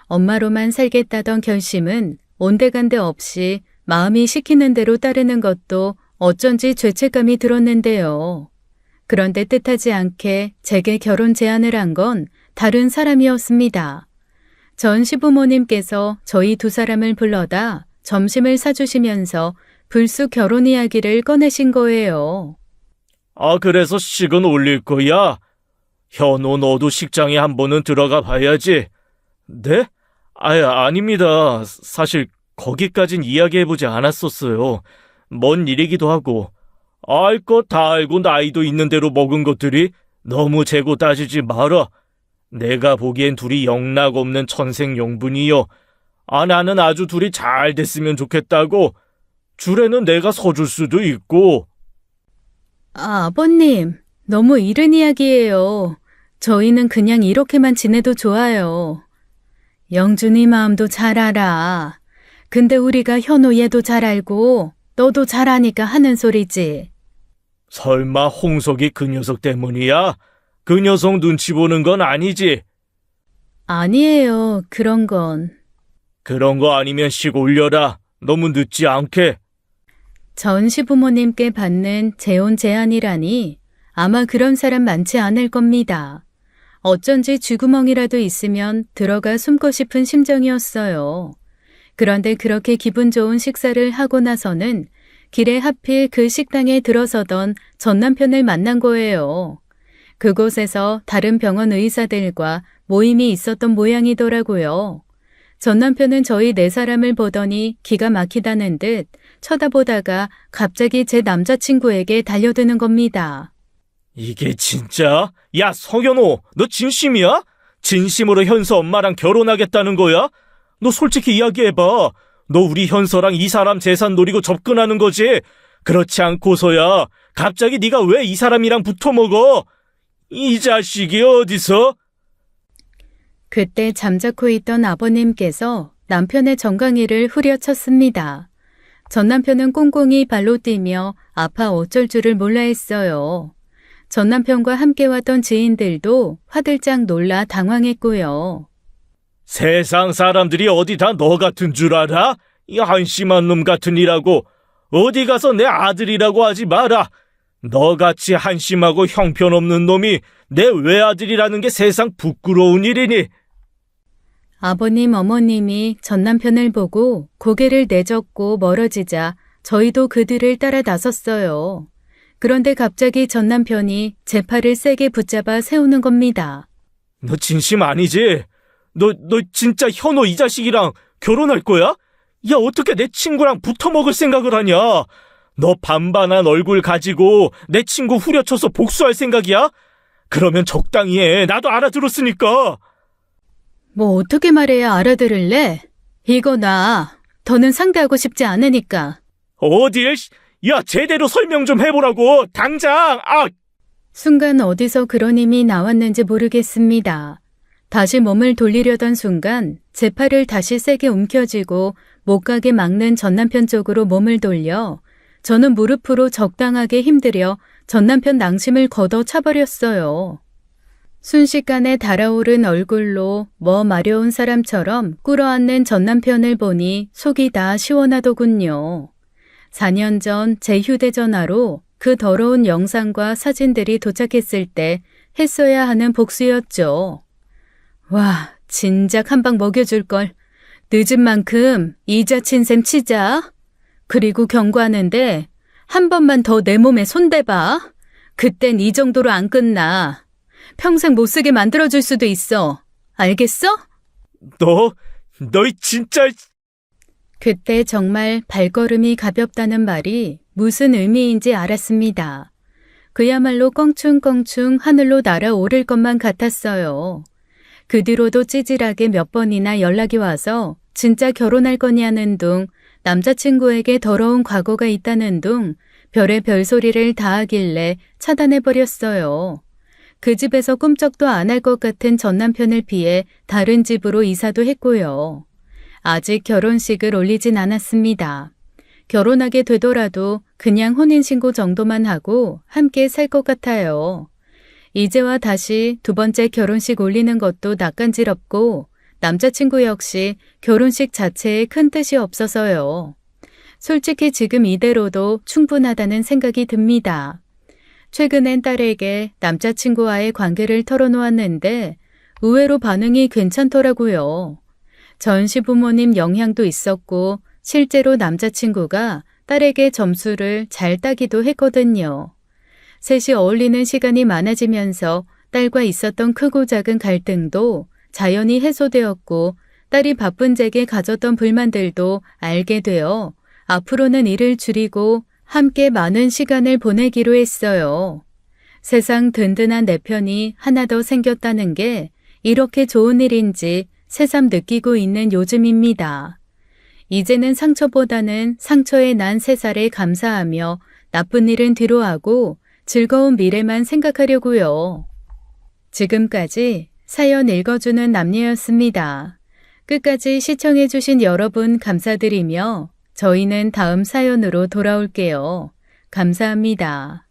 엄마로만 살겠다던 결심은 온데간데 없이 마음이 시키는 대로 따르는 것도 어쩐지 죄책감이 들었는데요. 그런데 뜻하지 않게 제게 결혼 제안을 한 건 다른 사람이었습니다. 전 시부모님께서 저희 두 사람을 불러다 점심을 사주시면서 불쑥 결혼 이야기를 꺼내신 거예요. 아, 그래서 식은 올릴 거야? 현호, 너도 식장에 한 번은 들어가 봐야지. 네? 아닙니다. 사실 거기까진 이야기해보지 않았었어요. 먼 일이기도 하고. 알 것 다 알고 나이도 있는 대로 먹은 것들이 너무 재고 따지지 마라. 내가 보기엔 둘이 영락없는 천생연분이요. 나는 아주 둘이 잘 됐으면 좋겠다고. 줄에는 내가 서줄 수도 있고. 아버님, 너무 이른 이야기예요. 저희는 그냥 이렇게만 지내도 좋아요. 영준이 마음도 잘 알아. 근데 우리가 현우 얘도 잘 알고 너도 잘 아니까 하는 소리지. 설마 홍석이 그 녀석 때문이야? 그 녀석 눈치 보는 건 아니지? 아니에요, 그런 건. 그런 거 아니면 식 올려라. 너무 늦지 않게. 전 시부모님께 받는 재혼 제안이라니 아마 그런 사람 많지 않을 겁니다. 어쩐지 쥐구멍이라도 있으면 들어가 숨고 싶은 심정이었어요. 그런데 그렇게 기분 좋은 식사를 하고 나서는 길에 하필 그 식당에 들어서던 전 남편을 만난 거예요. 그곳에서 다른 병원 의사들과 모임이 있었던 모양이더라고요. 전 남편은 저희 네 사람을 보더니 기가 막히다는 듯 쳐다보다가 갑자기 제 남자친구에게 달려드는 겁니다. 이게 진짜? 야, 성현호, 너 진심이야? 진심으로 현서 엄마랑 결혼하겠다는 거야? 너 솔직히 이야기해봐. 너 우리 현서랑 이 사람 재산 노리고 접근하는 거지? 그렇지 않고서야 갑자기 네가 왜 이 사람이랑 붙어먹어? 이 자식이 어디서? 그때 잠자코 있던 아버님께서 남편의 정강이를 후려쳤습니다. 전 남편은 꽁꽁이 발로 뛰며 아파 어쩔 줄을 몰라 했어요. 전 남편과 함께 왔던 지인들도 화들짝 놀라 당황했고요. 세상 사람들이 어디 다 너 같은 줄 알아? 이 한심한 놈 같은 이라고. 어디 가서 내 아들이라고 하지 마라. 너같이 한심하고 형편없는 놈이 내 외아들이라는 게 세상 부끄러운 일이니. 아버님, 어머님이 전 남편을 보고 고개를 내젓고 멀어지자 저희도 그들을 따라 나섰어요. 그런데 갑자기 전 남편이 제 팔을 세게 붙잡아 세우는 겁니다. 너 진심 아니지? 너 진짜 현호 이 자식이랑 결혼할 거야? 야, 어떻게 내 친구랑 붙어먹을 생각을 하냐? 너 반반한 얼굴 가지고 내 친구 후려쳐서 복수할 생각이야? 그러면 적당히 해. 나도 알아들었으니까. 뭐 어떻게 말해야 알아들을래? 이거 나 더는 상대하고 싶지 않으니까. 어딜? 야, 제대로 설명 좀 해보라고. 당장. 순간 어디서 그런 힘이 나왔는지 모르겠습니다. 다시 몸을 돌리려던 순간 제 팔을 다시 세게 움켜쥐고 못 가게 막는 전 남편 쪽으로 몸을 돌려 저는 무릎으로 적당하게 힘들여 전 남편 낭심을 걷어 차버렸어요. 순식간에 달아오른 얼굴로 마려운 사람처럼 꿇어앉는 전 남편을 보니 속이 다 시원하더군요. 4년 전 제 휴대전화로 그 더러운 영상과 사진들이 도착했을 때 했어야 하는 복수였죠. 와, 진작 한 방 먹여줄걸. 늦은 만큼 이자 친셈 치자. 그리고 경고하는데 한 번만 더 내 몸에 손대봐. 그땐 이 정도로 안 끝나. 평생 못 쓰게 만들어줄 수도 있어. 알겠어? 너 진짜... 그때 정말 발걸음이 가볍다는 말이 무슨 의미인지 알았습니다. 그야말로 껑충껑충 하늘로 날아오를 것만 같았어요. 그 뒤로도 찌질하게 몇 번이나 연락이 와서 진짜 결혼할 거냐는 둥, 남자친구에게 더러운 과거가 있다는 둥, 별의 별소리를 다 하길래 차단해버렸어요. 그 집에서 꿈쩍도 안 할 것 같은 전 남편을 피해 다른 집으로 이사도 했고요. 아직 결혼식을 올리진 않았습니다. 결혼하게 되더라도 그냥 혼인신고 정도만 하고 함께 살 것 같아요. 이제와 다시 두 번째 결혼식 올리는 것도 낯간지럽고 남자친구 역시 결혼식 자체에 큰 뜻이 없어서요. 솔직히 지금 이대로도 충분하다는 생각이 듭니다. 최근엔 딸에게 남자친구와의 관계를 털어놓았는데 의외로 반응이 괜찮더라고요. 전 시부모님 영향도 있었고 실제로 남자친구가 딸에게 점수를 잘 따기도 했거든요. 셋이 어울리는 시간이 많아지면서 딸과 있었던 크고 작은 갈등도 자연히 해소되었고 딸이 바쁜 제게 가졌던 불만들도 알게 되어 앞으로는 일을 줄이고 함께 많은 시간을 보내기로 했어요. 세상 든든한 내 편이 하나 더 생겼다는 게 이렇게 좋은 일인지 새삼 느끼고 있는 요즘입니다. 이제는 상처보다는 상처에 난 새살에 감사하며 나쁜 일은 뒤로하고 즐거운 미래만 생각하려고요. 지금까지 사연 읽어주는 남녀였습니다. 끝까지 시청해주신 여러분 감사드리며 저희는 다음 사연으로 돌아올게요. 감사합니다.